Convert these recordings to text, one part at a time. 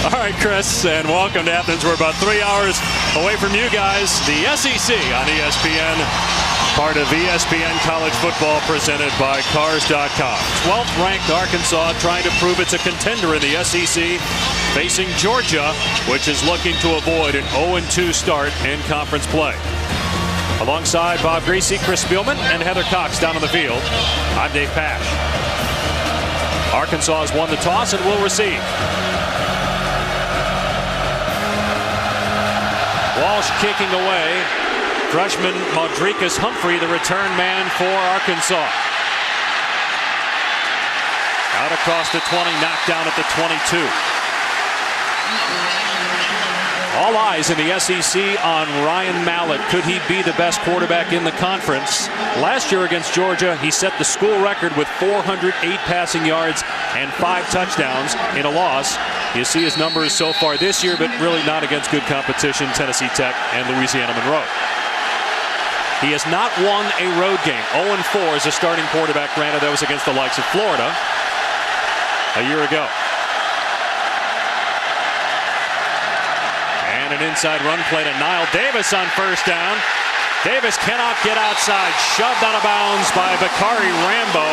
All right, Chris, and welcome to Athens. We're about 3 hours away from you guys. The SEC on ESPN, part of ESPN College Football presented by Cars.com. 12th ranked Arkansas trying to prove it's a contender in the SEC, facing Georgia, which is looking to avoid an 0-2 start in conference play. Alongside Bob Greasy, Chris Spielman, and Heather Cox down on the field, I'm Dave Pash. Arkansas has won the toss and will receive. Walsh kicking away. Freshman Modricus Humphrey, the return man for Arkansas. Out across the 20, knocked down at the 22. All eyes in the SEC on Ryan Mallett. Could he be the best quarterback in the conference? Last year against Georgia, he set the school record with 408 passing yards and 5 touchdowns in a loss. You see his numbers so far this year, but really not against good competition, Tennessee Tech and Louisiana Monroe. He has not won a road game. 0-4 as a starting quarterback. Granted, that was against the likes of Florida a year ago. And an inside run play to Niall Davis on first down. Davis cannot get outside. Shoved out of bounds by Bakari Rambo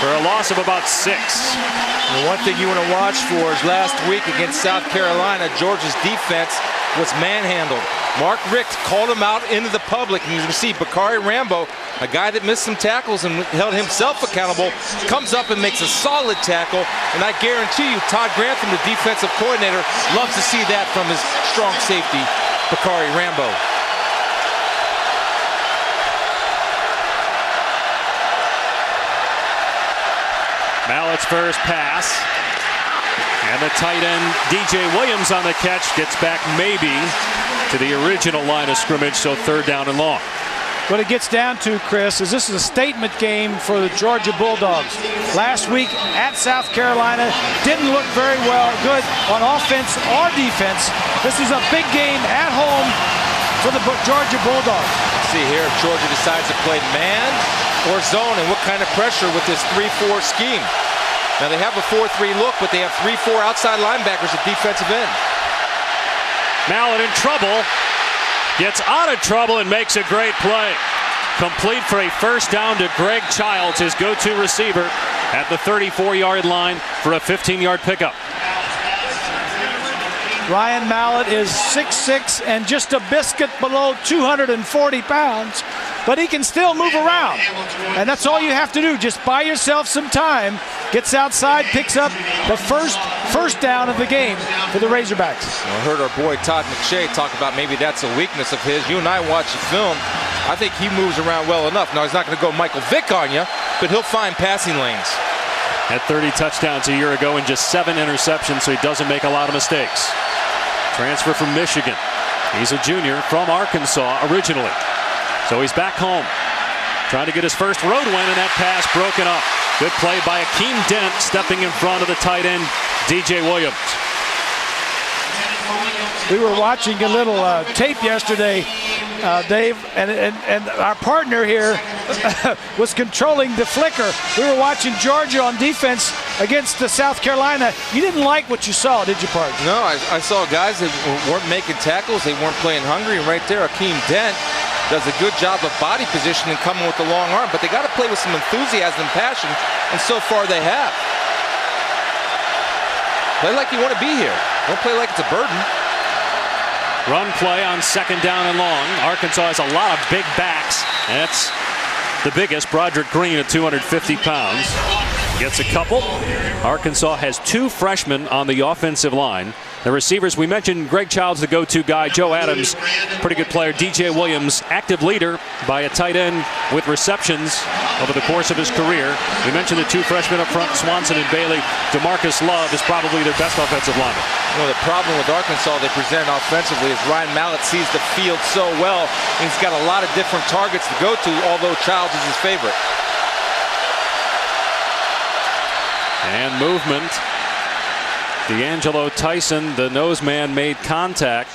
for a loss of about 6. The one thing you want to watch for is last week against South Carolina, Georgia's defense was manhandled. Mark Richt called him out into the public, and you can see Bakari Rambo, a guy that missed some tackles and held himself accountable, comes up and makes a solid tackle. And I guarantee you, Todd Grantham, the defensive coordinator, loves to see that from his strong safety, Bakari Rambo. Mallett's first pass. And the tight end, DJ Williams on the catch, gets back maybe to the original line of scrimmage, so 3rd down and long. What it gets down to, Chris, is this is a statement game for the Georgia Bulldogs. Last week at South Carolina, didn't look very good on offense or defense. This is a big game at home for the Georgia Bulldogs. See here if Georgia decides to play man or zone and what kind of pressure with this 3-4 scheme. Now they have a 4-3 look, but they have 3-4 outside linebackers at defensive end. Mallett in trouble, gets out of trouble and makes a great play. Complete for a first down to Greg Childs, his go-to receiver at the 34-yard line for a 15-yard pickup. Ryan Mallett is 6'6" and just a biscuit below 240 pounds, but he can still move around. And that's all you have to do. Just buy yourself some time. Gets outside, picks up the first down of the game for the Razorbacks. I heard our boy Todd McShay talk about maybe that's a weakness of his. You and I watch the film. I think he moves around well enough. Now, he's not going to go Michael Vick on you, but he'll find passing lanes. Had 30 touchdowns a year ago and just 7 interceptions, so he doesn't make a lot of mistakes. Transfer from Michigan. He's a junior from Arkansas originally. So he's back home, trying to get his first road win, and that pass broken up. Good play by Akeem Dent, stepping in front of the tight end, DJ Williams. We were watching a little tape yesterday, Dave, and our partner here was controlling the flicker. We were watching Georgia on defense against the South Carolina. You didn't like what you saw, did you, partner? No, I saw guys that weren't making tackles. They weren't playing hungry. And right there, Akeem Dent does a good job of body positioning, coming with the long arm. But they got to play with some enthusiasm and passion, and so far they have. Play like you want to be here. Don't play like it's a burden. Run play on 2nd down and long. Arkansas has a lot of big backs. That's the biggest, Broderick Green at 250 pounds. Gets a couple. Arkansas has 2 freshmen on the offensive line. The receivers, we mentioned Greg Childs, the go-to guy. Joe Adams, pretty good player. DJ Williams, active leader by a tight end with receptions over the course of his career. We mentioned the 2 freshmen up front, Swanson and Bailey. DeMarcus Love is probably their best offensive lineman. Well, the problem with Arkansas they present offensively is Ryan Mallett sees the field so well, and he's got a lot of different targets to go to, although Childs is his favorite. And movement. D'Angelo Tyson, the nose man, made contact.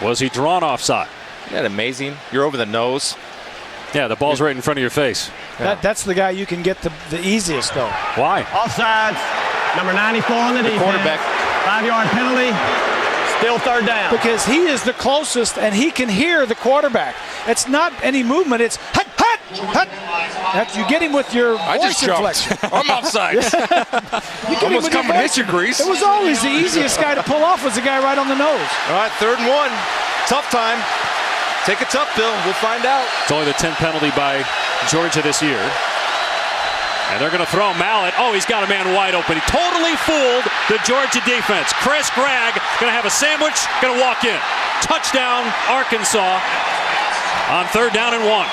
Was he drawn offside? Isn't that amazing? You're over the nose. Yeah, the ball's right in front of your face. That's the guy you can get the easiest, though. Why? Offside. Number 94 on the defense. Quarterback. 5-yard penalty. Still third down. Because he is the closest and he can hear the quarterback. It's not any movement. It's hut, hut, hut. That's, you get him with your voice inflection. I'm offside. Almost come and hit you, Grease. It was always the easiest guy to pull off was the guy right on the nose. All right, 3rd and 1. Tough time. Take a tough, Bill. We'll find out. It's only the 10th penalty by Georgia this year. And they're going to throw Mallet. Oh, he's got a man wide open. He totally fooled the Georgia defense. Chris Gregg going to have a sandwich, going to walk in. Touchdown, Arkansas on 3rd down and 1.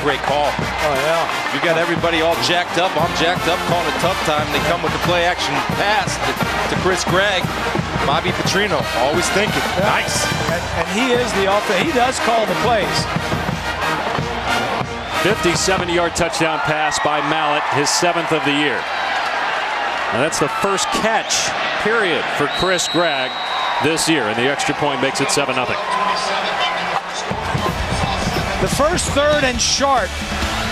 Great call. Oh, yeah. You got everybody all jacked up. I'm jacked up, calling it tough time. They come with the play action pass to Chris Gregg. Bobby Petrino, always thinking. Yeah. Nice. And he is the offense. He does call the plays. 57-yard touchdown pass by Mallet, his 7th of the year. Now that's the first catch, period, for Chris Gregg this year, and the extra point makes it 7-0. The first 3rd and short.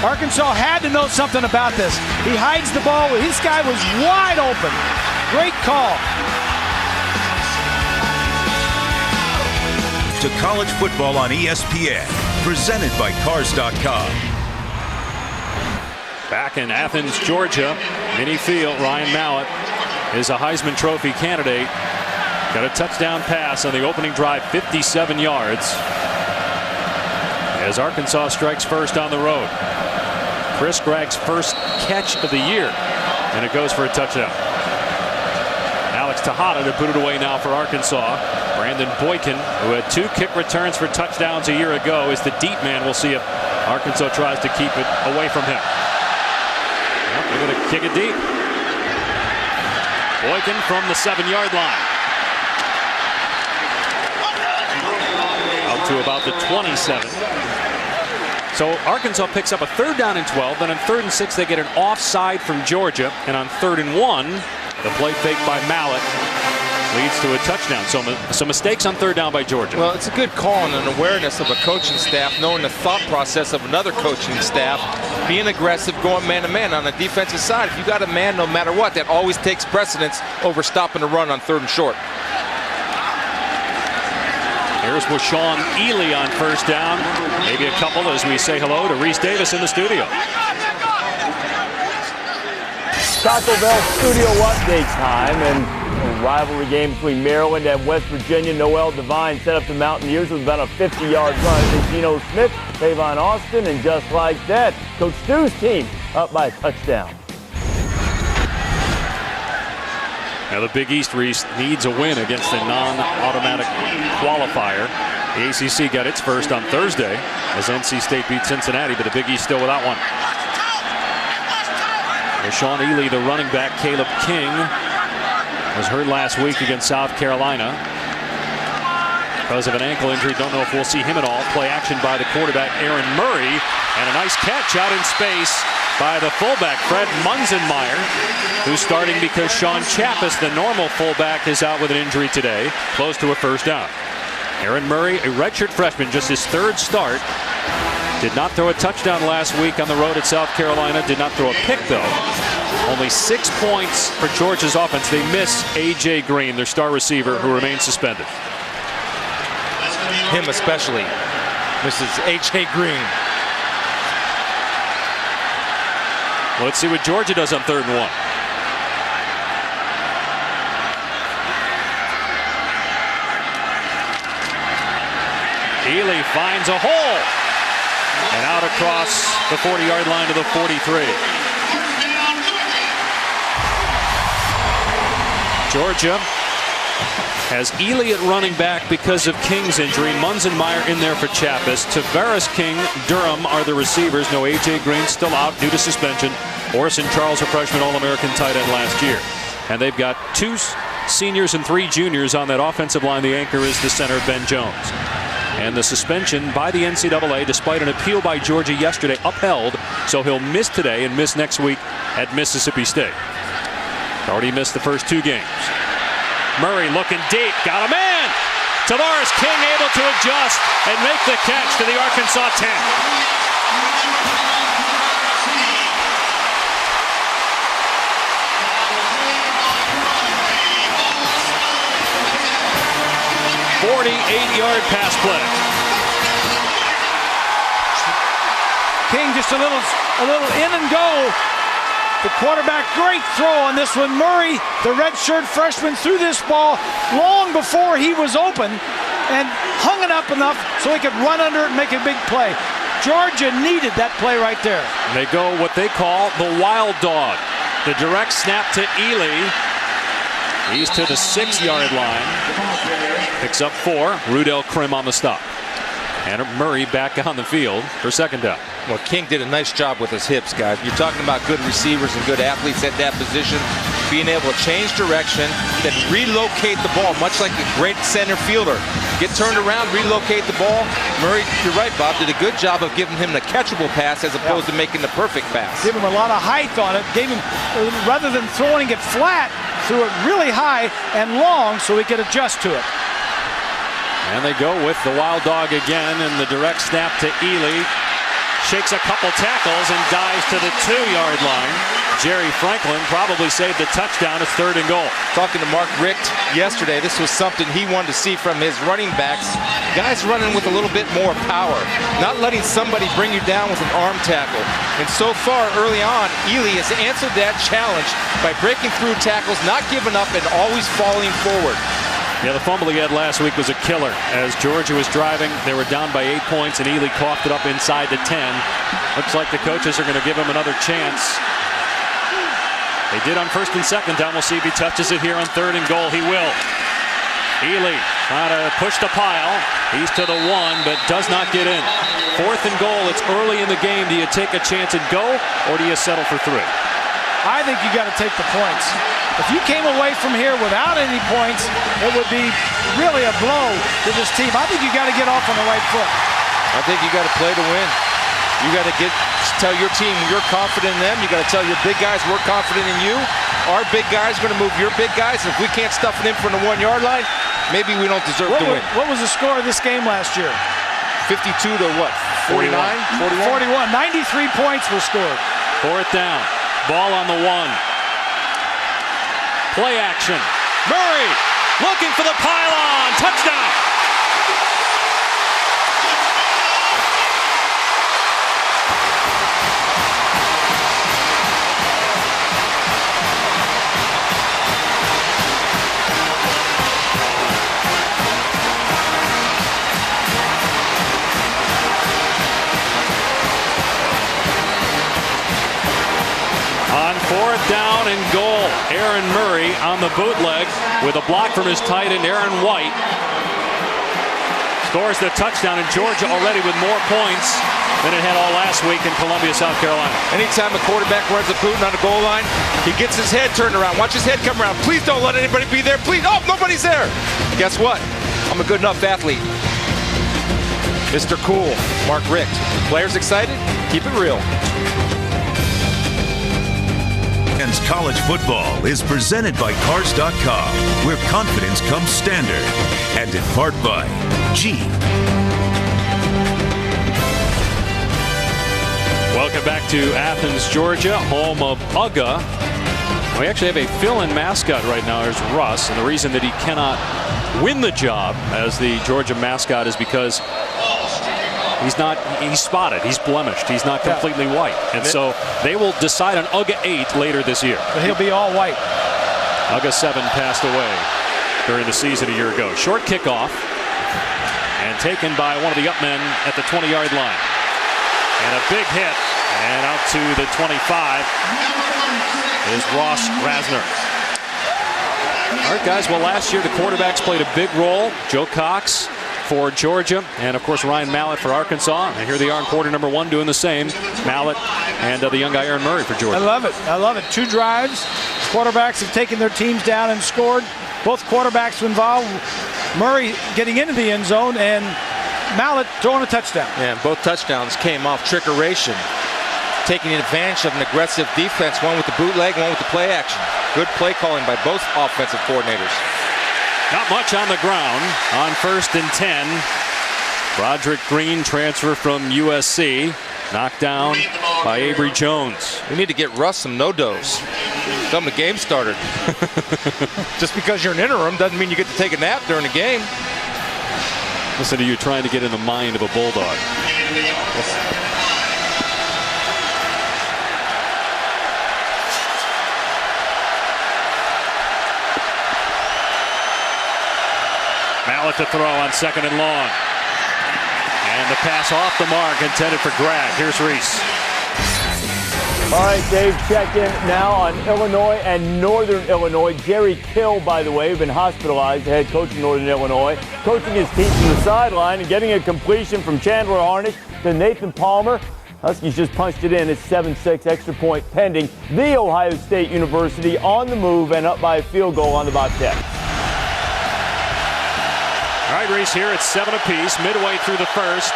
Arkansas had to know something about this. He hides the ball. This guy was wide open. Great call. To college football on ESPN, presented by Cars.com. Back in Athens, Georgia, Mini Field, Ryan Mallet is a Heisman Trophy candidate. Got a touchdown pass on the opening drive, 57 yards. As Arkansas strikes first on the road. Chris Gregg's first catch of the year, and it goes for a touchdown. Alex Tejada to put it away now for Arkansas. Brandon Boykin, who had 2 kick returns for touchdowns a year ago, is the deep man. We'll see if Arkansas tries to keep it away from him. Well, they're going to kick it deep. Boykin from the 7-yard line. Out to about the 27. So Arkansas picks up a 3rd down and 12. Then on 3rd and 6, they get an offside from Georgia. And on 3rd and 1, the play fake by Mallet leads to a touchdown. So some mistakes on 3rd down by Georgia. Well, it's a good call and an awareness of a coaching staff, knowing the thought process of another coaching staff, being aggressive, going man-to-man on the defensive side. If you got a man, no matter what, that always takes precedence over stopping the run on 3rd and short. Here's Sean Ely on 1st down. Maybe a couple as we say hello to Reese Davis in the studio. Taco Bell studio update time, and a rivalry game between Maryland and West Virginia. Noel Devine set up the Mountaineers with about a 50-yard run to Geno Smith, Tavon Austin, and just like that, Coach Stu's team up by a touchdown. Now the Big East, Reese, needs a win against a non-automatic qualifier. The ACC got its first on Thursday as NC State beat Cincinnati, but the Big East still without one. Sean Ely, the running back, Caleb King, was hurt last week against South Carolina because of an ankle injury. Don't know if we'll see him at all. Play action by the quarterback, Aaron Murray, and a nice catch out in space by the fullback, Fred Munzenmeyer, who's starting because Sean Chappis, the normal fullback, is out with an injury today, close to a 1st down. Aaron Murray, a redshirt freshman, just his 3rd start. Did not throw a touchdown last week on the road at South Carolina. Did not throw a pick, though. Only 6 points for Georgia's offense. They miss A.J. Green, their star receiver, who remains suspended. Him especially, Mrs. A.J. Green. Well, let's see what Georgia does on 3rd and 1. Ely finds a hole. And out across the 40-yard line to the 43. Georgia has Ely at running back because of King's injury. Munzenmeyer in there for Chappis. Tavares, King, Durham are the receivers. No A.J. Green, still out due to suspension. Orson Charles, a freshman All-American tight end last year. And they've got 2 seniors and 3 juniors on that offensive line. The anchor is the center, Ben Jones. And the suspension by the NCAA, despite an appeal by Georgia yesterday, upheld. So he'll miss today and miss next week at Mississippi State. Already missed the first 2 games. Murray looking deep. Got a man. Tavares King able to adjust and make the catch to the Arkansas 10. .48-yard pass play. King just a little in and go. The quarterback, great throw on this one. Murray, the redshirt freshman, threw this ball long before he was open and hung it up enough so he could run under it and make a big play. Georgia needed that play right there. And they go what they call the wild dog. The direct snap to Ely. He's to the 6-yard line. Picks up 4. Rudell Krim on the stop. And Murray back on the field for second down. Well, King did a nice job with his hips, guys. You're talking about good receivers and good athletes at that position. Being able to change direction, then relocate the ball, much like a great center fielder. Get turned around, relocate the ball. Murray, you're right, Bob, did a good job of giving him the catchable pass as opposed to making the perfect pass. Give him a lot of height on it. Gave him, rather than throwing it flat, threw it really high and long so he could adjust to it. And they go with the wild dog again, and the direct snap to Ely. Shakes a couple tackles and dives to the 2-yard line. Jerry Franklin probably saved the touchdown. It's 3rd and goal. Talking to Mark Richt yesterday, this was something he wanted to see from his running backs. Guys running with a little bit more power, not letting somebody bring you down with an arm tackle. And so far, early on, Ely has answered that challenge by breaking through tackles, not giving up, and always falling forward. Yeah, the fumble he had last week was a killer. As Georgia was driving, they were down by 8 points, and Ely coughed it up inside the 10. Looks like the coaches are going to give him another chance. They did on 1st and 2nd down. We'll see if he touches it here on 3rd and goal. He will. Ely trying to push the pile. He's to the 1, but does not get in. 4th and goal. It's early in the game. Do you take a chance and go, or do you settle for 3? I think you got to take the points. If you came away from here without any points, it would be really a blow to this team. I think you got to get off on the right foot. I think you got to play to win. You got to tell your team you're confident in them. You got to tell your big guys we're confident in you. Our big guys are going to move your big guys. If we can't stuff it in from the 1-yard line, maybe we don't deserve to win. What was the score of this game last year? 52 to what? 49? 41. 93 points were scored. 4th down. Ball on the 1. Play action. Murray looking for the pylon. Touchdown. On 4th down and goal, Aaron Murray on the bootleg with a block from his tight end, Aaron White. Scores the touchdown, and Georgia already with more points than it had all last week in Columbia, South Carolina. Anytime a quarterback runs a boot on the goal line, he gets his head turned around. Watch his head come around. Please don't let anybody be there. Please. Oh, nobody's there. Guess what? I'm a good enough athlete. Mr. Cool, Mark Richt. Players excited? Keep it real. College football is presented by Cars.com, where confidence comes standard, and in part by Jeep. Welcome back to Athens, Georgia, home of UGA. We actually have a fill-in mascot right now. There's Russ, and the reason that he cannot win the job as the Georgia mascot is because he's spotted, he's blemished, he's not completely white. And so they will decide on UGA 8 later this year. But he'll be all white. UGA 7 passed away during the season a year ago. Short kickoff and taken by one of the up men at the 20-yard line. And a big hit, and out to the 25 is Ross Rasner. All right, guys, well, last year the quarterbacks played a big role. Joe Cox for Georgia, and of course Ryan Mallett for Arkansas. And here they are in quarter number 1 doing the same. Mallett and the young guy Aaron Murray for Georgia. I love it. I love it. 2 drives. Quarterbacks have taken their teams down and scored. Both quarterbacks involved. Murray getting into the end zone and Mallett throwing a touchdown. Yeah, both touchdowns came off trickeration. Taking advantage of an aggressive defense, one with the bootleg, one with the play action. Good play calling by both offensive coordinators. Not much on the ground on 1st and 10. Broderick Green, transfer from USC, knocked down by Avery Jones. We need to get Russ some no-dos. Tell him the game started. Just because you're an interim doesn't mean you get to take a nap during the game. Listen to you trying to get in the mind of a Bulldog. Mallett to throw on 2nd and long. And the pass off the mark, intended for Gragg. Here's Reese. All right, Dave, check in now on Illinois and Northern Illinois. Jerry Kill, by the way, has been hospitalized, the head coach of Northern Illinois, coaching his team from the sideline and getting a completion from Chandler Harnish to Nathan Palmer. Huskies just punched it in. It's 7-6, extra point pending. The Ohio State University on the move and up by a field goal on the Bobcats. All right, Reese, here it's 7 apiece, midway through the first.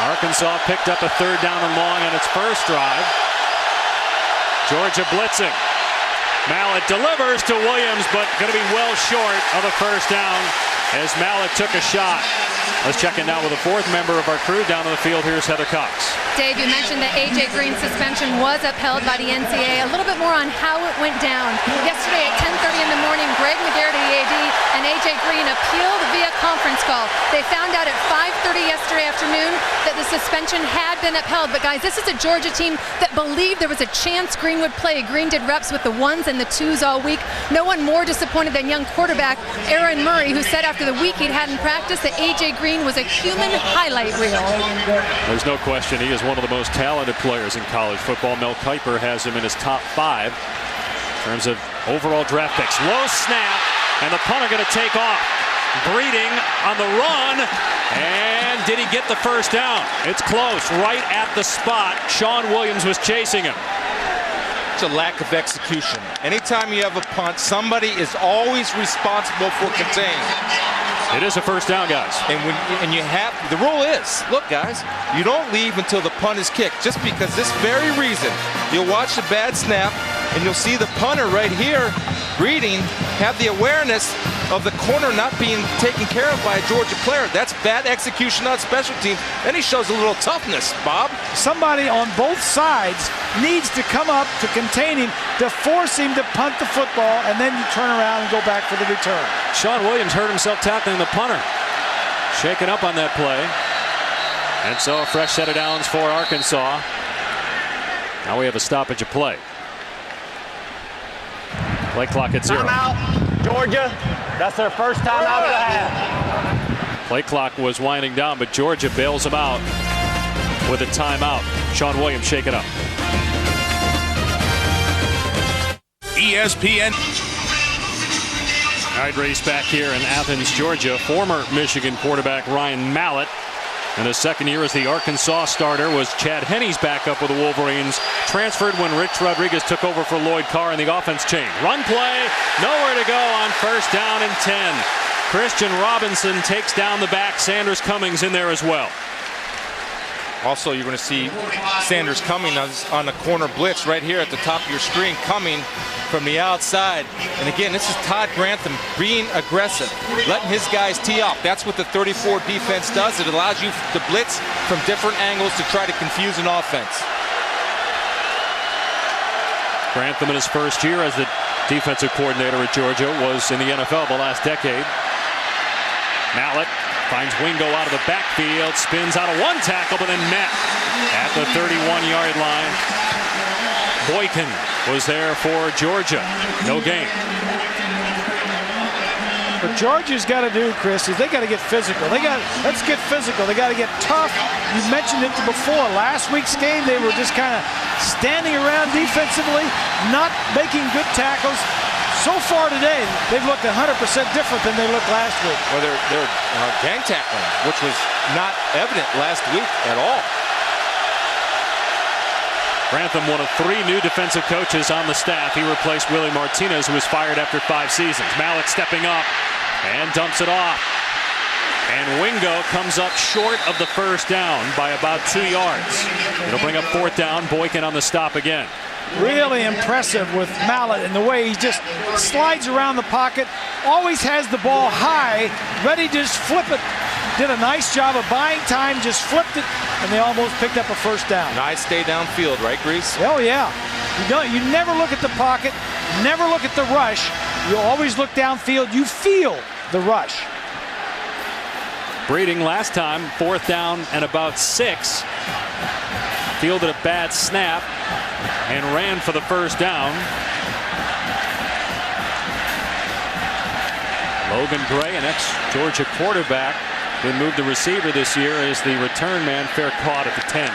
Arkansas picked up a 3rd down and long on its first drive. Georgia blitzing. Mallett delivers to Williams, but going to be well short of a 1st down as Mallett took a shot. Let's check in now with a 4th member of our crew down on the field. Here's Heather Cox. Dave, you mentioned that A.J. Green's suspension was upheld by the NCAA. A little bit more on how it went down. Yesterday at 10:30 in the morning, Greg McGarrity, the AD, and A.J. Green appealed via conference call. They found out at 5:30 yesterday afternoon that the suspension had been upheld. But guys, this is a Georgia team that believed there was a chance Green would play. Green did reps with the 1s and the 2s all week. No one more disappointed than young quarterback Aaron Murray, who said after the week he'd had in practice that A.J. Green was a human highlight reel. There's no question he is one of the most talented players in college football. Mel Kiper has him in his top 5 in terms of overall draft picks. Low snap, and the punter going to take off. Breeding on the run, and did he get the 1st down? It's close, right at the spot. Sean Williams was chasing him. It's a lack of execution. Anytime you have a punt, somebody is always responsible for containing. It is a 1st down, guys. And you have, the rule is, look guys, you don't leave until the punt is kicked. Just because this very reason, you'll watch the bad snap and you'll see the punter right here, Breeding, have the awareness of the corner not being taken care of by a Georgia player. That's bad execution on special teams. Then he shows a little toughness, Bob. Somebody on both sides needs to come up to contain him, to force him to punt the football, and then you turn around and go back for the return. Sean Williams hurt himself tackling the punter. Shaken up on that play. And so a fresh set of downs for Arkansas. Now we have a stoppage of play. Play clock at 0. Timeout, Georgia. That's their first timeout of the half. Play clock was winding down, but Georgia bails them out with a timeout. Sean Williams shaken up. ESPN. All right, race back here in Athens, Georgia. Former Michigan quarterback Ryan Mallett. In his 2nd year as the Arkansas starter was Chad Henne's backup with the Wolverines. Transferred when Rich Rodriguez took over for Lloyd Carr in the offense chain. Run play, nowhere to go on 1st down and 10. Christian Robinson takes down the back. Sanders Cummings in there as well. Also, you're going to see Sanders Cummings on the corner blitz right here at the top of your screen, coming from the outside. And again, this is Todd Grantham being aggressive, letting his guys tee off. That's what the 34 defense does. It allows you to blitz from different angles to try to confuse an offense. Grantham in his 1st year as the defensive coordinator at Georgia was in the NFL the last decade. Mallett finds Wingo out of the backfield, spins out of 1 tackle, but then met at the 31-yard line. Boykin was there for Georgia. No gain. What Georgia's got to do, Chris, is they got to get physical. Let's get physical. They got to get tough. You mentioned it before. Last week's game, they were just kind of standing around defensively, not making good tackles. So far today, they've looked 100% different than they looked last week. Well, they're gang tackling, which was not evident last week at all. Grantham, one of 3 new defensive coaches on the staff. He replaced Willie Martinez, who was fired after 5 seasons. Mallett stepping up and dumps it off. And Wingo comes up short of the 1st down by about 2 yards. It'll bring up 4th down. Boykin on the stop again. really impressive with Mallett and the way he just slides around the pocket, always has the ball high, ready to just flip it. Did a nice job of buying time, just flipped it, and they almost picked up a first down. Nice stay downfield, right, Grease? Oh, yeah. You never look at the pocket, never look at the rush. You always look downfield. You feel the rush. Breeding last time, 4th down and about 6. Fielded a bad snap and ran for the first down. Logan Gray, an ex-Georgia quarterback, who moved the receiver this year, is the return man, fair caught at the 10.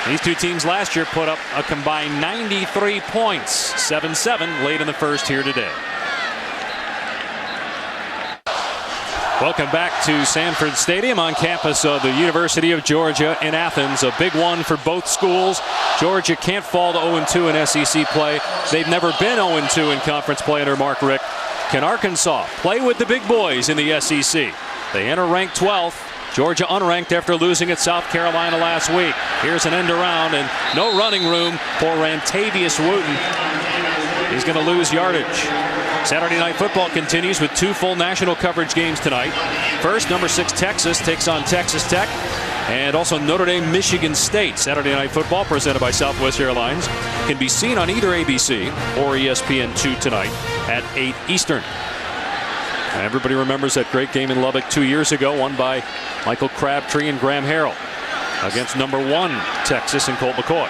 These two teams last year put up a combined 93 points, 7-7 late in the first here today. Welcome back to Sanford Stadium on campus of the University of Georgia in Athens. A big one for both schools. Georgia can't fall to 0-2 in SEC play. They've never been 0-2 in conference play under Mark Richt. Can Arkansas play with the big boys in the SEC? They enter ranked 12th. Georgia unranked after losing at South Carolina last week. Here's an end around and no running room for Rantavius Wooten. He's going to lose yardage. Saturday Night Football continues with 2 full national coverage games tonight. First, number 6 Texas takes on Texas Tech, and also Notre Dame, Michigan State. Saturday Night Football presented by Southwest Airlines can be seen on either ABC or ESPN2 tonight at 8 Eastern. And everybody remembers that great game in Lubbock 2 years ago, won by Michael Crabtree and Graham Harrell against number 1 Texas and Colt McCoy.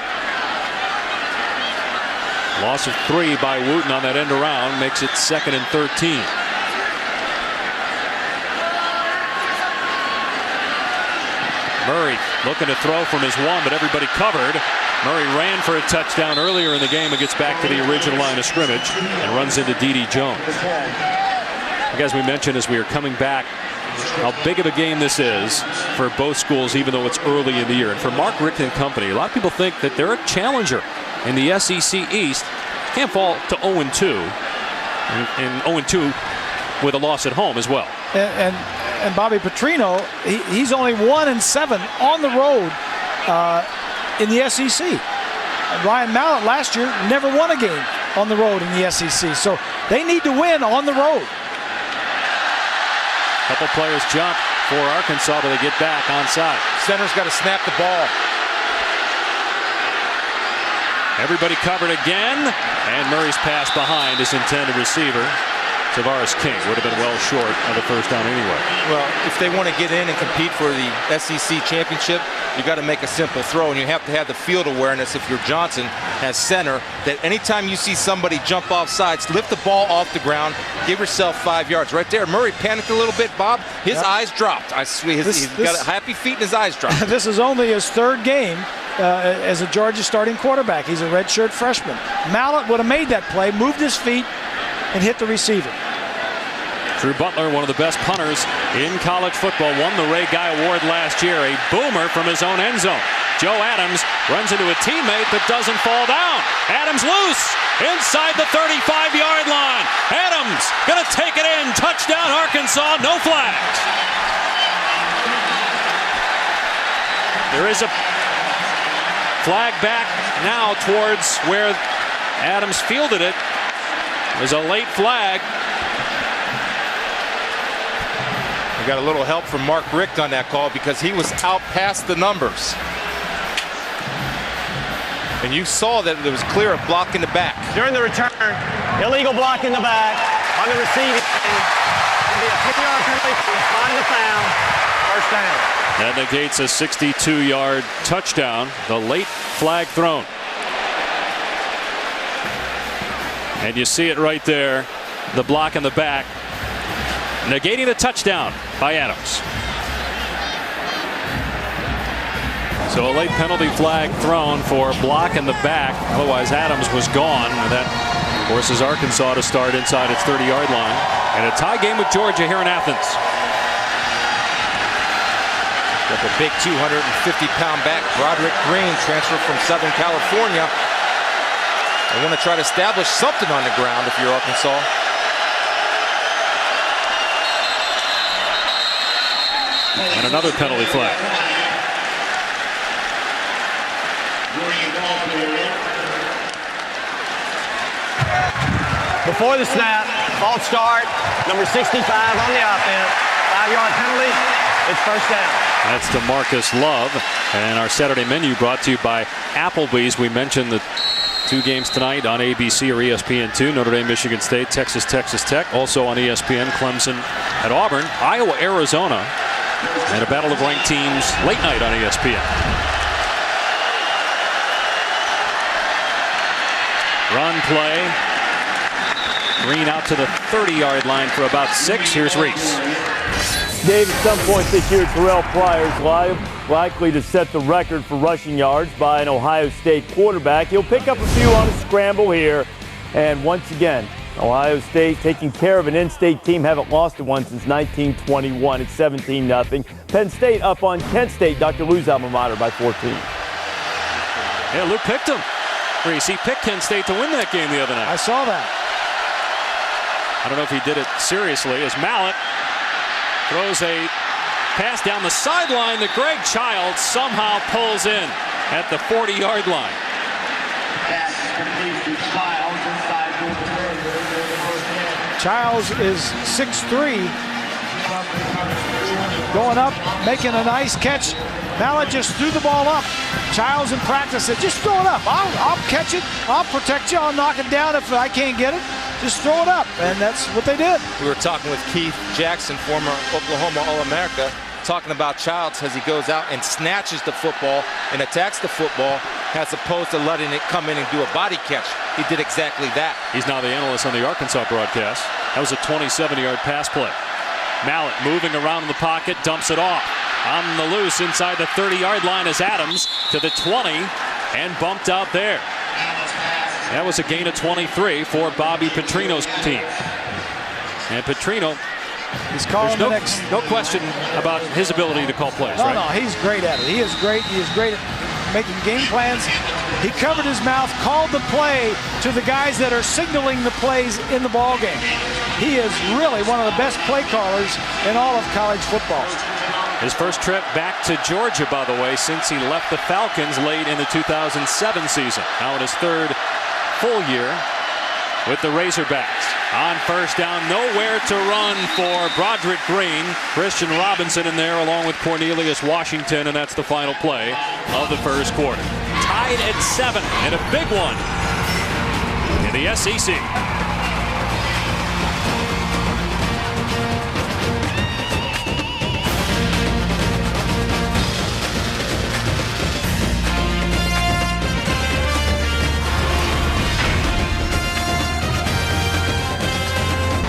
Loss of 3 by Wooten on that end around makes it 2nd and 13. Murray looking to throw from his 1, but everybody covered. Murray ran for a touchdown earlier in the game and gets back to the original line of scrimmage and runs into D.D. Jones. As we mentioned as we are coming back, how big of a game this is for both schools, even though it's early in the year. And for Mark Richt and company, a lot of people think that they're a challenger in the SEC East. Can't fall to 0-2, and 0-2 with a loss at home as well. And Bobby Petrino, he's only 1-7 on the road in the SEC. Ryan Mallett last year never won a game on the road in the SEC, so they need to win on the road. Couple players jump for Arkansas, but they get back onside. Center's got to snap the ball. Everybody covered again, and Murray's pass behind his intended receiver. Tavares King would have been well short of the first down anyway. Well, if they want to get in and compete for the SEC championship, you got to make a simple throw, and you have to have the field awareness if you're Johnson as center, that anytime you see somebody jump off sides, lift the ball off the ground, give yourself 5 yards. Right there, Murray panicked a little bit, Bob. His eyes dropped. I swear, he's got a happy feet and his eyes dropped. This is only his 3rd game as a Georgia starting quarterback. He's a redshirt freshman. Mallett would have made that play, moved his feet, and hit the receiver. Drew Butler, one of the best punters in college football, won the Ray Guy Award last year. A boomer from his own end zone. Joe Adams runs into a teammate but doesn't fall down. Adams loose inside the 35-yard line. Adams gonna take it in. Touchdown Arkansas. No flags. There is a flag back now towards where Adams fielded it. There's a late flag. We got a little help from Mark Richt on that call because he was out past the numbers. And you saw that there was clear of block in the back. During the return, illegal block in the back on the receiving. It'll be a 10-yard penalty for the spot of the foul. First down. That negates a 62-yard touchdown. The late flag thrown. And you see it right there. The block in the back. Negating the touchdown by Adams. So a late penalty flag thrown for a block in the back. Otherwise, Adams was gone. And that forces Arkansas to start inside its 30-yard line. And a tie game with Georgia here in Athens. Got the big 250-pound back, Broderick Green, transfer from Southern California. They want to try to establish something on the ground if you're Arkansas. And another penalty flag. Before the snap, false start, number 65 on the offense. 5-yard penalty. It's first down. That's DeMarcus Love. And our Saturday menu brought to you by Applebee's. We mentioned the 2 games tonight on ABC or ESPN2. Notre Dame, Michigan State, Texas, Texas Tech. Also on ESPN, Clemson at Auburn. Iowa, Arizona. And a battle of ranked teams late night on ESPN. Run play. Green out to the 30-yard line for about 6. Here's Reese. Dave, at some point this year, Terrell Pryor is likely to set the record for rushing yards by an Ohio State quarterback. He'll pick up a few on a scramble here. And once again, Ohio State taking care of an in-state team. Haven't lost it once since 1921. It's 17-0. Penn State up on Kent State, Dr. Lou's alma mater, by 14. Yeah, Lou picked him. Reese, he picked Kent State to win that game the other night. I saw that. I don't know if he did it seriously as Mallett throws a pass down the sideline that Greg Childs somehow pulls in at the 40-yard line. Childs is 6'3", going up, making a nice catch. Mallett just threw the ball up. Childs in practice said, just throw it up. I'll catch it. I'll protect you. I'll knock it down if I can't get it. Just throw it up. And that's what they did. We were talking with Keith Jackson, former Oklahoma All-America, talking about Childs as he goes out and snatches the football and attacks the football as opposed to letting it come in and do a body catch. He did exactly that. He's now the analyst on the Arkansas broadcast. That was a 27-yard pass play. Mallett moving around in the pocket, dumps it off. On the loose inside the 30-yard line is Adams to the 20 and bumped out there. That was a gain of 23 for Bobby Petrino's team. And Petrino, he's calling no, the next. No question about his ability to call plays, right? No, he's great at it. He is great. He is great at making game plans. He covered his mouth, called the play to the guys that are signaling the plays in the ball game. He is really one of the best play callers in all of college football. His first trip back to Georgia, by the way, since he left the Falcons late in the 2007 season. Now in his 3rd full year with the Razorbacks. On first down, nowhere to run for Broderick Green. Christian Robinson in there along with Cornelius Washington, and that's the final play of the first quarter. Tied at 7, and a big one in the SEC.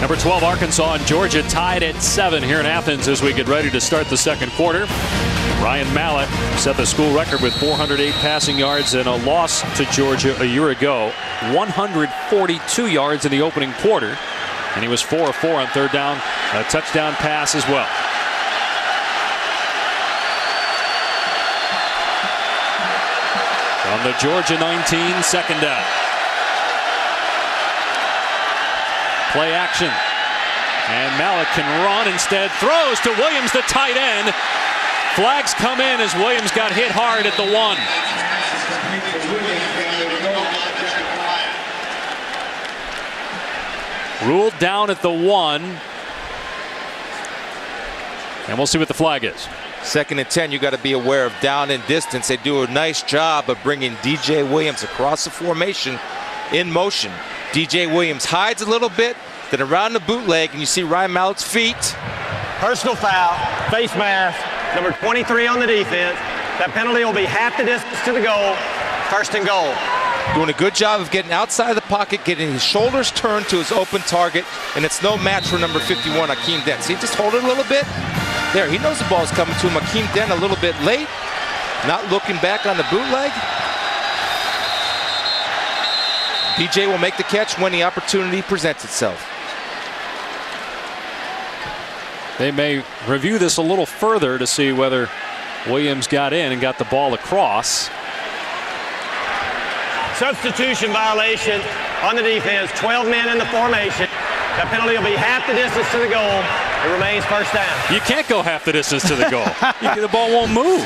Number 12, Arkansas and Georgia tied at 7 here in Athens as we get ready to start the second quarter. Ryan Mallett set the school record with 408 passing yards in a loss to Georgia a year ago. 142 yards in the opening quarter. And he was 4 of 4 on third down. A touchdown pass as well. From the Georgia 19, second down. Play action. And Mallett can run, instead throws to Williams, the tight end. Flags come in as Williams got hit hard at the 1. Ruled down at the 1. And we'll see what the flag is. 2nd and 10, you got to be aware of down and distance. They do a nice job of bringing DJ Williams across the formation in motion. DJ Williams hides a little bit, then around the bootleg, and you see Ryan Mallett's feet. Personal foul, face mask, number 23 on the defense. That penalty will be half the distance to the goal, 1st and goal. Doing a good job of getting outside of the pocket, getting his shoulders turned to his open target, and it's no match for number 51, Akeem Dent. See, just hold it a little bit. There, he knows the ball's coming to him. Akeem Dent a little bit late, not looking back on the bootleg. DJ will make the catch when the opportunity presents itself. They may review this a little further to see whether Williams got in and got the ball across. Substitution violation on the defense. 12 men in the formation. That penalty will be half the distance to the goal. It remains first down. You can't go half the distance to the goal. The ball won't move.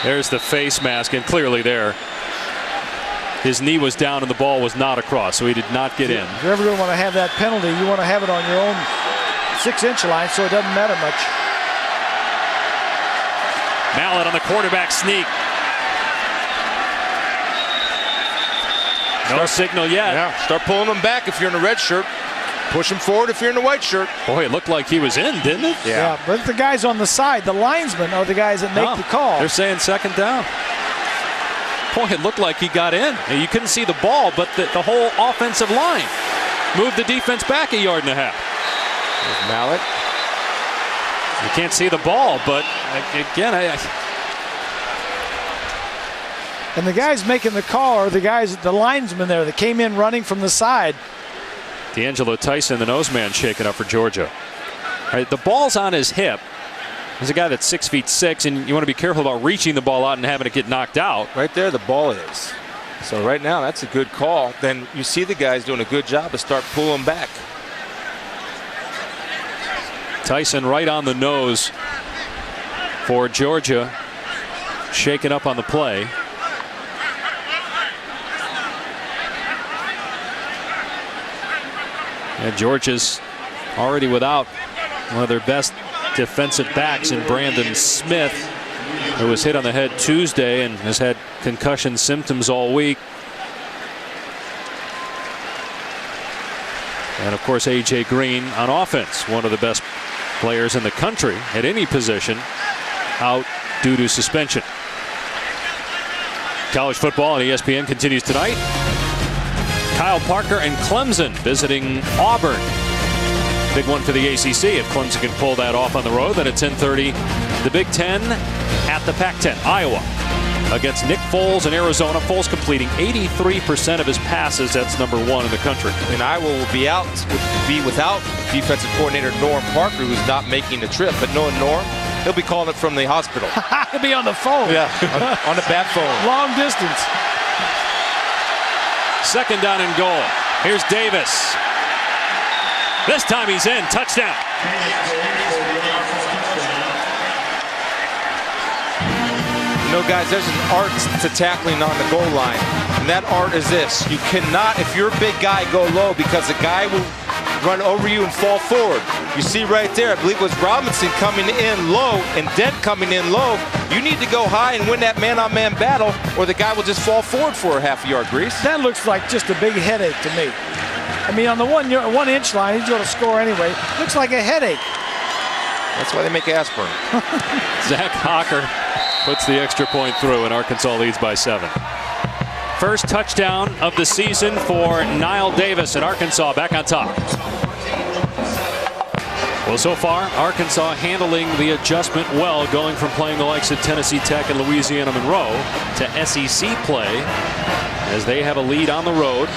There's the face mask, and clearly there his knee was down and the ball was not across, so he did not get in. If you're ever going to want to have that penalty, you want to have it on your own 6-inch line, so it doesn't matter much. Mallett on the quarterback sneak. No signal yet. Yeah, start pulling them back if you're in a red shirt. Push them forward if you're in a white shirt. Boy, it looked like he was in, didn't it? Yeah, but the guys on the side, the linesmen, are the guys that make the call. They're saying second down. Boy, it looked like he got in. You couldn't see the ball, but the whole offensive line moved the defense back 1.5 yards. There's Mallett. You can't see the ball, but again, and the guys making the call are the guys, the linesmen there that came in running from the side. D'Angelo Tyson, the nose man, shaking up for Georgia. All right, the ball's on his hip. He's a guy that's 6'6", and you want to be careful about reaching the ball out and having it get knocked out. Right there, the ball is. So right now, that's a good call. Then you see the guys doing a good job to start pulling back. Tyson right on the nose for Georgia, shaking up on the play. And Georgia's already without one of their best defensive backs in Brandon Smith, who was hit on the head Tuesday and has had concussion symptoms all week. And of course, A.J. Green on offense, one of the best players in the country at any position, out due to suspension. College football on ESPN continues tonight. Kyle Parker and Clemson visiting Auburn. Big one for the ACC. If Clemson can pull that off on the road, then at 10:30, the Big Ten at the Pac-10. Iowa against Nick Foles in Arizona. Foles completing 83% of his passes. That's #1 in the country. And Iowa will be without defensive coordinator Norm Parker, who's not making the trip. But knowing Norm, he'll be calling it from the hospital. He'll be on the phone. Yeah, on the bat phone. Long distance. Second down and goal. Here's Davis. This time he's in. Touchdown. You know, guys, there's an art to tackling on the goal line. And that art is this. You cannot, if you're a big guy, go low, because the guy will run over you and fall forward. You see right there, I believe it was Robinson coming in low and Dent coming in low. You need to go high and win that man-on-man battle, or the guy will just fall forward for a half a yard, Grease. That looks like just a big headache to me. I mean, on the 1 inch line, he's going to score anyway. Looks like a headache. That's why they make aspirin. Zach Hocker puts the extra point through, and Arkansas leads by 7. First touchdown of the season for Niall Davis, and Arkansas back on top. Well, so far, Arkansas handling the adjustment well, going from playing the likes of Tennessee Tech and Louisiana Monroe to SEC play, as they have a lead on the road.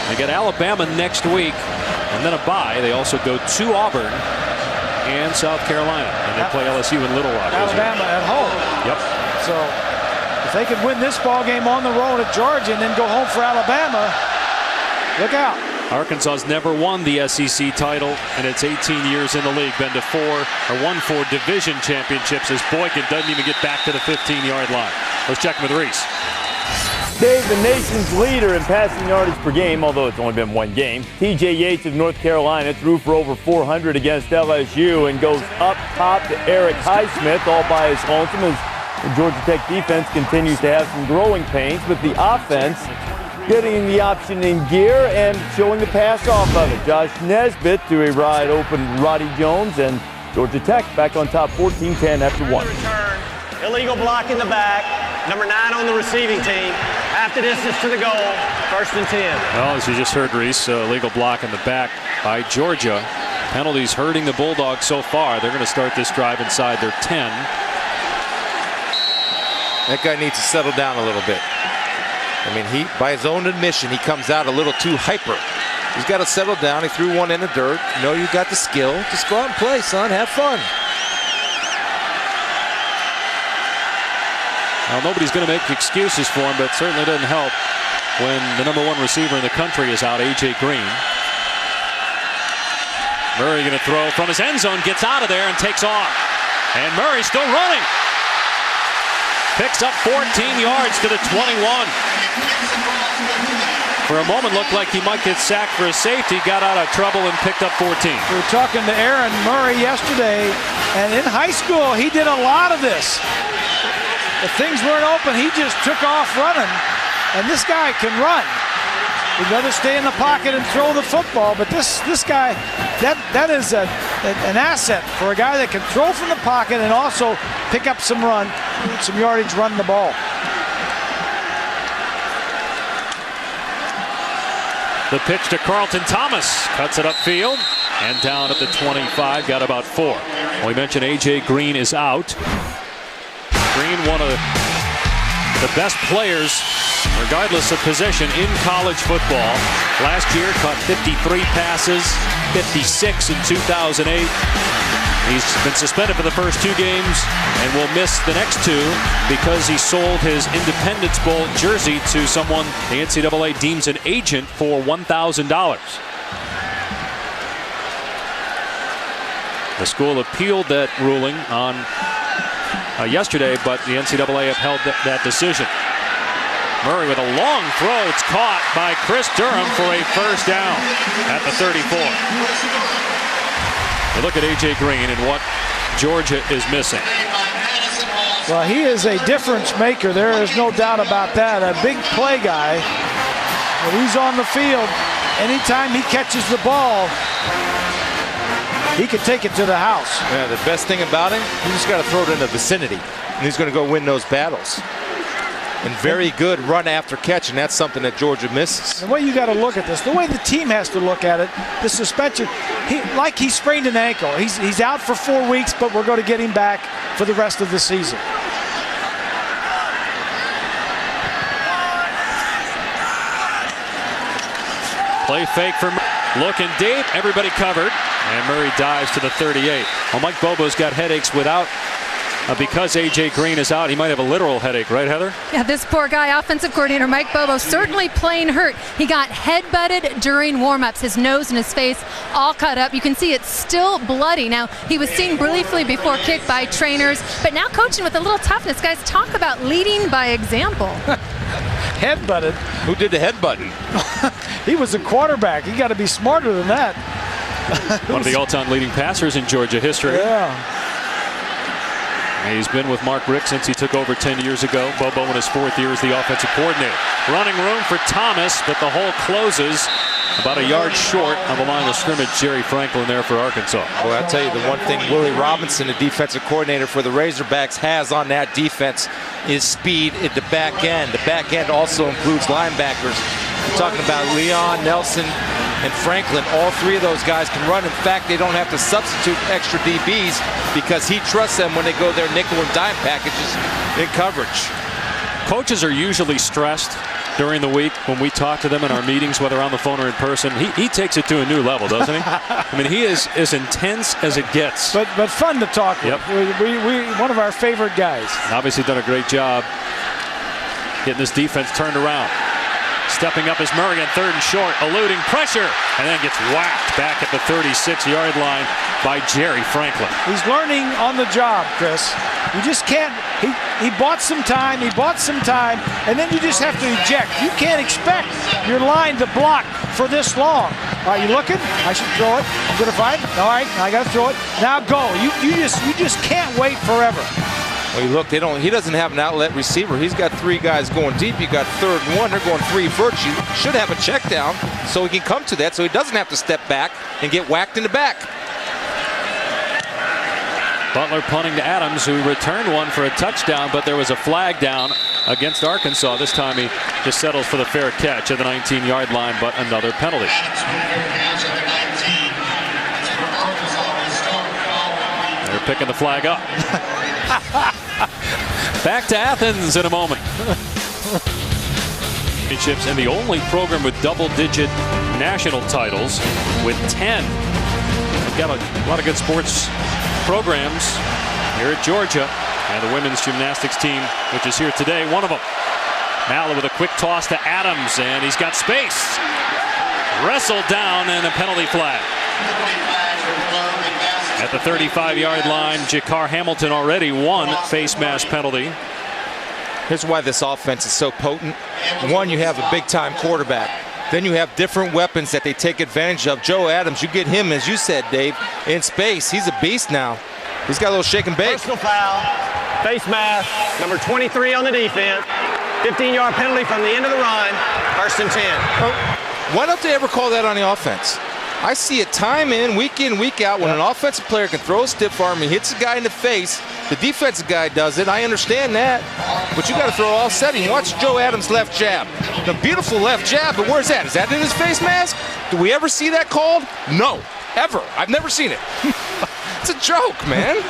They get Alabama next week, and then a bye. They also go to Auburn and South Carolina, and they play LSU in Little Rock. Alabama at home. Yep. So if they could win this ball game on the road at Georgia and then go home for Alabama, look out. Arkansas's never won the SEC title, and it's 18 years in the league. Been to won 4 division championships, as Boykin doesn't even get back to the 15-yard line. Let's check with Reese. Dave, the nation's leader in passing yardage per game, although it's only been 1 game. T.J. Yates of North Carolina threw for over 400 against LSU and goes up top to Eric Highsmith all by his lonesome, as the Georgia Tech defense continues to have some growing pains, but the offense getting the option in gear and showing the pass off of it. Josh Nesbitt to a wide open Roddy Jones, and Georgia Tech back on top 14-10 after 1. Illegal block in the back. Number 9 on the receiving team. Half the distance to the goal. 1st and 10. Well, as you just heard, Reese, illegal block in the back by Georgia. Penalties hurting the Bulldogs so far. They're going to start this drive inside their 10. That guy needs to settle down a little bit. I mean, by his own admission, he comes out a little too hyper. He's got to settle down. He threw one in the dirt. You know you got the skill. Just go out and play, son. Have fun. Well, nobody's going to make excuses for him, but certainly doesn't help when the #1 receiver in the country is out, A.J. Green. Murray going to throw from his end zone, gets out of there and takes off. And Murray still running. Picks up 14 yards to the 21. For a moment, looked like he might get sacked for a safety. Got out of trouble and picked up 14. We were talking to Aaron Murray yesterday, and in high school, he did a lot of this. If things weren't open, he just took off running, and this guy can run. He'd rather stay in the pocket and throw the football, but this guy, that is an asset for a guy that can throw from the pocket and also pick up some yardage running the ball. The pitch to Carlton Thomas. Cuts it upfield and down at the 25. Got about 4. Well, we mentioned A.J. Green is out. Green, one of the best players, regardless of position, in college football. Last year, caught 53 passes, 56 in 2008. He's been suspended for the first 2 games and will miss the next 2 because he sold his Independence Bowl jersey to someone the NCAA deems an agent for $1,000. The school appealed that ruling on yesterday, but the NCAA upheld that decision. Murray with a long throw. It's caught by Chris Durham for a first down at the 34. You look at A.J. Green and what Georgia is missing. Well, he is a difference maker. There is no doubt about that. A big play guy. When he's on the field, anytime he catches the ball, he can take it to the house. Yeah, the best thing about him, you just got to throw it in the vicinity, and he's going to go win those battles. And very good run after catch, and that's something that Georgia misses. The way you got to look at this, the way the team has to look at it, the suspension, like he sprained an ankle. He's out for 4 weeks, but we're going to get him back for the rest of the season. Play fake for Murray. Looking deep, everybody covered, and Murray dives to the 38. Well, Mike Bobo's got headaches because A.J. Green is out. He might have a literal headache, right, Heather? Yeah, this poor guy, offensive coordinator Mike Bobo, certainly playing hurt. He got head-butted during warm-ups. His nose and his face all cut up. You can see it's still bloody. Now, he was seen briefly before kick by trainers, but now coaching with a little toughness. Guys, talk about leading by example. Head-butted? Who did the head-button? He was a quarterback. You got to be smarter than that. One of the all-time leading passers in Georgia history. Yeah. He's been with Mark Richt since he took over 10 years ago. Bobo in his 4th year as the offensive coordinator. Running room for Thomas, but the hole closes about a yard short on the line of scrimmage. Jerry Franklin there for Arkansas. Boy, I'll tell you, the one thing Willie Robinson, the defensive coordinator for the Razorbacks, has on that defense is speed at the back end. The back end also includes linebackers. We're talking about Leon, Nelson, and Franklin. All 3 of those guys can run. In fact, they don't have to substitute extra DBs because he trusts them when they go their nickel and dime packages in coverage. Coaches are usually stressed during the week when we talk to them in our meetings, whether on the phone or in person. He takes it to a new level, doesn't he? I mean, he is as intense as it gets. But fun to talk with. Yep. We one of our favorite guys. And obviously done a great job getting this defense turned around. Stepping up is Murray on 3rd and short, eluding pressure, and then gets whacked back at the 36-yard line by Jerry Franklin. He's learning on the job, Chris. You just can't. He bought some time. And then you just have to eject. You can't expect your line to block for this long. All right, you looking? I should throw it. I'm going to find it. All right, I got to throw it. Now go. You just can't wait forever. Well, you look, he doesn't have an outlet receiver. He's got 3 guys going deep. You got 3rd and 1. They're going 3 verts. You should have a check down so he can come to that so he doesn't have to step back and get whacked in the back. Butler punting to Adams, who returned one for a touchdown, but there was a flag down against Arkansas. This time he just settles for the fair catch at the 19-yard line, but another penalty. They're picking the flag up. Back to Athens in a moment. Championships and the only program with double-digit national titles with 10. We've got a lot of good sports programs here at Georgia, and the women's gymnastics team, which is here today, one of them. Mallett with a quick toss to Adams, and he's got space. Wrestled down and a penalty flag. At the 35-yard line, Jakar Hamilton already 1 face mask penalty. Here's why this offense is so potent. One, you have a big-time quarterback. Then you have different weapons that they take advantage of. Joe Adams, you get him, as you said, Dave, in space. He's a beast now. He's got a little shake and bake. Personal foul, face mask, number 23 on the defense. 15-yard penalty from the end of the run, 1st and 10. Why don't they ever call that on the offense? I see it time in, week out, when an offensive player can throw a stiff arm and hits a guy in the face. The defensive guy does it. I understand that. But you got to throw all setting. Watch Joe Adams' left jab. The beautiful left jab, but where's that? Is that in his face mask? Do we ever see that called? No, ever. I've never seen it. It's a joke, man.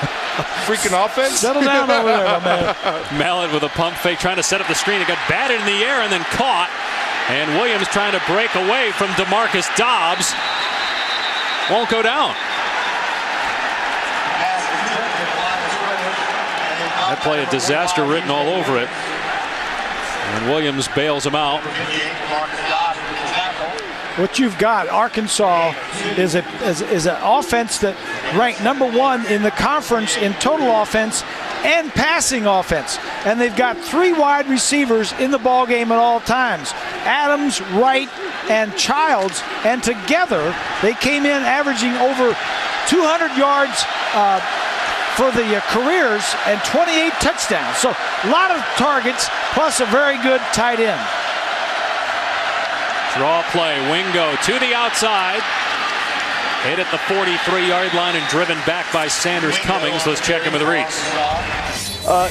Freaking offense. Settle down over there, my man. Mallet with a pump fake trying to set up the screen. It got batted in the air and then caught. And Williams trying to break away from DeMarcus Dobbs. Won't go down. That play, a disaster written all over it. And Williams bails him out. What you've got, Arkansas is an offense that ranked #1 in the conference in total offense and passing offense. And they've got 3 wide receivers in the ball game at all times. Adams, Wright, and Childs. And together, they came in averaging over 200 yards for the careers and 28 touchdowns. So a lot of targets plus a very good tight end. Draw play, Wingo to the outside. Hit at the 43-yard line and driven back by Sanders Cummings. Let's check him with Reese.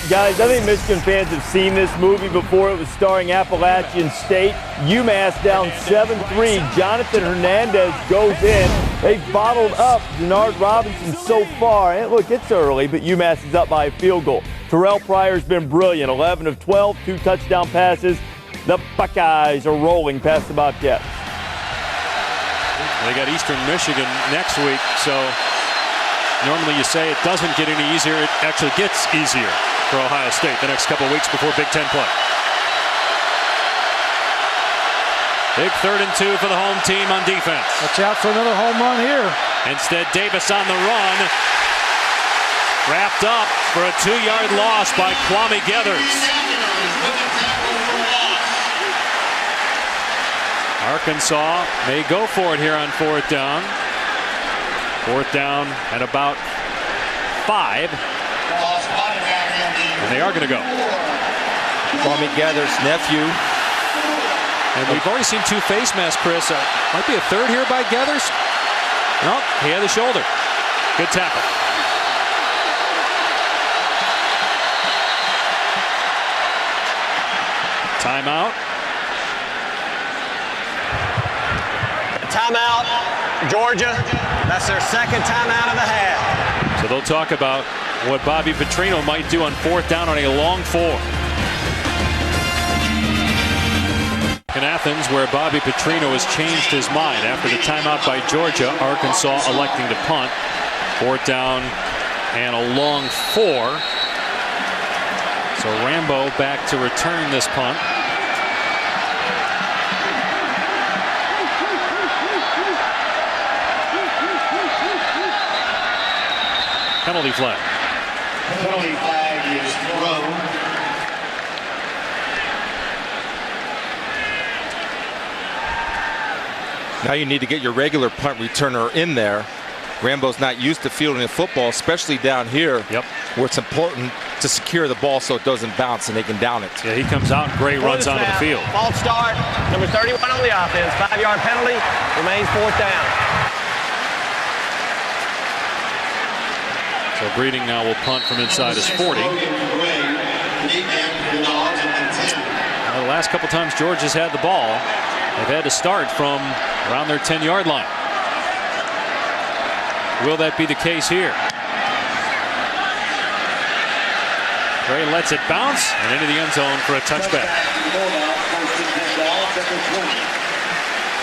Guys, I think Michigan fans have seen this movie before. It was starring Appalachian State. UMass down 7-3. Jonathan Hernandez goes in. They bottled up Denard Robinson so far. And look, it's early, but UMass is up by a field goal. Terrell Pryor's been brilliant. 11 of 12, 2 touchdown passes. The Buckeyes are rolling past the Bobcats. They got Eastern Michigan next week, so normally you say it doesn't get any easier. It actually gets easier for Ohio State the next couple of weeks before Big Ten play. Big 3rd and 2 for the home team on defense. Watch out for another home run here. Instead, Davis on the run. Wrapped up for a 2-yard loss by Kwame Geathers. Arkansas may go for it here on 4th down. 4th down at about 5. And they are going to go. Kwame Geathers' nephew. And we've already seen 2 face masks, Chris. Might be a 3rd here by Geathers. No, he had the shoulder. Good tackle. Timeout. Timeout, Georgia. That's their 2nd timeout of the half. So they'll talk about what Bobby Petrino might do on 4th down on a long 4. In Athens, where Bobby Petrino has changed his mind after the timeout by Georgia, Arkansas electing to punt. 4th down and a long 4. So Rambo back to return this punt. Penalty flag. Penalty flag is thrown. Now you need to get your regular punt returner in there. Rambo's not used to fielding a football, especially down here, where it's important to secure the ball so it doesn't bounce and they can down it. Yeah, he comes out and Gray runs onto the field. False start, number 31 on the offense. 5-yard penalty, remains 4th down. So Breeding now will punt from inside his 40. The last couple times Georgia's had the ball, they've had to start from around their 10-yard line. Will that be the case here? Gray lets it bounce and into the end zone for a touchback.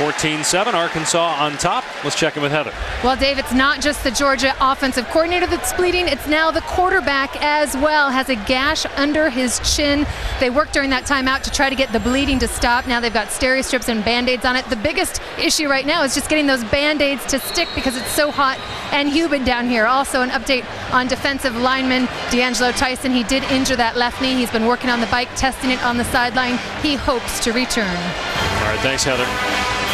14-7, Arkansas on top. Let's check in with Heather. Well, Dave, it's not just the Georgia offensive coordinator that's bleeding. It's now the quarterback as well. Has a gash under his chin. They worked during that timeout to try to get the bleeding to stop. Now they've got steri strips and Band-Aids on it. The biggest issue right now is just getting those Band-Aids to stick because it's so hot and humid down here. Also an update on defensive lineman D'Angelo Tyson. He did injure that left knee. He's been working on the bike, testing it on the sideline. He hopes to return. All right, thanks, Heather.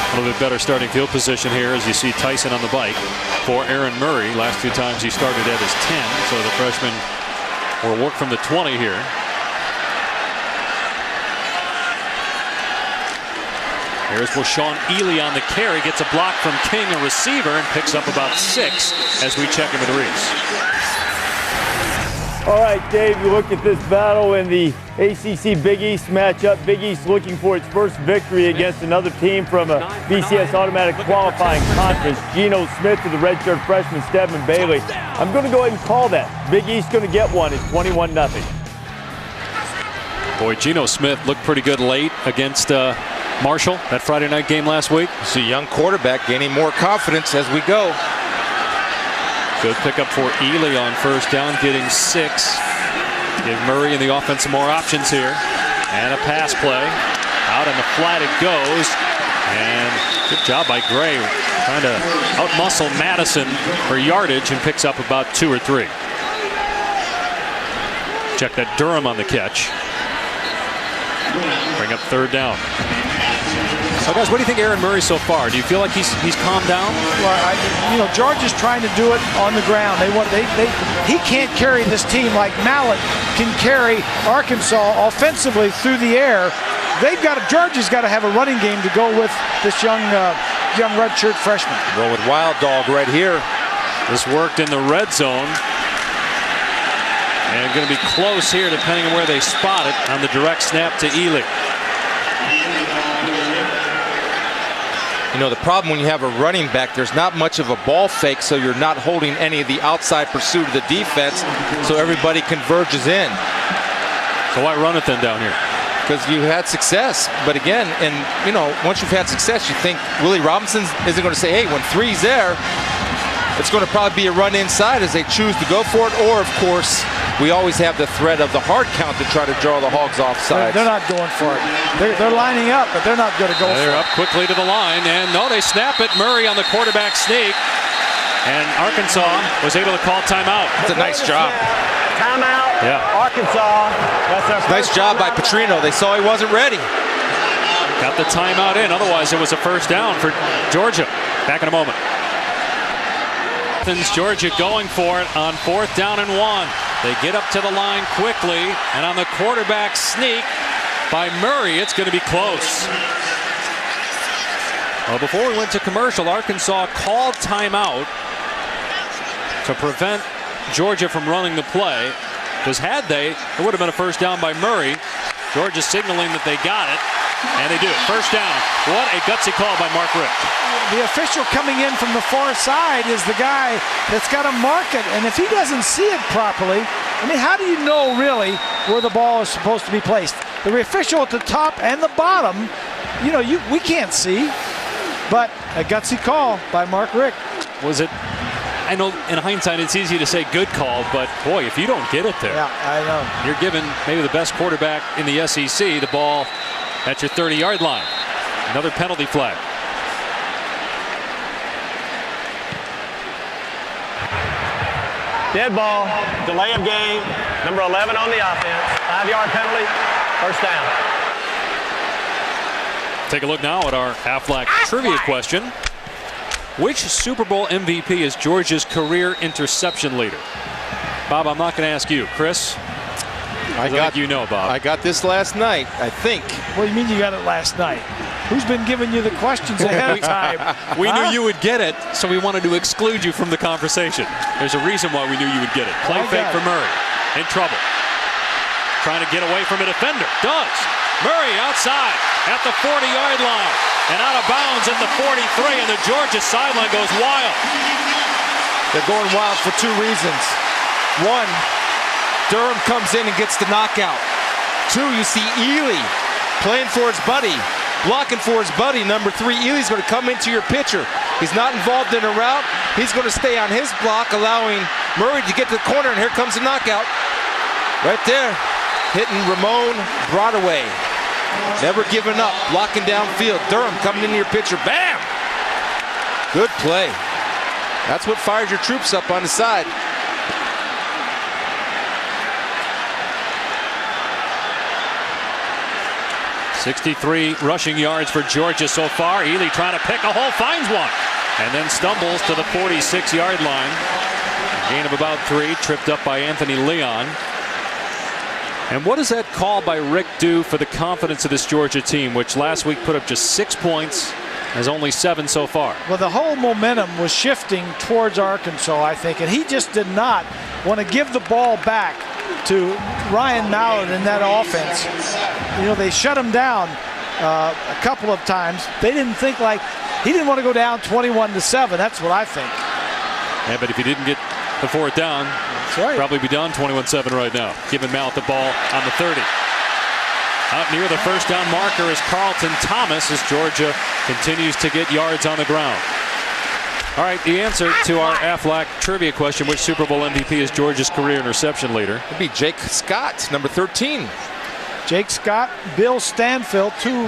A little bit better starting field position here as you see Tyson on the bike for Aaron Murray. Last few times he started at his 10, so the freshman will work from the 20 here. Here's Sean Ely on the carry, gets a block from King, a receiver, and picks up about 6 as we check in with Reese. All right, Dave, you look at this battle in the ACC Big East matchup. Big East looking for its first victory against another team from a BCS automatic qualifying conference. Geno Smith to the redshirt freshman Stedman Bailey. I'm going to go ahead and call that. Big East going to get one. It's 21-0. Boy, Geno Smith looked pretty good late against Marshall, that Friday night game last week. It's a young quarterback gaining more confidence as we go. Good pickup for Ely on first down, getting 6. Give Murray and the offense some more options here. And a pass play. Out on the flat it goes. And good job by Gray, trying to outmuscle Madison for yardage and picks up about 2 or 3. Check that Durham on the catch. Bring up third down. So guys, what do you think Aaron Murray so far? Do you feel like he's calmed down? Well, Georgia's trying to do it on the ground. He can't carry this team like Mallet can carry Arkansas offensively through the air. Georgia's got to have a running game to go with this young redshirt freshman. Go with Wild Dog right here. This worked in the red zone. And going to be close here depending on where they spot it on the direct snap to Ely. You know, the problem when you have a running back, there's not much of a ball fake, so you're not holding any of the outside pursuit of the defense, so everybody converges in. So why run it then down here? Because you had success. But again, once you've had success, you think Willie Robinson isn't going to say, hey, when 3's there, it's going to probably be a run inside as they choose to go for it. Or, of course, we always have the threat of the hard count to try to draw the Hogs offside. They're not going for it. They're lining up, but they're not going to go for it. They're up quickly to the line, and no, they snap it. Murray on the quarterback sneak, and Arkansas was able to call timeout. That's a nice job. Timeout. Yeah. Arkansas. That's their Nice job by Petrino. They saw he wasn't ready. Got the timeout in. Otherwise, it was a first down for Georgia. Back in a moment. Georgia going for it on 4th down and 1. They get up to the line quickly, and on the quarterback sneak by Murray, it's going to be close. Well, before we went to commercial, Arkansas called timeout to prevent Georgia from running the play. Because had they, it would have been a first down by Murray. Georgia signaling that they got it, and they do. First down. What a gutsy call by Mark Richt. The official coming in from the far side is the guy that's got to mark it, and if he doesn't see it properly, how do you know really where the ball is supposed to be placed? The official at the top and the bottom, we can't see, but a gutsy call by Mark Richt. Was it? I know in hindsight it's easy to say good call, but boy, if you don't get it there, yeah, I know. You're giving maybe the best quarterback in the SEC the ball at your 30-yard line. Another penalty flag. Dead ball, delay of game, number 11 on the offense, 5-yard penalty, first down. Take a look now at our Aflac trivia question. Which Super Bowl MVP is Georgia's career interception leader? Bob, I'm not going to ask you. Chris? I think you know, Bob. I got this last night, I think. What do you mean you got it last night? Who's been giving you the questions ahead of time? We knew you would get it, so we wanted to exclude you from the conversation. There's a reason why we knew you would get it. Play fake for Murray. In trouble. Trying to get away from a defender. Does. Murray outside at the 40-yard line. And out of bounds at the 43, and the Georgia sideline goes wild. They're going wild for 2 reasons. 1, Durham comes in and gets the knockout. 2, you see Ely playing for his buddy. blocking for his buddy. Number 3, Ely's going to come into your pitcher. He's not involved in a route. He's going to stay on his block, allowing Murray to get to the corner, and here comes the knockout. Right there, hitting Ramon Broadway. Never giving up, blocking downfield. Durham coming into your pitcher, bam! Good play. That's what fires your troops up on the side. .63 rushing yards for Georgia so far. Ely trying to pick a hole, finds one, and then stumbles to the 46-yard line. Gain of about 3, tripped up by Anthony Leon. And what does that call by Rick do for the confidence of this Georgia team, which last week put up just 6 points, has only 7 so far? Well, the whole momentum was shifting towards Arkansas, I think, and he just did not want to give the ball back to Ryan Mallard in that offense. You know, they shut him down a couple of times. They didn't think like, he didn't want to go down 21-7. That's what I think. Yeah, but if he didn't get the 4th down, right, probably be down 21-7 right now. Giving Mallett the ball on the 30. Out near the first down marker is Carlton Thomas as Georgia continues to get yards on the ground. All right, the answer to our Aflac trivia question, which Super Bowl MVP is Georgia's career interception leader? It'd be Jake Scott, number 13. Jake Scott, Bill Stanfield, two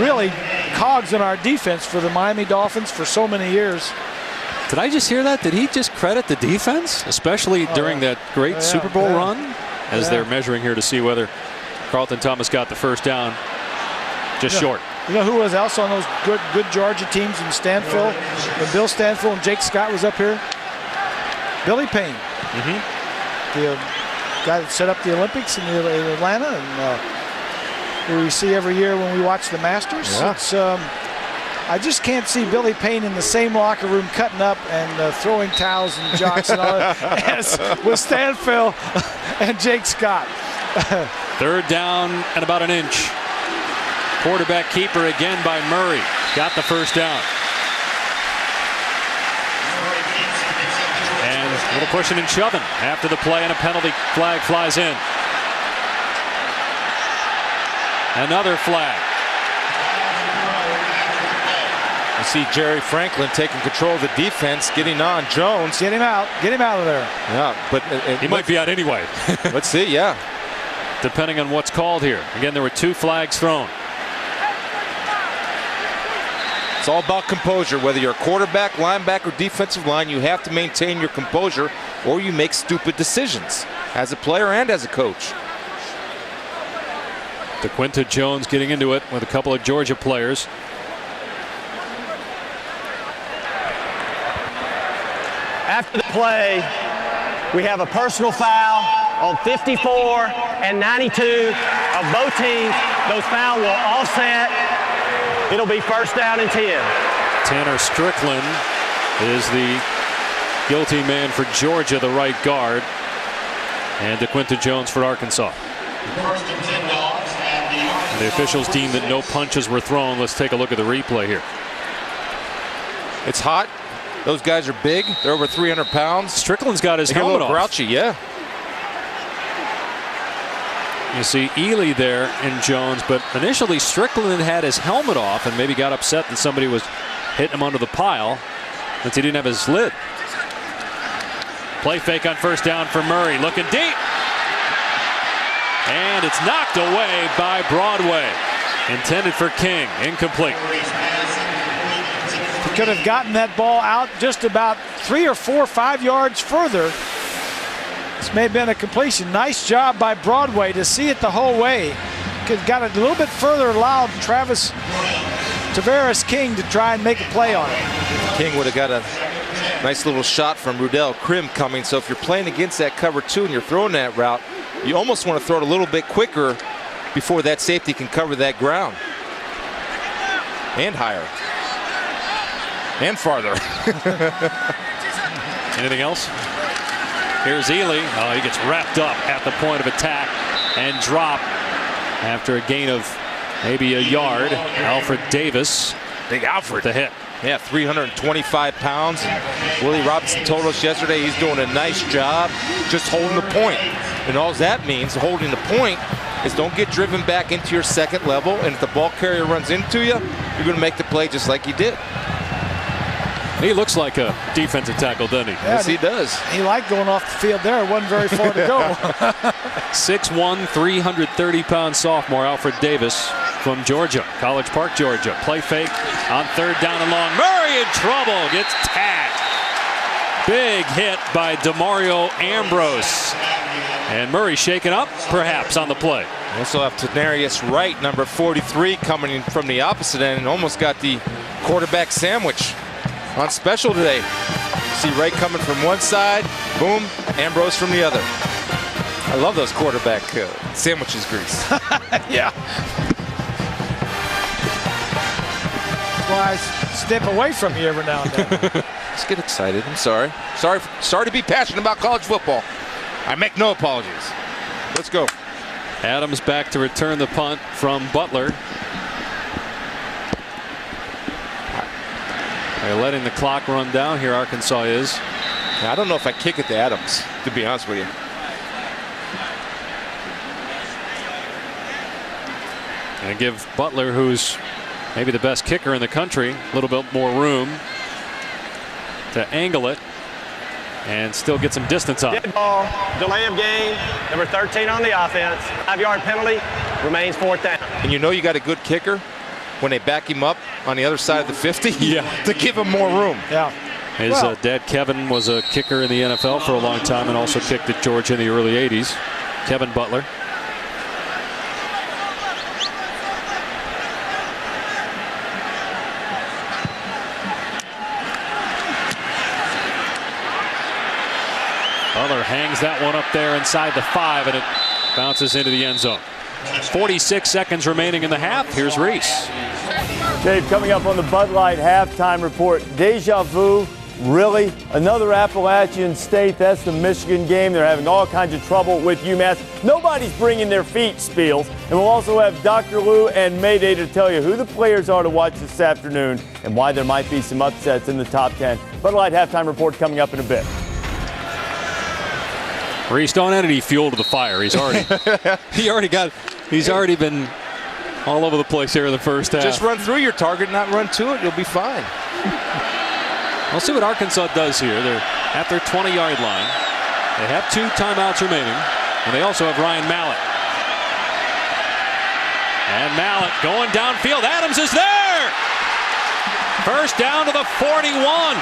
really cogs in our defense for the Miami Dolphins for so many years. Did I just hear that? Did he just credit the defense, especially during that great Super Bowl run, as they're measuring here to see whether Carlton Thomas got the first down? Just short. You know who was also on those good Georgia teams in Stanfield? When Bill Stanfield and Jake Scott was up here? Billy Payne. The guy that set up the Olympics in Atlanta, and who we see every year when we watch the Masters. It's, I just can't see Billy Payne in the same locker room cutting up and throwing towels and jocks and all that as with Stanfield and Jake Scott. 3rd down and about an inch. Quarterback keeper again by Murray. Got the first down. And a little pushing and shoving after the play, and a penalty flag flies in. Another flag. You see Jerry Franklin taking control of the defense, getting on Jones. Get him out. Get him out of there. Yeah, but he might be out anyway. Let's see, yeah. Depending on what's called here. Again, there were 2 flags thrown. It's all about composure. Whether you're a quarterback, linebacker, defensive line, you have to maintain your composure or you make stupid decisions as a player and as a coach. DeQuinta Jones getting into it with a couple of Georgia players. After the play, we have a personal foul on 54 and 92 of both teams. Those fouls will offset. It'll be 1st down and 10. Tanner Strickland is the guilty man for Georgia, the right guard, and DeQuinta Jones for Arkansas. And the officials deemed that no punches were thrown. Let's take a look at the replay here. It's hot. Those guys are big. They're over 300 pounds. Strickland's got his helmet a little off. grouchy, yeah. You see Ely there and Jones, but initially Strickland had his helmet off and maybe got upset that somebody was hitting him under the pile since he didn't have his lid. Play fake on 1st down for Murray, looking deep. And it's knocked away by Broadway. Intended for King, incomplete. He could have gotten that ball out just about 3 or 4 or 5 yards further. This may have been a completion. Nice job by Broadway to see it the whole way. Could got it a little bit further, allowed Tavares King to try and make a play on it. King would have got a nice little shot from Rudell Krim coming. So if you're playing against that cover 2 and you're throwing that route, you almost want to throw it a little bit quicker before that safety can cover that ground. And higher. And farther. Anything else? Here's Ely. Oh, he gets wrapped up at the point of attack and dropped after a gain of maybe a yard. Alfred Davis. Big Alfred. The hit. Yeah, 325 pounds. Willie Robinson told us yesterday he's doing a nice job just holding the point. And all that means, holding the point, is don't get driven back into your second level, and if the ball carrier runs into you, you're going to make the play just like you did. He looks like a defensive tackle, doesn't he? Yes, he does. He liked going off the field there. It wasn't very far to go. 6'1", 330-pound sophomore Alfred Davis from Georgia, College Park, Georgia. Play fake on third down and long. Murray in trouble, gets tagged. Big hit by DeMario Ambrose. And Murray shaken up, perhaps, on the play. Also have Tenarius Wright, number 43, coming in from the opposite end and almost got the quarterback sandwich on special today. See Wright coming from one side, boom, Ambrose from the other. I love those quarterback sandwiches, Grease. Yeah. That's why I step away from you every now and then. Just get excited. I'm sorry. Sorry to be passionate about college football. I make no apologies. Let's go. Adams back to return the punt from Butler. They're letting the clock run down here, Arkansas is. I don't know if I kick it to Adams, to be honest with you. And give Butler, who's maybe the best kicker in the country, a little bit more room to angle it and still get some distance on it. Dead ball, delay of game, number 13 on the offense. 5-yard penalty, remains fourth down. And you know you got a good kicker when they back him up on the other side of the 50 to give him more room. Yeah. His dad, Kevin, was a kicker in the NFL for a long time and also kicked at Georgia in the early 80s. Kevin Butler. Butler hangs that one up there inside the 5, and it bounces into the end zone. 46 seconds remaining in the half. Here's Reese. Dave, coming up on the Bud Light halftime report, deja vu, really? Another Appalachian State, that's the Michigan game. They're having all kinds of trouble with UMass. Nobody's bringing their feet, Spiels. And we'll also have Dr. Lou and Mayday to tell you who the players are to watch this afternoon and why there might be some upsets in the top 10. Bud Light halftime report coming up in a bit. Reese, don't add any fuel to the fire. He's already he's already been all over the place here in the first half. Just run through your target, not run to it. You'll be fine. We'll see what Arkansas does here. They're at their 20-yard line. They have 2 timeouts remaining, and they also have Ryan Mallett. And Mallett going downfield. Adams is there. First down to the 41.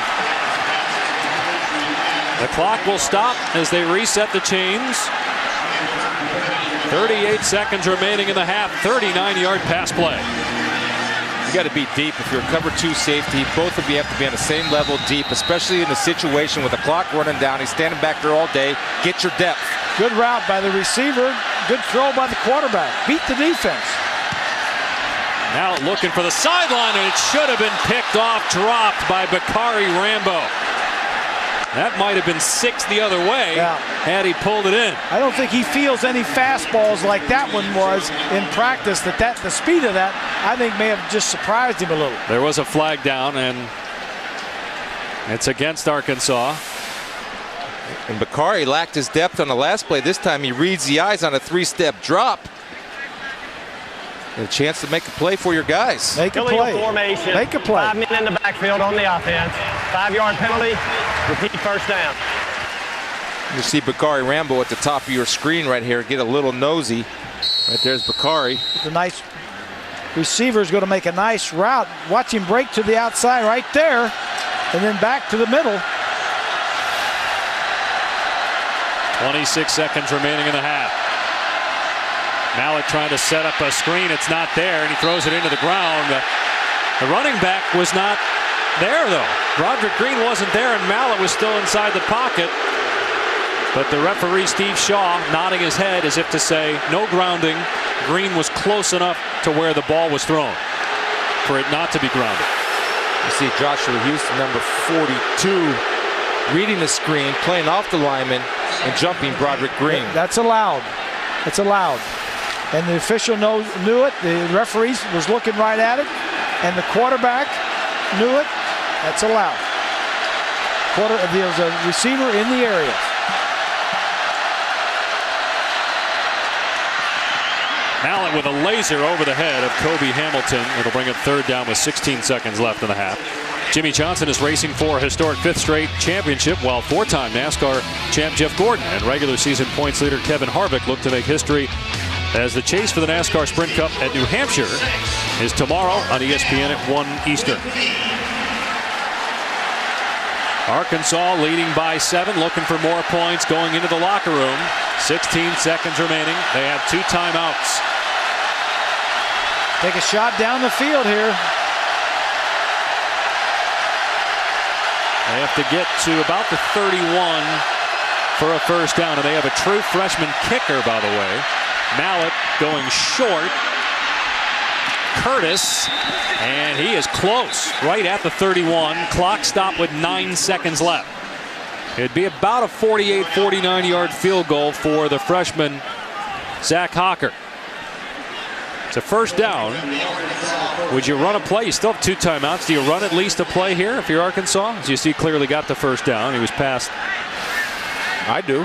The clock will stop as they reset the chains. 38 seconds remaining in the half. 39-yard pass play. You got to be deep if you're a cover 2 safety. Both of you have to be on the same level deep, especially in a situation with the clock running down. He's standing back there all day. Get your depth. Good route by the receiver. Good throw by the quarterback. Beat the defense. Now looking for the sideline, and it should have been picked off, dropped by Bakari Rambo. That might have been 6 the other way had he pulled it in. I don't think he feels any fastballs like that one was in practice. The speed of that, I think, may have just surprised him a little. There was a flag down, and it's against Arkansas. And Bakari lacked his depth on the last play. This time he reads the eyes on a 3-step drop. And a chance to make a play for your guys. Make a play. Formation. Make a play. 5 men in the backfield on the offense. 5-yard penalty. Repeat first down. You see Bakari Rambo at the top of your screen right here. Get a little nosy. Right there's Bakari. The nice receiver is going to make a nice route. Watch him break to the outside right there, and then back to the middle. 26 seconds remaining in the half. Mallett trying to set up a screen. It's not there, and he throws it into the ground. The running back was not there, though. Broderick Green wasn't there, and Mallett was still inside the pocket. But the referee, Steve Shaw, nodding his head as if to say, no grounding. Green was close enough to where the ball was thrown for it not to be grounded. You see Joshua Houston, number 42, reading the screen, playing off the lineman, and jumping Broderick Green. That's allowed. It's allowed. And the official knew it. The referee was looking right at it. And the quarterback knew it. That's allowed. There's a receiver in the area. Mallett with a laser over the head of Kobe Hamilton. It'll bring it third down with 16 seconds left in the half. Jimmy Johnson is racing for a historic 5th straight championship, while 4-time NASCAR champ Jeff Gordon and regular season points leader Kevin Harvick look to make history as the chase for the NASCAR Sprint Cup at New Hampshire is tomorrow on ESPN at 1 Eastern. Arkansas leading by 7, looking for more points going into the locker room. 16 seconds remaining. They have 2 timeouts. Take a shot down the field here. They have to get to about the 31 for a first down, and they have a true freshman kicker, by the way. Mallett going short. Curtis, and he is close, right at the 31. Clock stop with 9 seconds left. It'd be about a 48, 49-yard field goal for the freshman, Zach Hocker. It's a first down. Would you run a play? You still have 2 timeouts. Do you run at least a play here if you're Arkansas? As you see, clearly got the first down. He was passed. I do.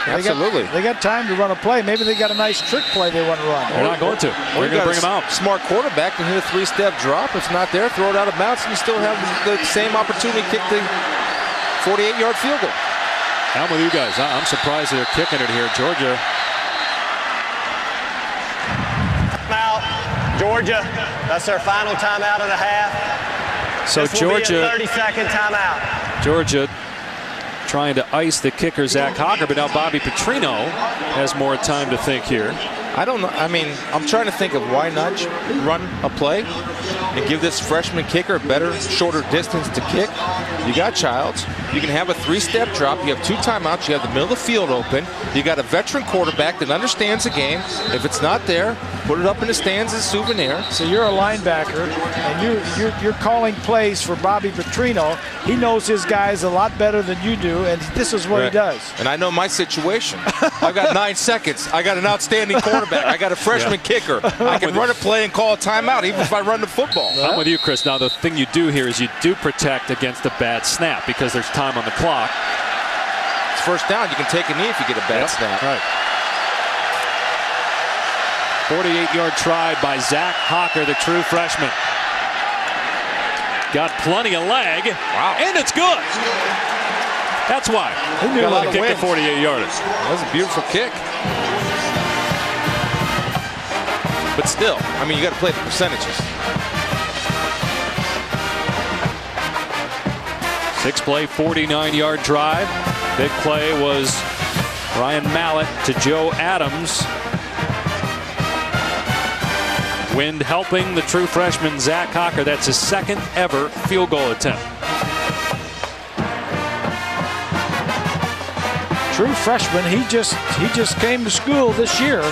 Absolutely. They got time to run a play. Maybe they got a nice trick play they want to run. They're not going to. They're going to bring him out. Smart quarterback can hit a 3-step drop. If it's not there, throw it out of bounds, and you still have the same opportunity to kick the 48-yard field goal. I'm with you guys. I'm surprised they're kicking it here. Georgia. Georgia, that's their final timeout of the half. So this will Georgia, be a 30-second timeout. Georgia trying to ice the kicker Zach Hocker, but now Bobby Petrino has more time to think here. I don't know. I mean, I'm trying to think of why not run a play and give this freshman kicker a better, shorter distance to kick. You got Childs. You can have a 3-step drop. You have 2 timeouts. You have the middle of the field open. You got a veteran quarterback that understands the game. If it's not there, put it up in the stands as a souvenir. So you're a linebacker, and you're calling plays for Bobby Petrino. He knows his guys a lot better than you do, and this is what he does. And I know my situation. I've got 9 seconds. I got an outstanding quarterback. I got a freshman kicker. I can run a play and call a timeout, even if I run the football. I'm with you, Chris. Now, the thing you do here is you do protect against a bad snap because there's time on the clock. It's first down. You can take a knee if you get a bad snap. Right. 48-yard try by Zach Hocker, the true freshman. Got plenty of leg. Wow. And it's good. That's why. He knew how to kick win. the 48-yarder. That was a beautiful kick. But still, I mean, you got to play the percentages. 6-play, 49-yard drive. Big play was Ryan Mallett to Joe Adams. Wind helping the true freshman Zach Hocker. That's his 2nd ever field goal attempt. True freshman. He just came to school this year.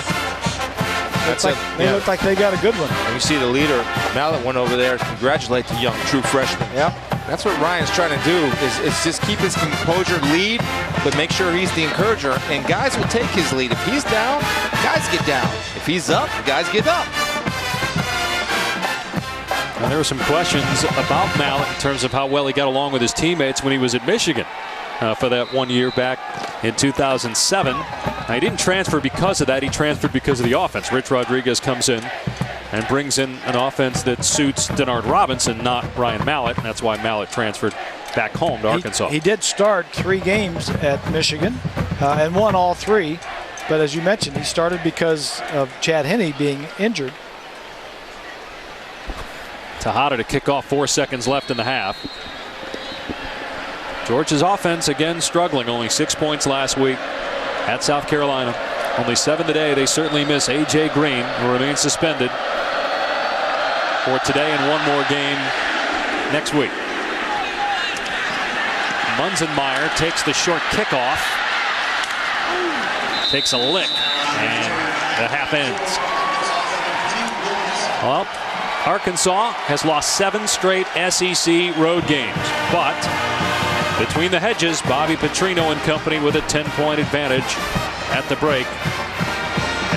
They look like they got a good one. And you see the leader, Mallett, went over there to congratulate the young true freshman. Yep. That's what Ryan's trying to do is just keep his composure, lead, but make sure he's the encourager. And guys will take his lead. If he's down, guys get down. If he's up, guys get up. And there were some questions about Mallett in terms of how well he got along with his teammates when he was at Michigan for that 1 year back in 2007. Now, he didn't transfer because of that. He transferred because of the offense. Rich Rodriguez comes in and brings in an offense that suits Denard Robinson, not Ryan Mallett. And that's why Mallett transferred back home to Arkansas. He did start 3 games at Michigan and won all 3. But as you mentioned, he started because of Chad Henne being injured. Tejada to kick off, 4 seconds left in the half. Georgia's offense again struggling, only 6 points last week at South Carolina. Only 7 today. They certainly miss A.J. Green, who remains suspended for today and 1 more game next week. Munzenmeyer takes the short kickoff. Takes a lick, and the half ends. Well, Arkansas has lost 7 straight SEC road games, but between the hedges, Bobby Petrino and company with a 10-point advantage at the break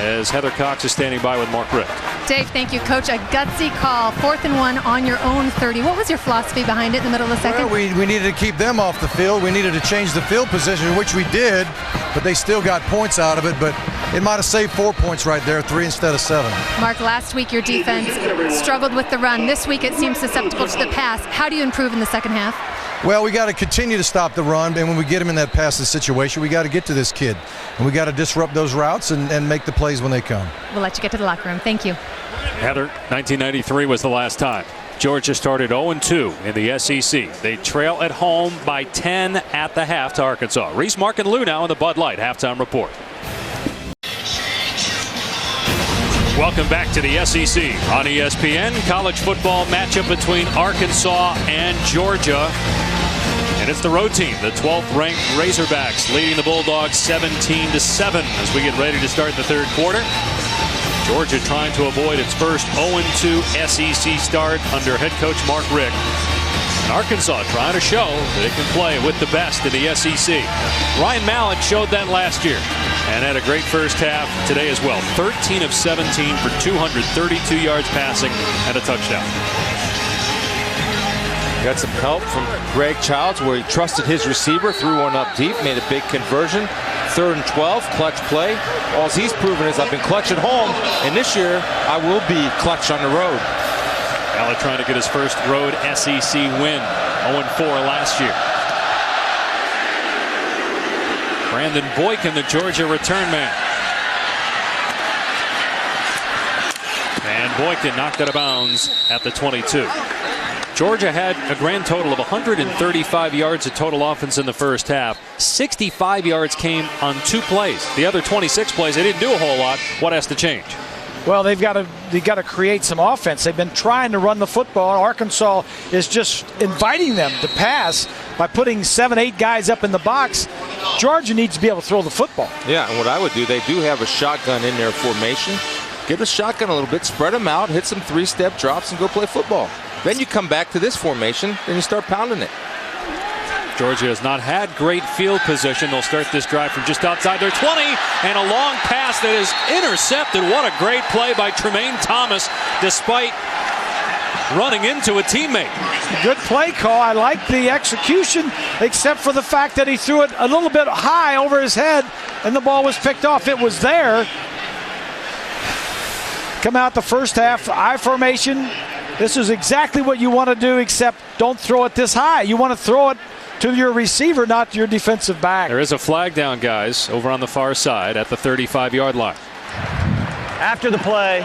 as Heather Cox is standing by with Mark Richt. Dave, thank you, Coach. A gutsy call, 4th and 1 on your own 30. What was your philosophy behind it in the middle of the second? Well, we needed to keep them off the field. We needed to change the field position, which we did, but they still got points out of it. But it might have saved 4 points right there, 3 instead of 7. Mark, last week your defense struggled with the run. This week it seems susceptible to the pass. How do you improve in the second half? Well, we got to continue to stop the run, and when we get him in that passing situation, we got to get to this kid. And we got to disrupt those routes and make the plays when they come. We'll let you get to the locker room. Thank you. Heather, 1993 was the last time. Georgia started 0-2 in the SEC. They trail at home by 10 at the half to Arkansas. Reese, Mark, and Lou now in the Bud Light halftime report. Welcome back to the SEC on ESPN. College football matchup between Arkansas and Georgia. And it's the road team, the 12th ranked Razorbacks, leading the Bulldogs 17-7 as we get ready to start the third quarter. Georgia trying to avoid its first 0-2 SEC start under head coach Mark Richt. And Arkansas trying to show that it can play with the best in the SEC. Ryan Mallett showed that last year and had a great first half today as well. 13 of 17 for 232 yards passing and a touchdown. Got some help from Greg Childs where he trusted his receiver, threw one up deep, made a big conversion. 3rd and 12, clutch play. All he's proven is I've been clutch at home, and this year I will be clutch on the road. Mallett trying to get his first road SEC win. 0-4 last year. Brandon Boykin, the Georgia return man. And Boykin knocked out of bounds at the 22. Georgia had a grand total of 135 yards of total offense in the first half. 65 yards came on 2 plays. The other 26 plays, they didn't do a whole lot. What has to change? Well, they've got to create some offense. They've been trying to run the football. Arkansas is just inviting them to pass by putting 7-8 guys up in the box. Georgia needs to be able to throw the football. Yeah, and what I would do, they do have a shotgun in their formation. Get the shotgun a little bit, spread them out, hit some 3-step drops, and go play football. Then you come back to this formation, and you start pounding it. Georgia has not had great field position. They'll start this drive from just outside their 20, and a long pass that is intercepted. What a great play by Tremaine Thomas, despite running into a teammate. Good play call. I like the execution, except for the fact that he threw it a little bit high over his head, and the ball was picked off. It was there. Come out the first half, I formation. This is exactly what you want to do, except don't throw it this high. You want to throw it to your receiver, not your defensive back. There is a flag down, guys, over on the far side at the 35-yard line. After the play,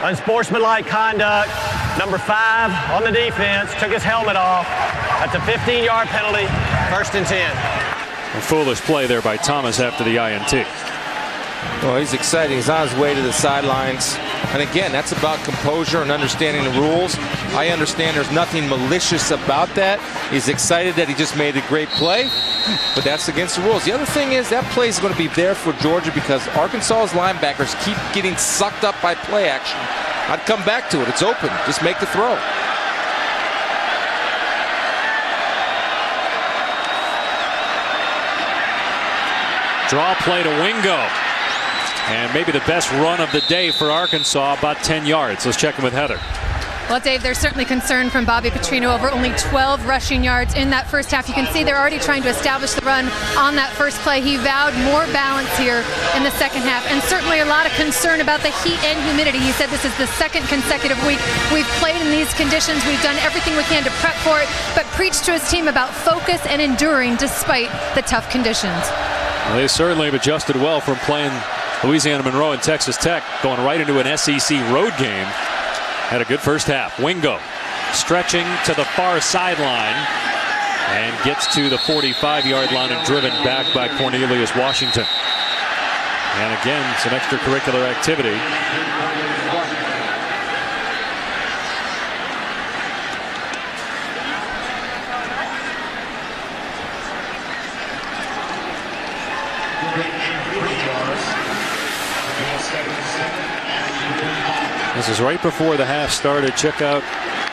unsportsmanlike conduct. Number 5 on the defense took his helmet off. That's a 15-yard penalty. 1st and 10. A foolish play there by Thomas after the INT. Well, he's excited. He's on his way to the sidelines. And again, that's about composure and understanding the rules. I understand there's nothing malicious about that. He's excited that he just made a great play, but that's against the rules. The other thing is that play is going to be there for Georgia because Arkansas's linebackers keep getting sucked up by play action. I'd come back to it. It's open. Just make the throw. Draw play to Wingo. And maybe the best run of the day for Arkansas, about 10 yards. Let's check in with Heather. Well, Dave, there's certainly concern from Bobby Petrino over only 12 rushing yards in that first half. You can see they're already trying to establish the run on that first play. He vowed more balance here in the second half, and certainly a lot of concern about the heat and humidity. He said this is the 2nd consecutive week we've played in these conditions. We've done everything we can to prep for it, but preached to his team about focus and enduring despite the tough conditions. Well, they certainly have adjusted well from playing Louisiana Monroe and Texas Tech, going right into an SEC road game. Had a good first half. Wingo stretching to the far sideline and gets to the 45-yard line and driven back by Cornelius Washington. And again, some extracurricular activity. This is right before the half started. Check out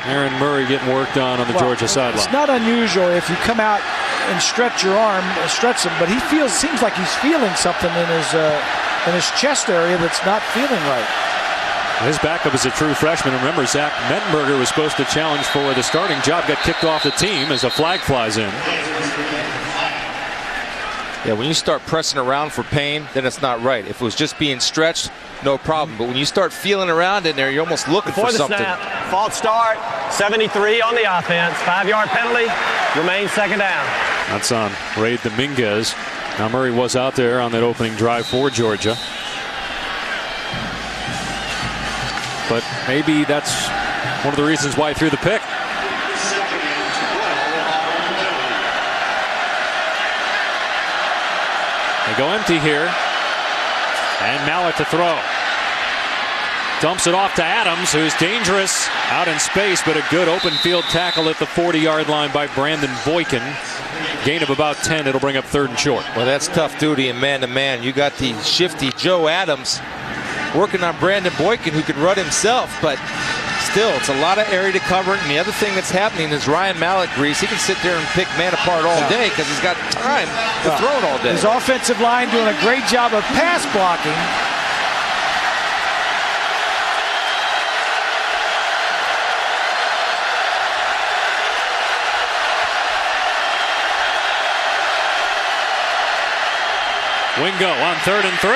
Aaron Murray getting worked on the Georgia sideline. It's not unusual if you come out and stretch your arm, stretch him, but he seems like he's feeling something in his chest area that's not feeling right. His backup is a true freshman. Remember, Zach Mettenberger was supposed to challenge for the starting job, got kicked off the team as a flag flies in. Yeah, when you start pressing around for pain, then it's not right. If it was just being stretched, no problem. But when you start feeling around in there, you're almost looking for something. Snap, false start, 73 on the offense, 5-yard penalty, remains second down. That's on Ray Dominguez. Now Murray was out there on that opening drive for Georgia. But maybe that's one of the reasons why he threw the pick. They go empty here. And Mallett to throw. Dumps it off to Adams, who's dangerous out in space, but a good open field tackle at the 40-yard line by Brandon Boykin. Gain of about 10. It'll bring up 3rd and short. Well, that's tough duty in man-to-man. You got the shifty Joe Adams working on Brandon Boykin, who can run himself, but still, it's a lot of area to cover. And the other thing that's happening is Ryan Mallett grease. He can sit there and pick man apart all day because he's got time to throw it all day. His offensive line doing a great job of pass blocking. Wingo on 3rd and 3,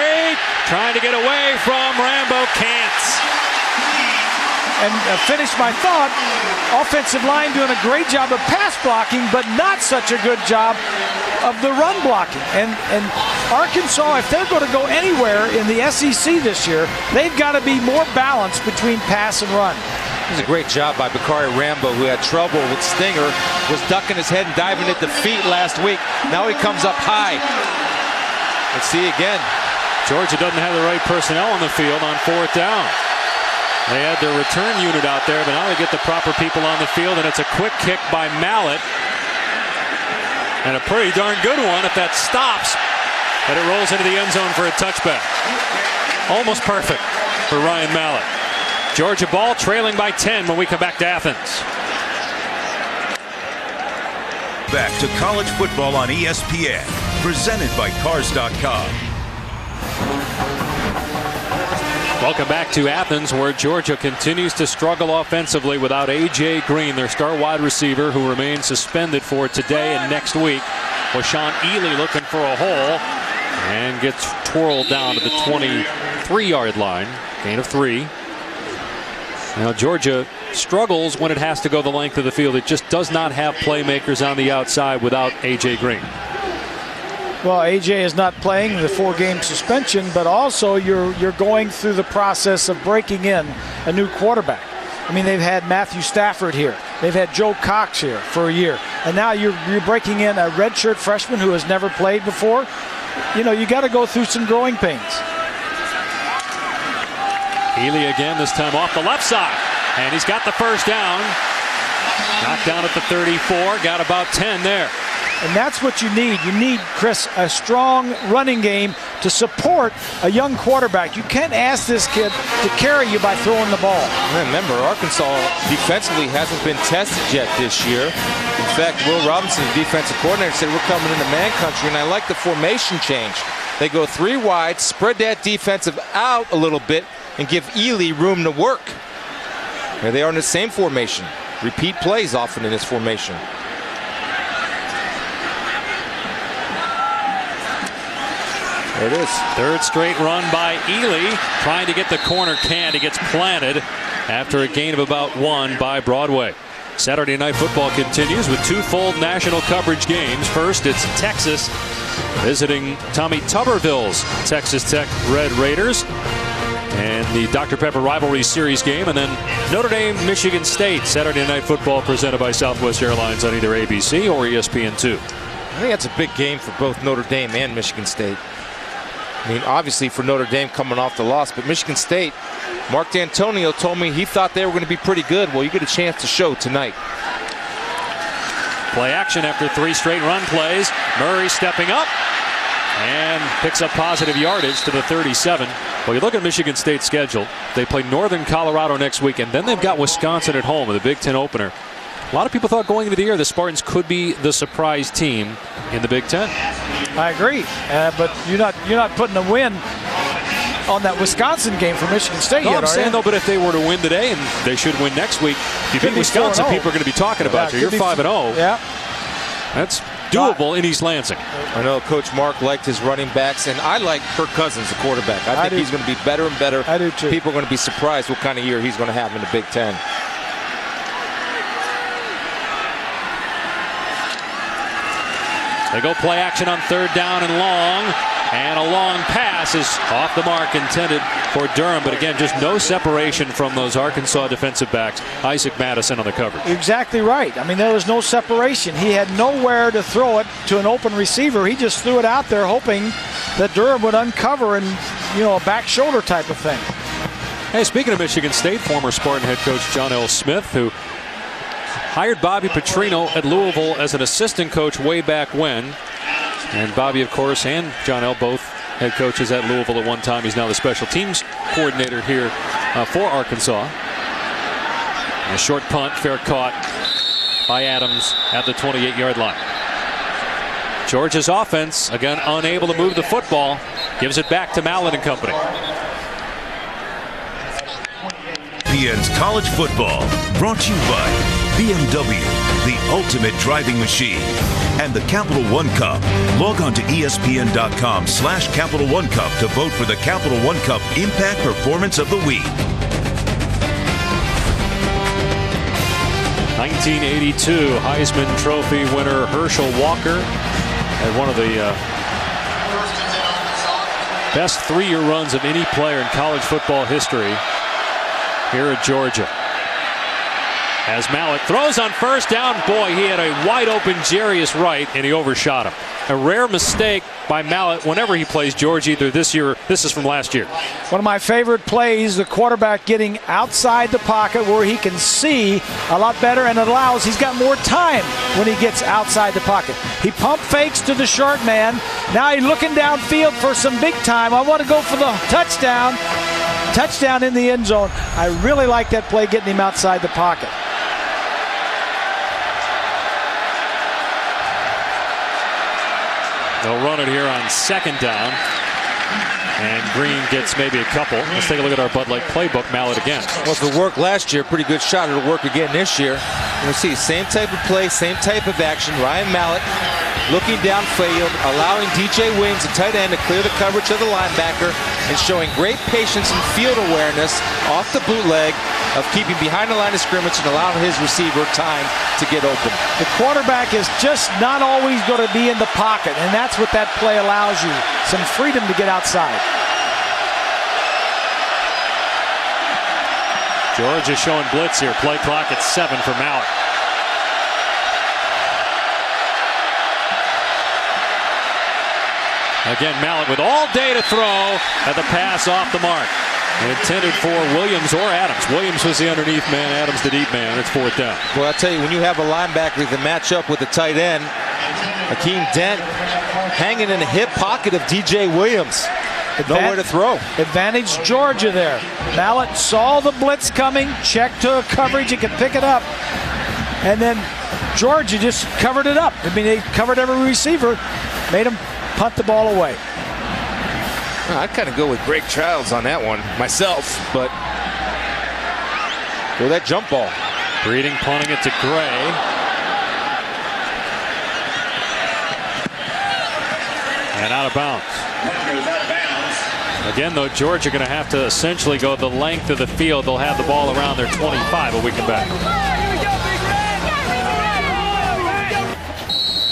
trying to get away from Rambo, can't. And finish my thought, offensive line doing a great job of pass blocking, but not such a good job of the run blocking. And Arkansas, if they're going to go anywhere in the SEC this year, they've got to be more balanced between pass and run. It was a great job by Bakari Rambo, who had trouble with Stinger, was ducking his head and diving at the feet last week. Now he comes up high. Let's see again. Georgia doesn't have the right personnel on the field on 4th down. They had their return unit out there, but now they get the proper people on the field, and it's a quick kick by Mallett. And a pretty darn good one if that stops. But it rolls into the end zone for a touchback. Almost perfect for Ryan Mallett. Georgia ball trailing by 10 when we come back to Athens. Back to college football on ESPN, presented by Cars.com. Welcome back to Athens, where Georgia continues to struggle offensively without A.J. Green, their star wide receiver, who remains suspended for today and next week. LaShawn Ely looking for a hole and gets twirled down to the 23-yard line. Gain of 3. Now Georgia struggles when it has to go the length of the field. It just does not have playmakers on the outside without A.J. Green. Well, A.J. is not playing the 4-game suspension, but also you're going through the process of breaking in a new quarterback. I mean, they've had Matthew Stafford here. They've had Joe Cox here for a year. And now you're breaking in a redshirt freshman who has never played before. You know, you got to go through some growing pains. Ely again, this time off the left side. And he's got the first down. Knocked down at the 34. Got about 10 there. And that's what you need. You need, Chris, a strong running game to support a young quarterback. You can't ask this kid to carry you by throwing the ball. Remember, Arkansas defensively hasn't been tested yet this year. In fact, Will Robinson, the defensive coordinator, said we're coming into man country, and I like the formation change. They go 3 wide, spread that defensive out a little bit, and give Ely room to work. Here they are in the same formation. Repeat plays often in this formation. There it is. 3rd straight run by Ely. Trying to get the corner, can't. He gets planted after a gain of about 1 by Broadway. Saturday Night Football continues with 2 full national coverage games. First, it's Texas visiting Tommy Tuberville's Texas Tech Red Raiders, and the Dr. Pepper Rivalry Series game, and then Notre Dame, Michigan State. Saturday Night Football presented by Southwest Airlines on either ABC or ESPN2. I think that's a big game for both Notre Dame and Michigan State. I mean, obviously for Notre Dame coming off the loss, but Michigan State, Mark D'Antonio told me he thought they were going to be pretty good. Well, you get a chance to show tonight. Play action after 3 straight run plays. Murray stepping up and picks up positive yardage to the 37. Well, you look at Michigan State's schedule. They play Northern Colorado next week, and then they've got Wisconsin at home in the Big Ten opener. A lot of people thought going into the year the Spartans could be the surprise team in the Big Ten. I agree, but you're not putting a win on that Wisconsin game for Michigan State yet, I'm saying, though, but if they were to win today, and they should win next week, if you beat Wisconsin, people are going to be talking about you. You're 5-0. Yeah. That's doable in East Lansing. I know Coach Mark liked his running backs, and I like Kirk Cousins, the quarterback. I think he's going to be better and better. I do too. People are going to be surprised what kind of year he's going to have in the Big Ten. They go play action on 3rd down and long. And a long pass is off the mark, intended for Durham. But again, just no separation from those Arkansas defensive backs. Isaac Madison on the coverage. Exactly right. I mean, there was no separation. He had nowhere to throw it to an open receiver. He just threw it out there hoping that Durham would uncover and, a back shoulder type of thing. Hey, speaking of Michigan State, former Spartan head coach John L. Smith, who hired Bobby Petrino at Louisville as an assistant coach way back when. And Bobby, of course, and John L. both head coaches at Louisville at one time. He's now the special teams coordinator here for Arkansas. And a short punt, fair caught by Adams at the 28-yard line. Georgia's offense, again, unable to move the football, gives it back to Mallett and company. ESPN's College Football, brought to you by BMW, the ultimate driving machine, and the Capital One Cup. Log on to ESPN.com/Capital One Cup to vote for the Capital One Cup Impact Performance of the Week. 1982 Heisman Trophy winner Herschel Walker had one of the best 3-year runs of any player in college football history here at Georgia. As Mallett throws on 1st down, boy, he had a wide open Jarius Wright and he overshot him. A rare mistake by Mallett whenever he plays Georgia, either this year, this is from last year. One of my favorite plays, the quarterback getting outside the pocket where he can see a lot better, and it allows, he's got more time when he gets outside the pocket. He pump fakes to the short man. Now he's looking downfield for some big time. I want to go for the touchdown. Touchdown in the end zone. I really like that play, getting him outside the pocket. They'll run it here on 2nd down. And Green gets maybe a couple. Let's take a look at our Bud Light playbook. Mallett again. Well, if it worked last year, pretty good shot. It'll work again this year. We'll see same type of play, same type of action. Ryan Mallett looking downfield, allowing DJ Williams, the tight end, to clear the coverage of the linebacker, and showing great patience and field awareness off the bootleg of keeping behind the line of scrimmage and allowing his receiver time to get open. The quarterback is just not always going to be in the pocket, and that's what that play allows you, some freedom to get outside. Georgia showing blitz here. Play clock at 7 for Mallett. Again, Mallett with all day to throw at the pass off the mark. Intended for Williams or Adams. Williams was the underneath man, Adams the deep man. It's 4th down. Well, I'll tell you, when you have a linebacker that match up with the tight end, Akeem Dent hanging in the hip pocket of DJ Williams. Nowhere to throw. Advantage Georgia there. Mallett saw the blitz coming, checked to coverage, he could pick it up. And then Georgia just covered it up. I mean, they covered every receiver, made him punt the ball away. I'd kind of go with Greg Childs on that one myself, but go that jump ball. Breeding punting it to Gray. And out of bounds. Again, though, Georgia going to have to essentially go the length of the field. They'll have the ball around their 25 when we come back.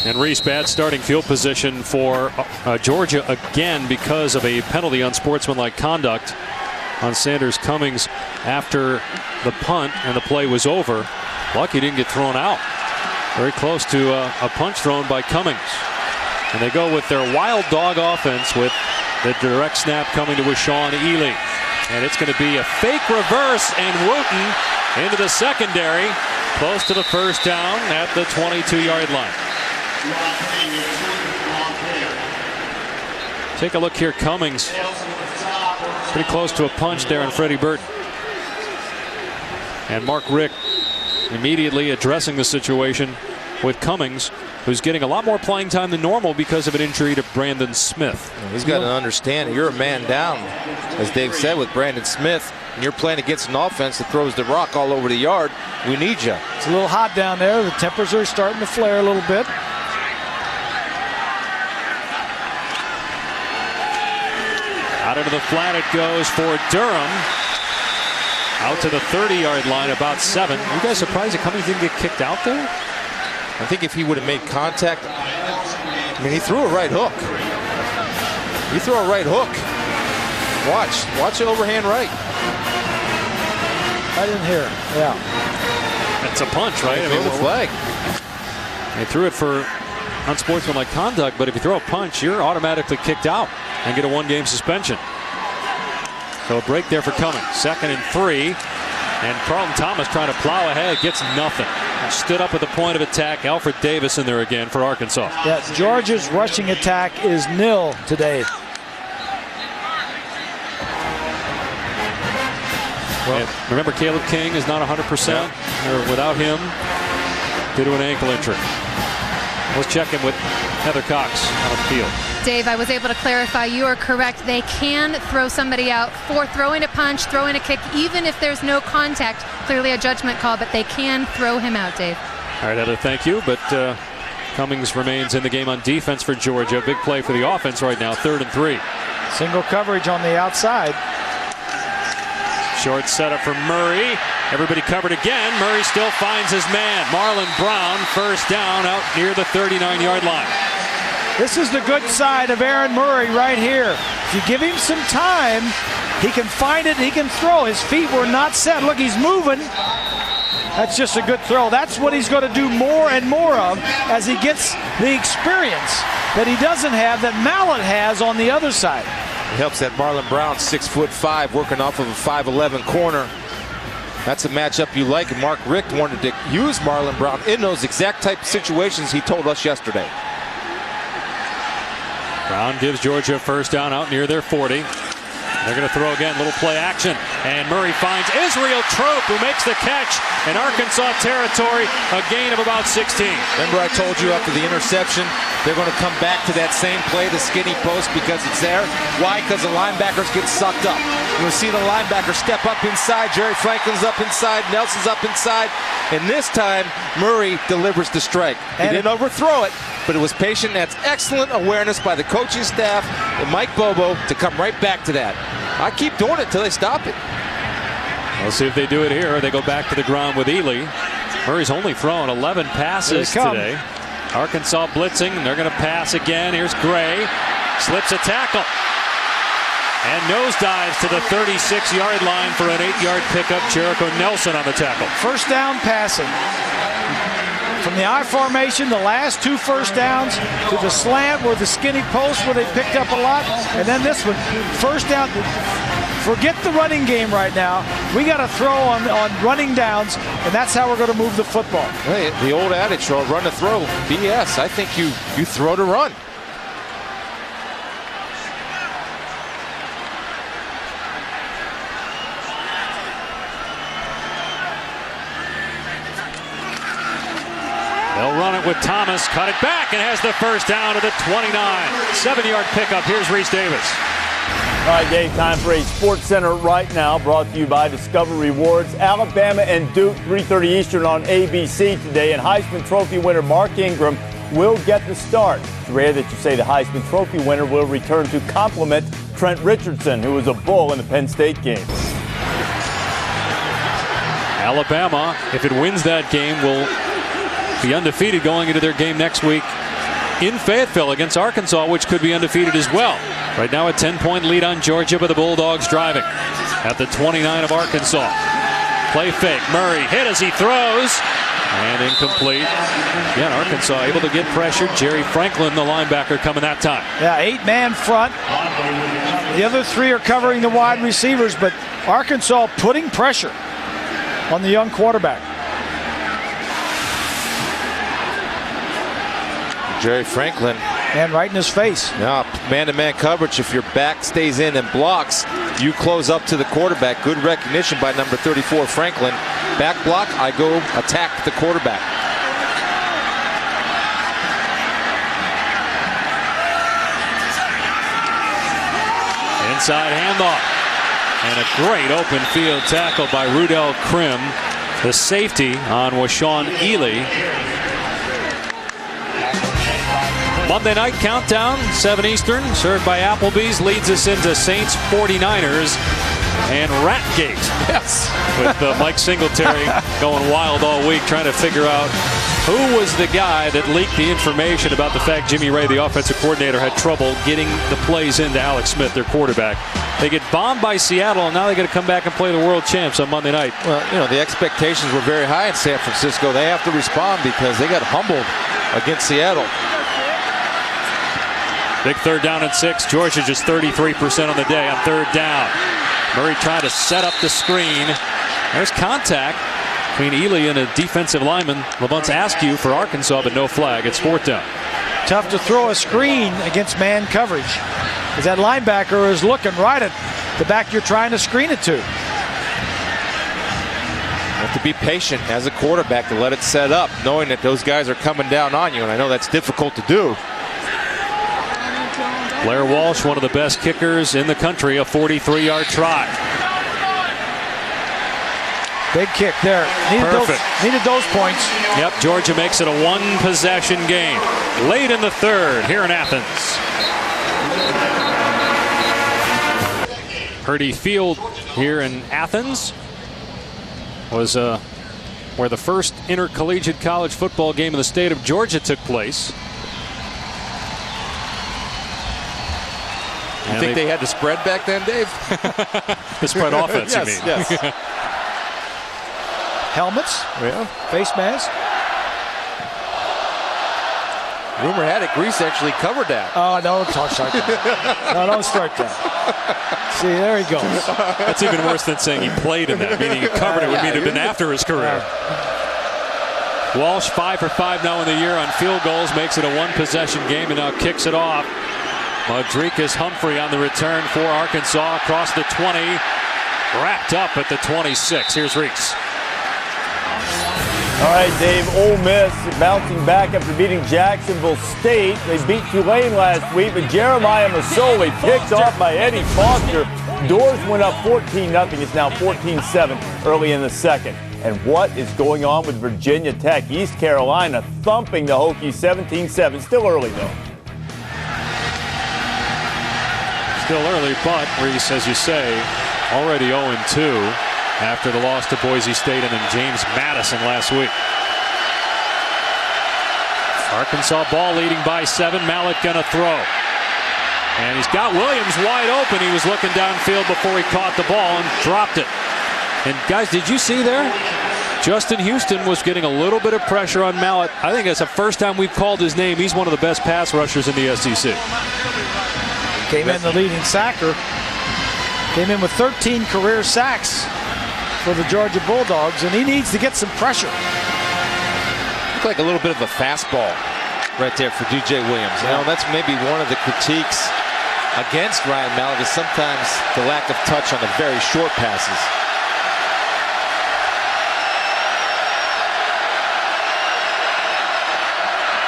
And Reese, bad starting field position for Georgia again because of a penalty on sportsmanlike conduct on Sanders Cummings after the punt, and the play was over. Lucky didn't get thrown out. Very close to a punch thrown by Cummings. And they go with their wild dog offense with the direct snap coming to Sean Ely. And it's going to be a fake reverse and Wooten into the secondary, close to the 1st down at the 22-yard line. Take a look here. Cummings pretty close to a punch there on Freddie Burton. And Mark Richt immediately addressing the situation with Cummings, who's getting a lot more playing time than normal because of an injury to Brandon Smith. He's got to understand, you're a man down, as Dave said, with Brandon Smith, and you're playing against an offense that throws the rock all over the yard. We need you. It's a little hot down there. The tempers are starting to flare a little bit. Out into the flat it goes for Durham. Out to the 30-yard line, about 7. You guys surprised that Cummings didn't get kicked out there? I think if he would have made contact, I mean, he threw a right hook. He threw a right hook. Watch it overhand right. I didn't hear. Yeah. That's a punch, right? I mean, the flag. They threw it for unsportsmanlike conduct, but if you throw a punch, you're automatically kicked out and get a 1-game suspension. So a break there for Cummings. 2nd and 3. And Carlton Thomas trying to plow ahead, gets nothing. Stood up at the point of attack. Alfred Davis in there again for Arkansas. Yeah, Georgia's rushing attack is nil today. Well, remember, Caleb King is not 100%. Yeah. Without him, due to an ankle injury. Let's check in with Heather Cox on the field. Dave, I was able to clarify. You are correct. They can throw somebody out for throwing a punch, throwing a kick, even if there's no contact. Clearly a judgment call, but they can throw him out, Dave. All right, Heather, thank you. But Cummings remains in the game on defense for Georgia. Big play for the offense right now, 3rd and 3. Single coverage on the outside. Short setup for Murray. Everybody covered again. Murray still finds his man. Marlon Brown, first down out near the 39-yard line. This is the good side of Aaron Murray right here. If you give him some time, he can find it, he can throw. His feet were not set. Look, he's moving. That's just a good throw. That's what he's going to do more and more of as he gets the experience that he doesn't have, that Mallett has on the other side. It helps that Marlon Brown, 6'5", working off of a 5'11" corner. That's a matchup you like, and Mark Richt wanted to use Marlon Brown in those exact type of situations he told us yesterday. Brown gives Georgia a first down out near their 40. They're going to throw again, little play action, and Murray finds Israel Trope, who makes the catch in Arkansas territory, a gain of about 16. Remember I told you after the interception, they're going to come back to that same play, the skinny post, because it's there. Why? Because the linebackers get sucked up. You'll see the linebacker step up inside, Jerry Franklin's up inside, Nelson's up inside, and this time Murray delivers the strike. He didn't overthrow it, but it was patient. That's excellent awareness by the coaching staff and Mike Bobo to come right back to that. I keep doing it till they stop it. We'll see if they do it here. They go back to the ground with Ely. Murray's only thrown 11 passes today. Arkansas blitzing. They're going to pass again. Here's Gray. Slips a tackle. And nosedives to the 36-yard line for an 8-yard pickup. Jericho Nelson on the tackle. First down passing. From the I formation, the last 2 first downs, to the slant where the skinny post where they picked up a lot, and then this one, first down. Forget the running game right now. We got to throw on running downs, and that's how we're going to move the football. Hey, the old adage, run to throw, BS. I think you throw to run. They'll run it with Thomas, cut it back, and has the first down to the 29. 7-yard pickup. Here's Reese Davis. All right, Dave, time for a Sports Center right now, brought to you by Discover Rewards. Alabama and Duke, 3:30 Eastern on ABC today, and Heisman Trophy winner Mark Ingram will get the start. It's rare that you say the Heisman Trophy winner will return to complement Trent Richardson, who was a bull in the Penn State game. Alabama, if it wins that game, will be undefeated going into their game next week in Fayetteville against Arkansas, which could be undefeated as well. Right now a 10-point lead on Georgia, but the Bulldogs driving at the 29 of Arkansas. Play fake. Murray hit as he throws. And incomplete. Again, Arkansas able to get pressured. Jerry Franklin, the linebacker, coming that time. Yeah, 8-man front. The other 3 are covering the wide receivers, but Arkansas putting pressure on the young quarterback. Jerry Franklin. And right in his face. Now, man-to-man coverage, if your back stays in and blocks, you close up to the quarterback. Good recognition by number 34, Franklin. Back block, I go attack the quarterback. Inside handoff. And a great open field tackle by Rudell Krim, the safety on Washawn Ely. Monday night countdown, 7 Eastern, served by Applebee's, leads us into Saints 49ers and Ratgate. Yes. With Mike Singletary going wild all week trying to figure out who was the guy that leaked the information about the fact Jimmy Ray, the offensive coordinator, had trouble getting the plays into Alex Smith, their quarterback. They get bombed by Seattle, and now they got to come back and play the world champs on Monday night. Well, you know, the expectations were very high in San Francisco. They have to respond because they got humbled against Seattle. Big 3rd down and 6. Georgia just 33% on the day on 3rd down. Murray trying to set up the screen. There's contact between Ely and a defensive lineman. Labonte Askew for Arkansas, but no flag. It's 4th down. Tough to throw a screen against man coverage, because that linebacker is looking right at the back you're trying to screen it to. You have to be patient as a quarterback to let it set up, knowing that those guys are coming down on you, and I know that's difficult to do. Blair Walsh, one of the best kickers in the country, a 43-yard try. Big kick there. Needed those points. Yep, Georgia makes it a 1-possession game. Late in the 3rd here in Athens. Purdy Field here in Athens was where the first intercollegiate college football game in the state of Georgia took place. You think they had the spread back then, Dave? The spread offense, yes, you mean? Yes. Helmets, face mask. Rumor had it Grease actually covered that. Oh, don't talk like that. No, don't start that. See, there he goes. That's even worse than saying he played in that. Meaning he covered it would mean it had been after his career. Walsh 5 for 5 now in the year on field goals, makes it a 1-possession game, and now kicks it off. Madricus Humphrey on the return for Arkansas across the 20, wrapped up at the 26. Here's Reese. All right, Dave, Ole Miss bouncing back after beating Jacksonville State. They beat Tulane last week, but Jeremiah Masoli picked off by Eddie Foster. Doors went up 14-0. It's now 14-7 early in the 2nd. And what is going on with Virginia Tech? East Carolina thumping the Hokies 17-7. Still early, though. Still early, but Reese, as you say, already 0-2 after the loss to Boise State and then James Madison last week. Arkansas ball leading by 7. Mallett gonna throw. And he's got Williams wide open. He was looking downfield before he caught the ball and dropped it. And guys, did you see there? Justin Houston was getting a little bit of pressure on Mallett. I think that's the first time we've called his name. He's one of the best pass rushers in the SEC. Came in the leading sacker. Came in with 13 career sacks for the Georgia Bulldogs, and he needs to get some pressure. Looked like a little bit of a fastball right there for DJ Williams. You know, that's maybe one of the critiques against Ryan Mallett is sometimes the lack of touch on the very short passes.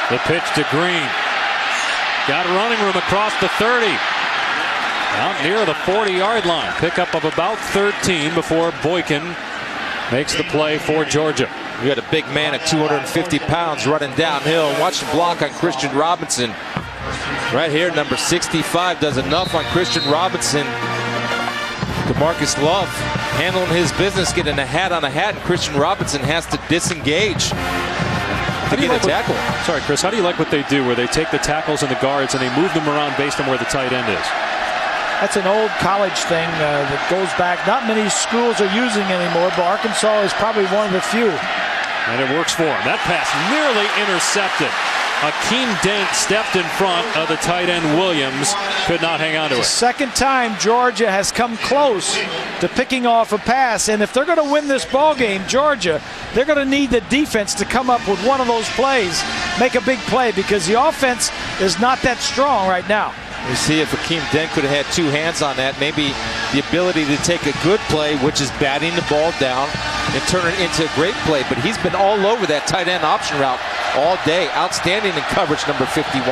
The pitch to Green. Got running room across the 30. Out near the 40-yard line. Pickup of about 13 before Boykin makes the play for Georgia. You got a big man at 250 pounds running downhill. Watch the block on Christian Robinson. Right here, number 65 does enough on Christian Robinson. DeMarcus Love handling his business, getting a hat on a hat, and Christian Robinson has to disengage to get a tackle. Sorry, Chris, how do you like what they do where they take the tackles and the guards and they move them around based on where the tight end is? That's an old college thing that goes back. Not many schools are using anymore, but Arkansas is probably one of the few. And it works for him. That pass nearly intercepted. Akeem Dent stepped in front of the tight end Williams. Could not hang on to it. The second time Georgia has come close to picking off a pass. And if they're going to win this ball game, Georgia, they're going to need the defense to come up with one of those plays, make a big play, because the offense is not that strong right now. You see if Akeem Dent could have had two hands on that, maybe the ability to take a good play, which is batting the ball down, and turn it into a great play. But he's been all over that tight end option route all day. Outstanding in coverage, number 51,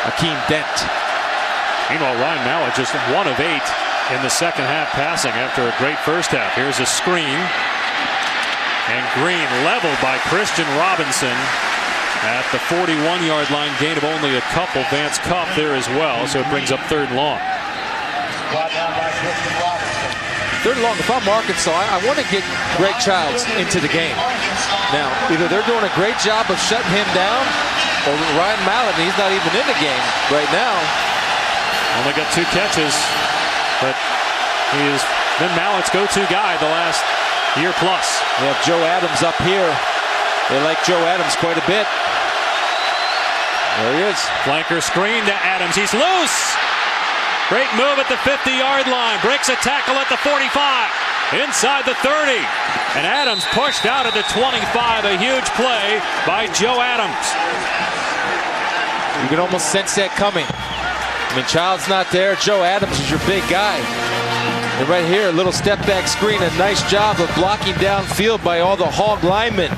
Akeem Dent. Meanwhile, Ryan Mallett just 1 of 8 in the second half passing after a great first half. Here's a screen. And Green leveled by Christian Robinson. at the 41-yard line, gain of only a couple. Vance Cuff there as well, so it brings up 3rd and long. 3rd and long. If I'm Arkansas, I want to get Greg Childs into the game. Now, either they're doing a great job of shutting him down, or Ryan Mallett, he's not even in the game right now. Only got 2 catches, but he has been Mallett's go-to guy the last year plus. We have Joe Adams up here. They like Joe Adams quite a bit. There he is. Flanker screen to Adams. He's loose. Great move at the 50-yard line. Breaks a tackle at the 45. Inside the 30. And Adams pushed out at the 25. A huge play by Joe Adams. You can almost sense that coming. I mean, Child's not there. Joe Adams is your big guy. And right here, a little step back screen. A nice job of blocking downfield by all the hog linemen.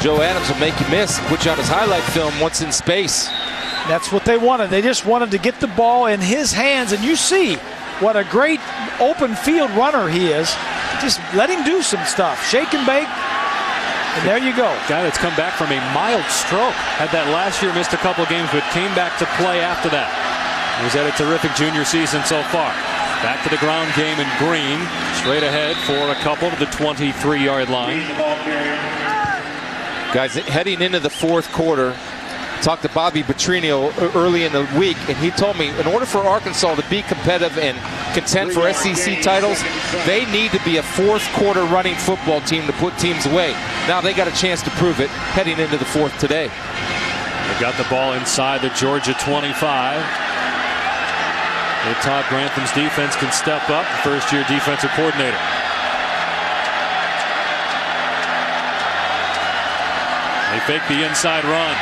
Joe Adams will make you miss. Put you on his highlight film once in space. That's what they wanted. They just wanted to get the ball in his hands. And you see what a great open field runner he is. Just let him do some stuff. Shake and bake. And there you go. Guy that's come back from a mild stroke. Had that last year, missed a couple of games, but came back to play after that. He was at a terrific junior season so far. Back to the ground game in green. Straight ahead for a couple to the 23-yard line. Guys, heading into the 4th quarter, talked to Bobby Petrino early in the week, and he told me in order for Arkansas to be competitive and contend for SEC titles, they need to be a 4th quarter running football team to put teams away. Now they got a chance to prove it heading into the 4th today. They got the ball inside the Georgia 25. If Todd Grantham's defense can step up, first-year defensive coordinator. They fake the inside run.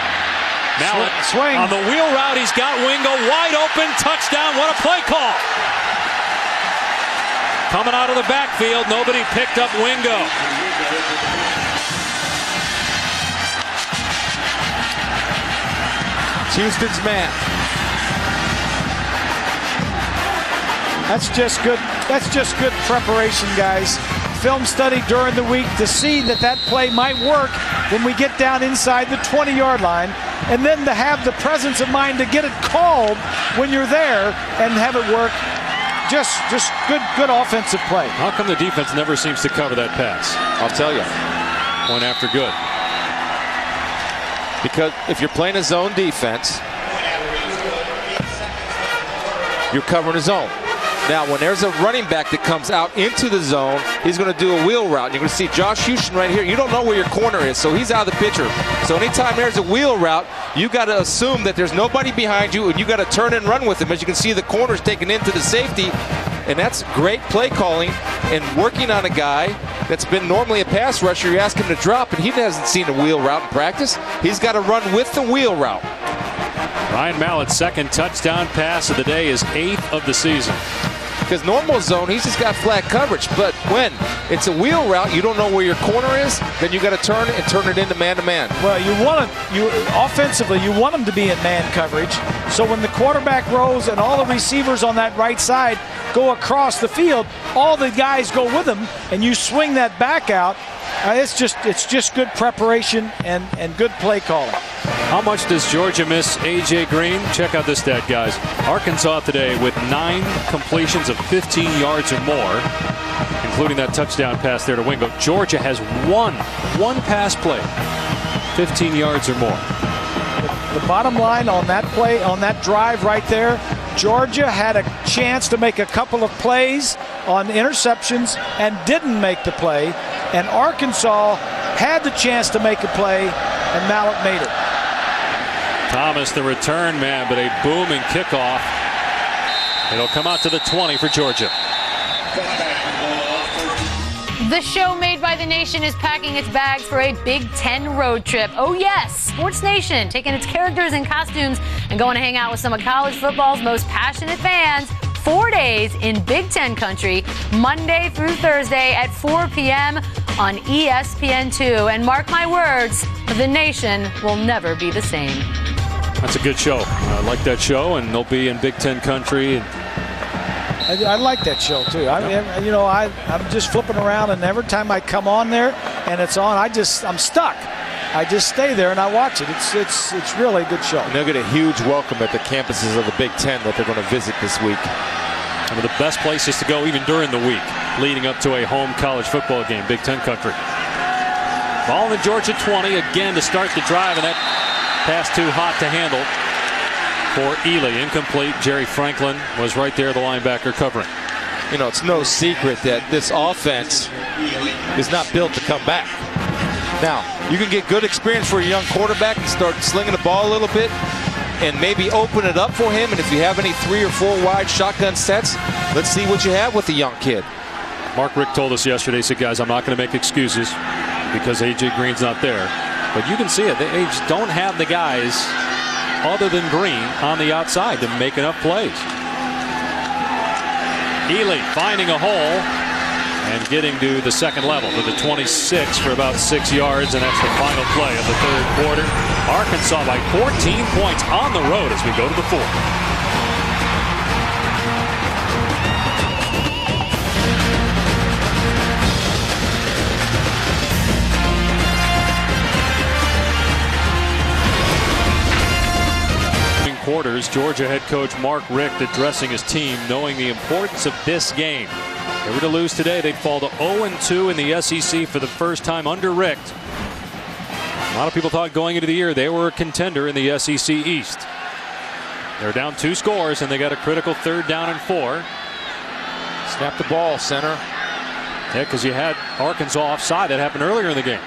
Mallett swing on the wheel route. He's got Wingo wide open. Touchdown. What a play call. Coming out of the backfield. Nobody picked up Wingo. It's Houston's man. That's just good. That's just good preparation, guys. Film study during the week to see that play might work when we get down inside the 20-yard line, and then to have the presence of mind to get it called when you're there and have it work. Just good offensive play. How come the defense never seems to cover that pass? I'll tell you. Point after good. Because if you're playing a zone defense, you're covering a zone. Now, when there's a running back that comes out into the zone, he's going to do a wheel route. You're going to see Josh Houston right here. You don't know where your corner is, so he's out of the picture. So anytime there's a wheel route, you got to assume that there's nobody behind you, and you got to turn and run with him. As you can see, the corner's taken into the safety, and that's great play calling and working on a guy that's been normally a pass rusher. You ask him to drop, and he hasn't seen a wheel route in practice. He's got to run with the wheel route. Ryan Mallett's 2nd touchdown pass of the day is 8th of the season. Because normal zone, he's just got flat coverage. But when it's a wheel route, you don't know where your corner is, then you got to turn it into man-to-man. Well, offensively, you want them to be in man coverage. So when the quarterback rows and all the receivers on that right side go across the field, all the guys go with them, and you swing that back out. It's just good preparation and good play calling. How much does Georgia miss A.J. Green? Check out this stat, guys. Arkansas today with 9 completions of 15 yards or more, including that touchdown pass there to Wingo. Georgia has one pass play, 15 yards or more. The bottom line on that play, on that drive right there, Georgia had a chance to make a couple of plays on interceptions and didn't make the play. And Arkansas had the chance to make a play, and Mallett made it. Thomas, the return man, but a booming kickoff. It'll come out to the 20 for Georgia. The show made by the nation is packing its bags for a Big Ten road trip. Oh yes, Sports Nation taking its characters and costumes and going to hang out with some of college football's most passionate fans. 4 days in Big Ten country, Monday through Thursday at 4 p.m. on ESPN2. And mark my words, the nation will never be the same. That's a good show. I like that show, and they'll be in Big Ten country. I like that show too. I'm just flipping around, and every time I come on there and it's on, I'm stuck. I just stay there and I watch it. It's really a good show. And they'll get a huge welcome at the campuses of the Big Ten that they're going to visit this week. One of the best places to go even during the week, leading up to a home college football game, Big Ten country. Ball in the Georgia 20 again to start the drive, and that pass too hot to handle for Ely. Incomplete. Jerry Franklin was right there, the linebacker covering. You know, it's no secret that this offense is not built to come back. Now, you can get good experience for a young quarterback and start slinging the ball a little bit and maybe open it up for him. And if you have any 3 or 4 wide shotgun sets, let's see what you have with the young kid. Mark Richt told us yesterday, he said, guys, I'm not going to make excuses because A.J. Green's not there. But you can see it. They just don't have the guys other than Green on the outside to make enough plays. Ely finding a hole and getting to the second level to the 26 for about 6 yards, and that's the final play of the third quarter. Arkansas by 14 points on the road as we go to the fourth. Quarters, Georgia head coach Mark Richt addressing his team, knowing the importance of this game. If they were to lose today, they'd fall to 0-2 in the SEC for the first time under Richt. A lot of people thought going into the year they were a contender in the SEC East. They're down 2 scores, and they got a critical 3rd down and 4. Snap the ball, center. Yeah, because you had Arkansas offside. That happened earlier in the game,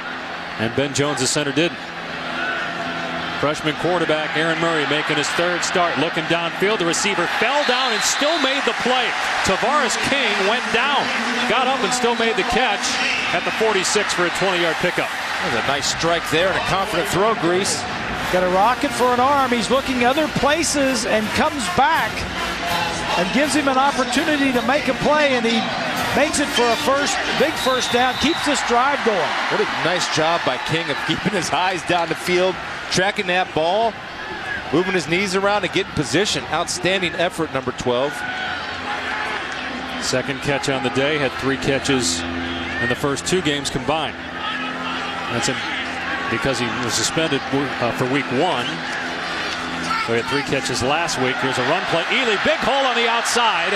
and Ben Jones, the center, didn't. Freshman quarterback Aaron Murray making his 3rd start, looking downfield. The receiver fell down and still made the play. Tavares King went down, got up and still made the catch at the 46 for a 20-yard pickup. There's a nice strike there and a confident throw, Grease. Got a rocket for an arm. He's looking other places and comes back and gives him an opportunity to make a play, and he makes it for a big first down, keeps this drive going. What a nice job by King of keeping his eyes down the field, tracking that ball, moving his knees around and getting position. Outstanding effort, number 12. Second catch on the day, had 3 catches in the first 2 games combined. That's because he was suspended for week 1. So he had 3 catches last week. Here's a run play. Ely, big hole on the outside.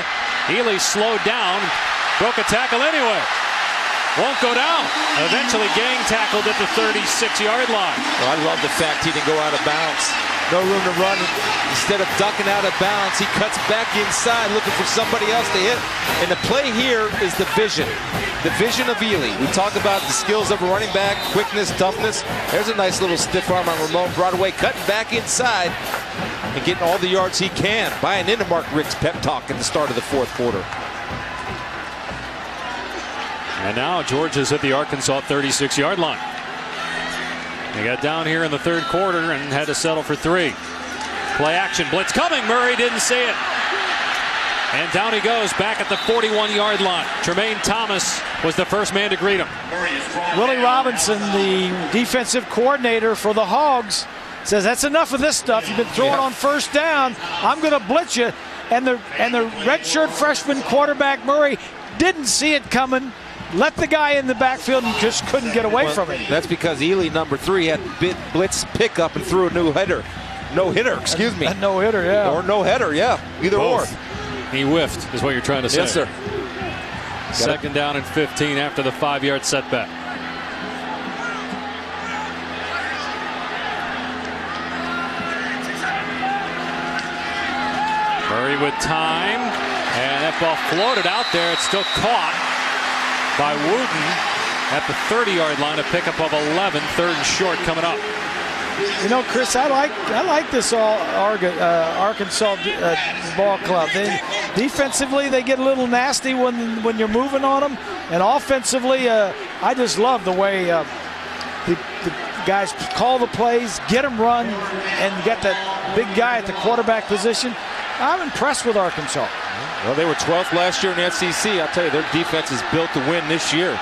Ely slowed down, broke a tackle anyway. Won't go down. Eventually gang tackled at the 36-yard line. Well, I love the fact he didn't go out of bounds. No room to run. Instead of ducking out of bounds, he cuts back inside looking for somebody else to hit. And the play here is the vision. The vision of Ely. We talk about the skills of a running back, quickness, toughness. There's a nice little stiff arm on Ramon Broadway, cutting back inside and getting all the yards he can, buying into Mark Richt's pep talk at the start of the 4th quarter. And now Georgia's at the Arkansas 36-yard line. They got down here in the 3rd quarter and had to settle for 3. Play action, blitz coming. Murray didn't see it. And down he goes back at the 41-yard line. Tremaine Thomas was the first man to greet him. Willie Robinson, the defensive coordinator for the Hogs, says that's enough of this stuff. You've been throwing on first down. I'm going to blitz you. And the redshirt freshman quarterback Murray didn't see it coming. Let the guy in the backfield and just couldn't get away from it. That's because Ely, number 3, had blitz pickup and threw a no-hitter. No-hitter, excuse me. A no-hitter, yeah. Or no-header, yeah. Either Both. or. He whiffed, is what you're trying to say. Yes, sir. 2nd down and 15 after the 5-yard setback. Murray with time, and that ball floated out there. It's still caught by Wooten at the 30-yard line. A pickup of 11, 3rd and short coming up. You know, Chris, I like this Arkansas ball club. Defensively, they get a little nasty when you're moving on them, and offensively, I just love the way the guys call the plays, get them run, and get that big guy at the quarterback position. I'm impressed with Arkansas. Well, they were 12th last year in the SEC. I'll tell you, their defense is built to win this year.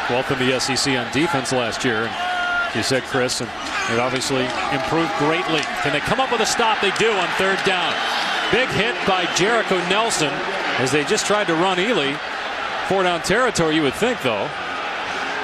12th in the SEC on defense last year. And you said, Chris, and it obviously improved greatly. Can they come up with a stop? They do on 3rd down. Big hit by Jericho Nelson as they just tried to run Ely. 4-down territory, you would think, though.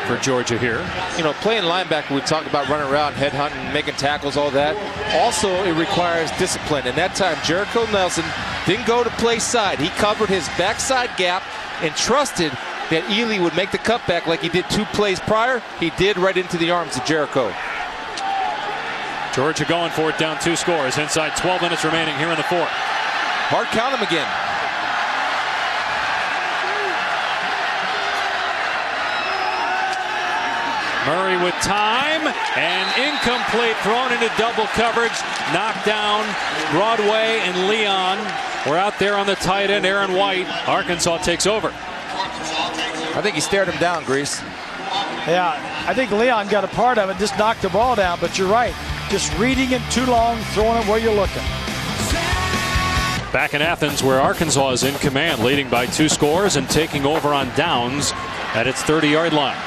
for Georgia here. You know, playing linebacker, we talk about running around, headhunting, making tackles, all that. Also, it requires discipline. And that time, Jericho Nelson didn't go to play side. He covered his backside gap and trusted that Ely would make the cutback like he did 2 plays prior. He did right into the arms of Jericho. Georgia going for it, down 2 scores. Inside 12 minutes remaining here in the 4th. Hard count him again. Murray with time, and incomplete, thrown into double coverage, knocked down. Broadway and Leon were out there on the tight end. Aaron White, Arkansas takes over. I think he stared him down, Grease. Yeah, I think Leon got a part of it, just knocked the ball down, but you're right. Just reading it too long, throwing it where you're looking. Back in Athens, where Arkansas is in command, leading by 2 scores and taking over on downs at its 30-yard line.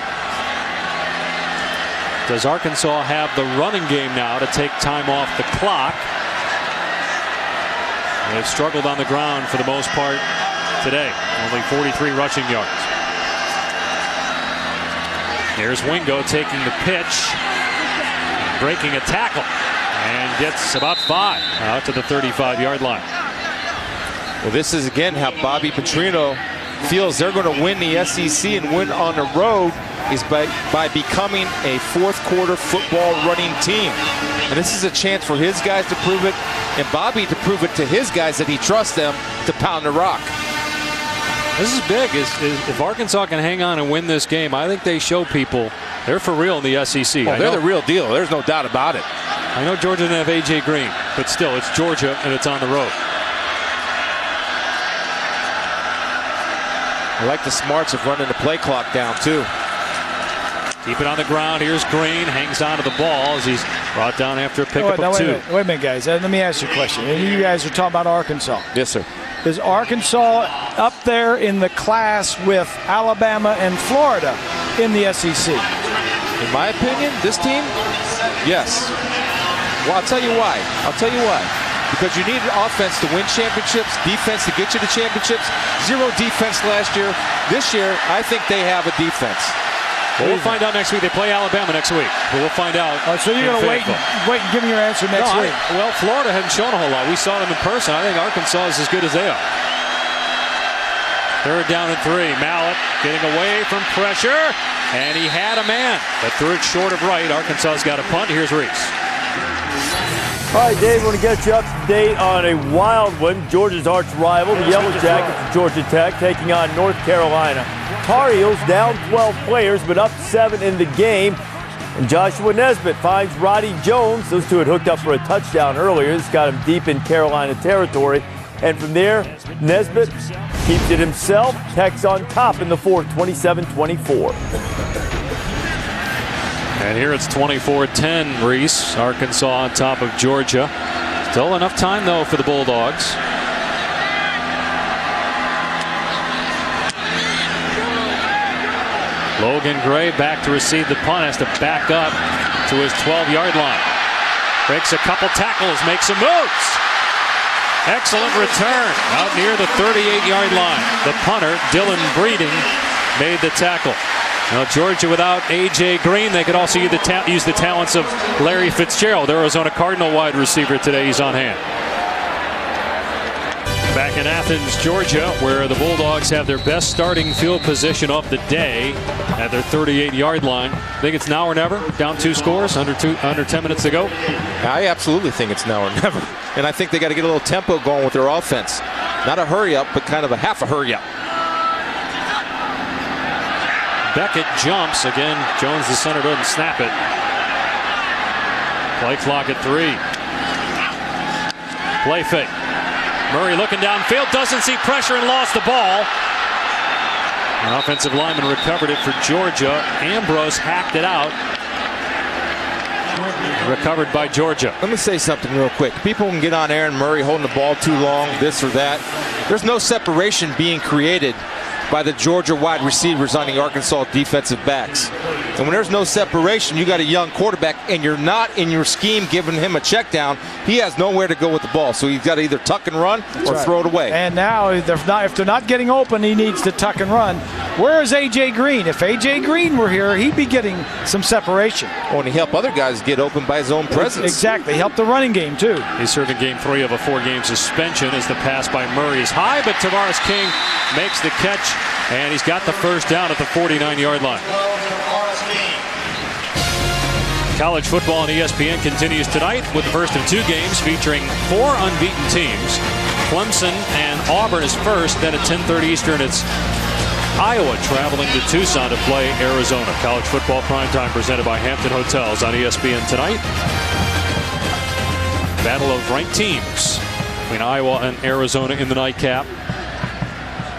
Does Arkansas have the running game now to take time off the clock? They've struggled on the ground for the most part today. Only 43 rushing yards. Here's Wingo taking the pitch, breaking a tackle, and gets about 5 out to the 35-yard line. Well, this is again how Bobby Petrino feels they're going to win the SEC and win on the road, is by becoming a 4th quarter football running team. And this is a chance for his guys to prove it, and Bobby to prove it to his guys that he trusts them to pound the rock. This is big. If Arkansas can hang on and win this game, I think they show people they're for real in the SEC. Well, they're the real deal. There's no doubt about it. I know Georgia didn't have A.J. Green, but still, it's Georgia and it's on the road. I like the smarts of running the play clock down, too. Keep it on the ground. Here's Green. Hangs on to the ball as he's brought down after a pickup of 2. Wait a minute, guys. Let me ask you a question. You guys are talking about Arkansas. Yes, sir. Is Arkansas up there in the class with Alabama and Florida in the SEC? In my opinion, this team, yes. Well, I'll tell you why. Because you need offense to win championships, defense to get you to championships. 0 defense last year. This year, I think they have a defense. Well, we'll find out next week. They play Alabama next week. But we'll find out. So you're going to wait and give me your answer next week? Well, Florida hasn't shown a whole lot. We saw them in person. I think Arkansas is as good as they are. 3rd down and 3. Mallett getting away from pressure, and he had a man, but threw it short of right. Arkansas's got a punt. Here's Reese. All right, Dave, we're going to get you up to date on a wild one. Georgia's arch rival, the Yellow Jackets of Georgia Tech, taking on North Carolina. Tar Heels down 12 players, but up 7 in the game. And Joshua Nesbitt finds Roddy Jones. Those two had hooked up for a touchdown earlier. This got him deep in Carolina territory. And from there, Nesbitt keeps it himself. Tech's on top in the 4th, 27-24. And here it's 24-10, Reese. Arkansas on top of Georgia. Still enough time, though, for the Bulldogs. Logan Gray back to receive the punt. Has to back up to his 12-yard line. Breaks a couple tackles, makes some moves. Excellent return out near the 38-yard line. The punter, Dylan Breeding, made the tackle. Now, Georgia without A.J. Green, they could also use the talents of Larry Fitzgerald, Arizona Cardinal wide receiver today. He's on hand. Back in Athens, Georgia, where the Bulldogs have their best starting field position of the day at their 38-yard line. Think it's now or never? Down 2 scores, under 10 minutes to go? I absolutely think it's now or never. And I think they got to get a little tempo going with their offense. Not a hurry-up, but kind of a half a hurry-up. Beckett jumps. Again, Jones, the center, doesn't snap it. Play clock at 3. Play fake. Murray looking downfield, doesn't see pressure and lost the ball. An offensive lineman recovered it for Georgia. Ambrose hacked it out. Recovered by Georgia. Let me say something real quick. People can get on Aaron Murray holding the ball too long, this or that. There's no separation being created by the Georgia wide receivers on the Arkansas defensive backs. And when there's no separation, you got a young quarterback, and you're not in your scheme giving him a check down. He has nowhere to go with the ball, so he's got to either tuck and run or throw it away. And now, if they're not getting open, he needs to tuck and run. Where is A.J. Green? If A.J. Green were here, he'd be getting some separation. Oh, and he helped other guys get open by his own presence. Exactly. Help the running game, too. He's serving game 3 of a 4-game suspension as the pass by Murray is high, but Tavares King makes the catch, and he's got the first down at the 49-yard line. College football on ESPN continues tonight with the first of 2 games featuring 4 unbeaten teams. Clemson and Auburn is first. Then at 10:30 Eastern, it's Iowa traveling to Tucson to play Arizona. College football primetime presented by Hampton Hotels on ESPN tonight. Battle of ranked teams between Iowa and Arizona in the nightcap.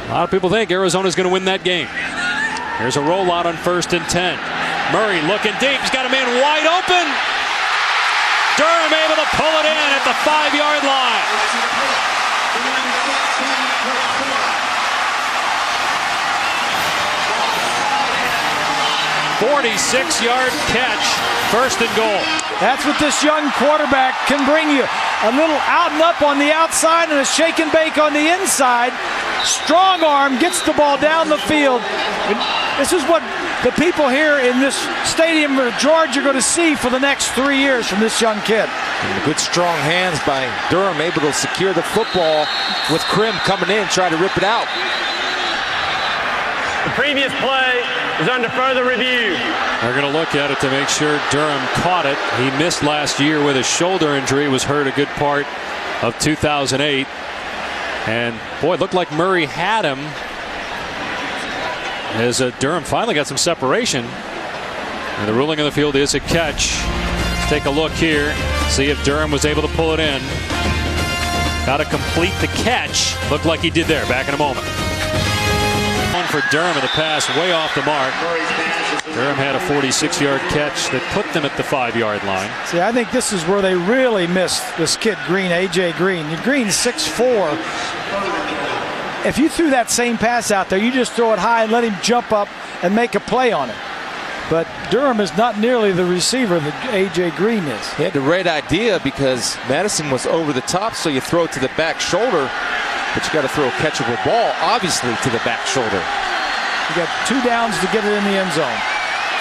A lot of people think Arizona's going to win that game. Here's a rollout on 1st and 10. Murray looking deep. He's got a man wide open. Durham able to pull it in at the 5-yard line. 46-yard catch. 1st and goal. That's what this young quarterback can bring you. A little out and up on the outside and a shake and bake on the inside. Strong arm, gets the ball down the field. This is what the people here in this stadium of Georgia are going to see for the next 3 years from this young kid. And good strong hands by Durham, able to secure the football with Krim coming in, trying to rip it out. The previous play is under further review. They're going to look at it to make sure Durham caught it. He missed last year with a shoulder injury, was hurt a good part of 2008. And boy, it looked like Murray had him as Durham finally got some separation. And the ruling on the field is a catch. Let's take a look here, see if Durham was able to pull it in. Got to complete the catch. Looked like he did there. Back in a moment. One for Durham, and the pass way off the mark. Durham had a 46-yard catch that put them at the 5-yard line. See, I think this is where they really missed this kid Green, A.J. Green. Green's 6'4". If you threw that same pass out there, you just throw it high and let him jump up and make a play on it. But Durham is not nearly the receiver that A.J. Green is. He had the right idea because Madison was over the top, so you throw it to the back shoulder, but you got to throw a catchable ball, obviously, to the back shoulder. You got 2 downs to get it in the end zone.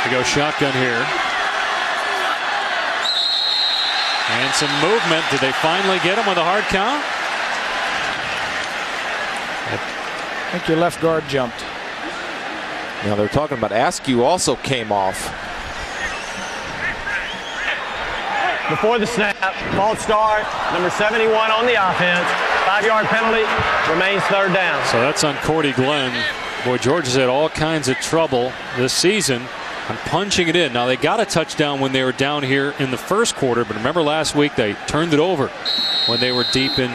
They go shotgun here. And some movement. Did they finally get him with a hard count? I think your left guard jumped. Now they're talking about Askew also came off. Before the snap, false start, number 71 on the offense. 5-yard penalty, remains 3rd down. So that's on Cordy Glenn. Boy, Georgia's had all kinds of trouble this season on punching it in. Now, they got a touchdown when they were down here in the first quarter, but remember last week they turned it over when they were deep in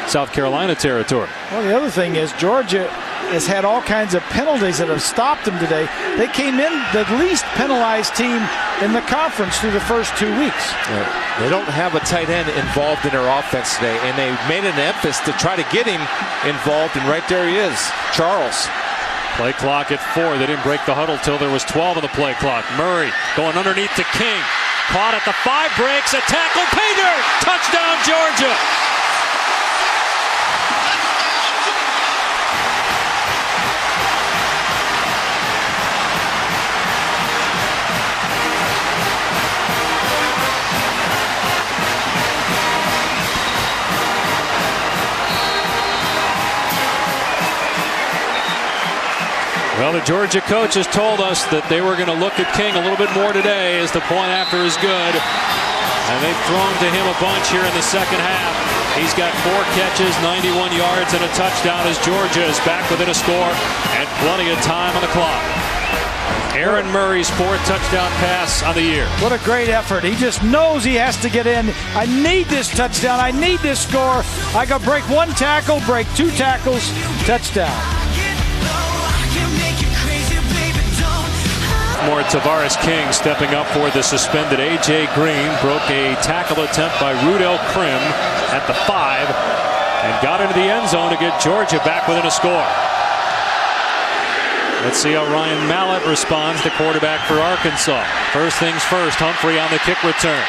South Carolina territory. Well, the other thing is Georgia has had all kinds of penalties that have stopped them today. They came in the least penalized team in the conference through the first 2 weeks. They don't have a tight end involved in their offense today, and they made an emphasis to try to get him involved, and right there he is, Charles. Play clock at 4. They didn't break the huddle till there was 12 on the play clock. Murray going underneath to King. Caught at the 5, breaks a tackle. Painter! Touchdown, Georgia! Well, the Georgia coach has told us that they were going to look at King a little bit more today as the point after is good. And they've thrown to him a bunch here in the second half. He's got 4 catches, 91 yards, and a touchdown as Georgia is back within a score and plenty of time on the clock. Aaron Murray's 4th touchdown pass on the year. What a great effort. He just knows he has to get in. I need this touchdown. I need this score. I got to break 1 tackle, break 2 tackles, touchdown. More Tavares King stepping up for the suspended A.J. Green. Broke a tackle attempt by Rudell Krim at the 5 and got into the end zone to get Georgia back within a score. 4th and 10 Well, Let's see how Ryan Mallett responds, the quarterback for Arkansas. First things first, Humphrey on the kick return.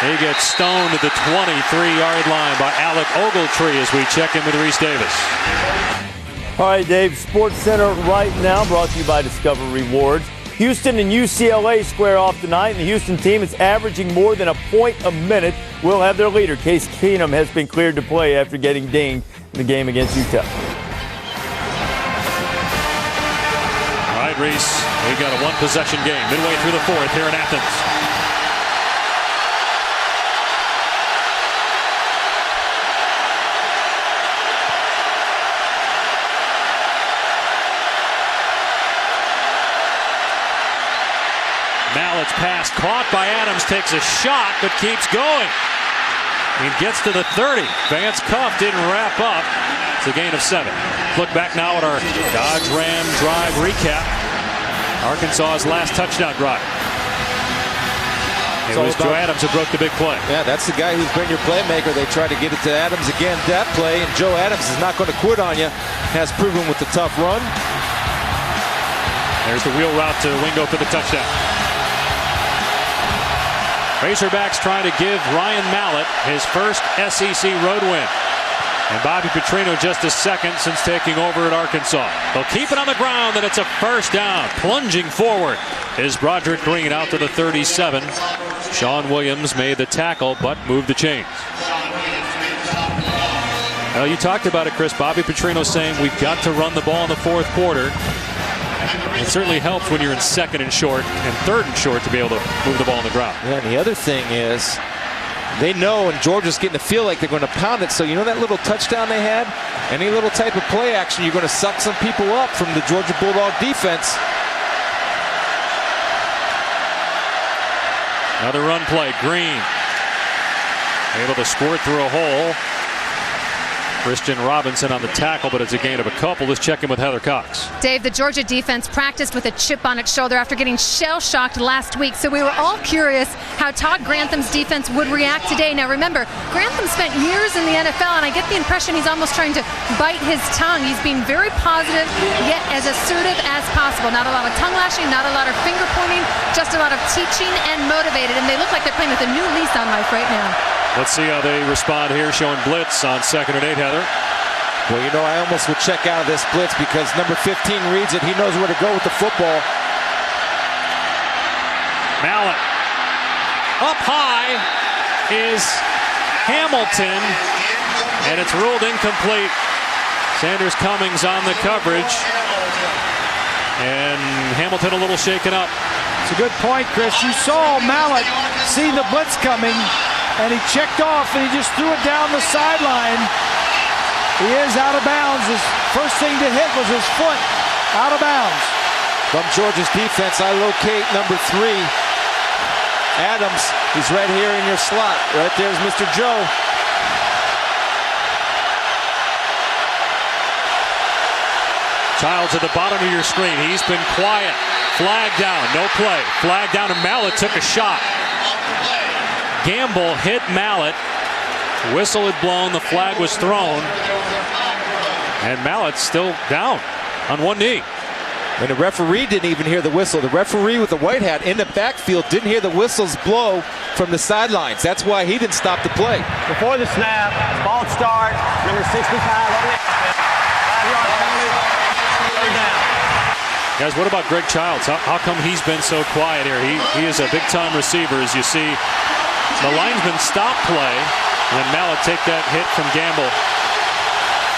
He gets stoned at the 23-yard line by Alec Ogletree as we check in with Reese Davis. All right, Dave, Sports Center right now brought to you by Discover Rewards. Houston and UCLA square off tonight, and the Houston team is averaging more than a point a minute. Will have their leader, Case Keenum, has been cleared to play after getting dinged in the game against Utah. All right, Reese, we got a one-possession game midway through the fourth here in Athens. Mallett's pass caught by Adams, takes a shot but keeps going. He gets to the 30. Vance Cuff didn't wrap up. It's a gain of 7. Look back now at our Dodge Ram drive recap. Arkansas's last touchdown drive. It was Joe Adams who broke the big play. Yeah, that's the guy who's been your playmaker. They try to get it to Adams again. That play, and Joe Adams is not going to quit on you. Has proven with the tough run. There's the wheel route to Wingo for the touchdown. Razorbacks trying to give Ryan Mallett his first SEC road win. And Bobby Petrino just a second since taking over at Arkansas. They'll keep it on the ground, and it's a first down. Plunging forward is Broderick Green out to the 37. Sean Williams made the tackle, but moved the chains. Well, you talked about it, Chris. Bobby Petrino saying we've got to run the ball in the fourth quarter. It certainly helps when you're in second and short and third and short to be able to move the ball on the ground. Yeah, and the other thing is they know, and Georgia's getting to feel like they're going to pound it. So you know that little touchdown they had? Any little type of play action, you're going to suck some people up from the Georgia Bulldog defense. Another run play. Green able to squirt through a hole. Christian Robinson on the tackle, but it's a gain of a couple. Let's check in with Heather Cox. Dave, the Georgia defense practiced with a chip on its shoulder after getting shell-shocked last week, so we were all curious how Todd Grantham's defense would react today. Now remember, Grantham spent years in the NFL, and I get the impression he's almost trying to bite his tongue. He's being very positive, yet as assertive as possible. Not a lot of tongue lashing, not a lot of finger pointing, just a lot of teaching and motivated, and they look like they're playing with a new lease on life right now. Let's see how they respond here, showing blitz on 2nd and 8, Heather. Well, you know, I almost would check out of this blitz because number 15 reads it. He knows where to go with the football. Mallett. Up high is Hamilton, and it's ruled incomplete. Sanders Cummings on the coverage, and Hamilton a little shaken up. It's a good point, Chris. You saw Mallett see the blitz coming, and he checked off, and he just threw it down the sideline. He is out of bounds. His first thing to hit was his foot out of bounds. From Georgia's defense, I locate number 3, Adams. He's right here in your slot. Right there's Mr. Joe. Childs at the bottom of your screen. He's been quiet. Flag down. No play. Flag down, and Mallett took a shot. Gamble hit Mallett. Whistle had blown. The flag was thrown. And Mallett's still down on one knee. And the referee didn't even hear the whistle. The referee with the white hat in the backfield didn't hear the whistles blow from the sidelines. That's why he didn't stop the play. Before the snap, ball start, number 65 on the 5-yard penalty, third down. Guys, what about Greg Childs? How come he's been so quiet here? He is a big-time receiver, as you see. The linesman stop play, and then Mallett take that hit from Gamble.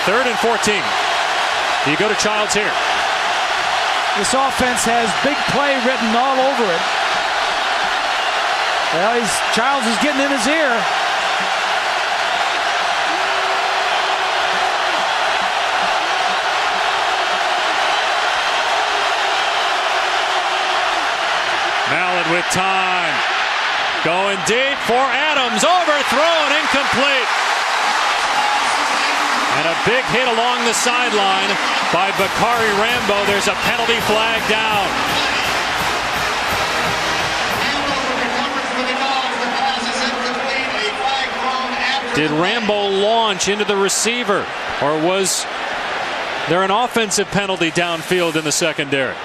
3rd and 14. Do you go to Childs here? This offense has big play written all over it. Well, Childs is getting in his ear. Mallett with time. Going deep for Adams. Overthrown, incomplete. And a big hit along the sideline by Bakari Rambo. There's a penalty flag down. Did Rambo launch into the receiver, or was They're an offensive penalty downfield in the secondary.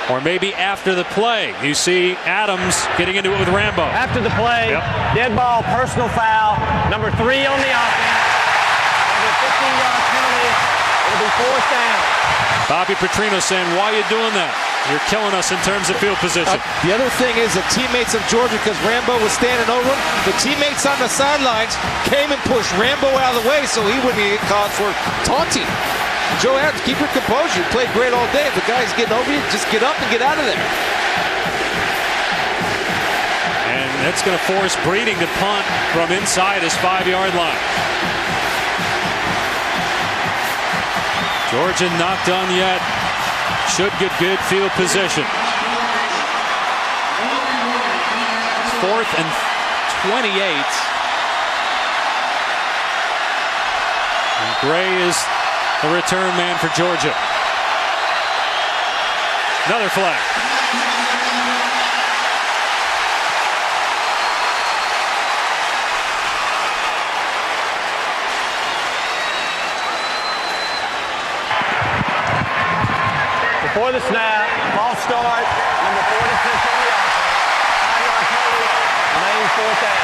Or maybe after the play, you see Adams getting into it with Rambo. After the play, dead ball, personal foul, number 3 on the offense. Under a 15-yard penalty, it'll be 4th down. Bobby Petrino saying, why are you doing that? You're killing us in terms of field position. The other thing is the teammates of Georgia, because Rambo was standing over him, the teammates on the sidelines came and pushed Rambo out of the way so he wouldn't get called for taunting. Joe Adams, keep your composure. You played great all day. If the guy's getting over you, just get up and get out of there. And that's going to force Breeding to punt from inside his 5-yard line. Georgia not done yet. Should get good field position. 4th and 28. And Gray is the return man for Georgia. Another flag. Before the snap, false start, number 46 on the offense. 5-yard penalty, remaining 4th down.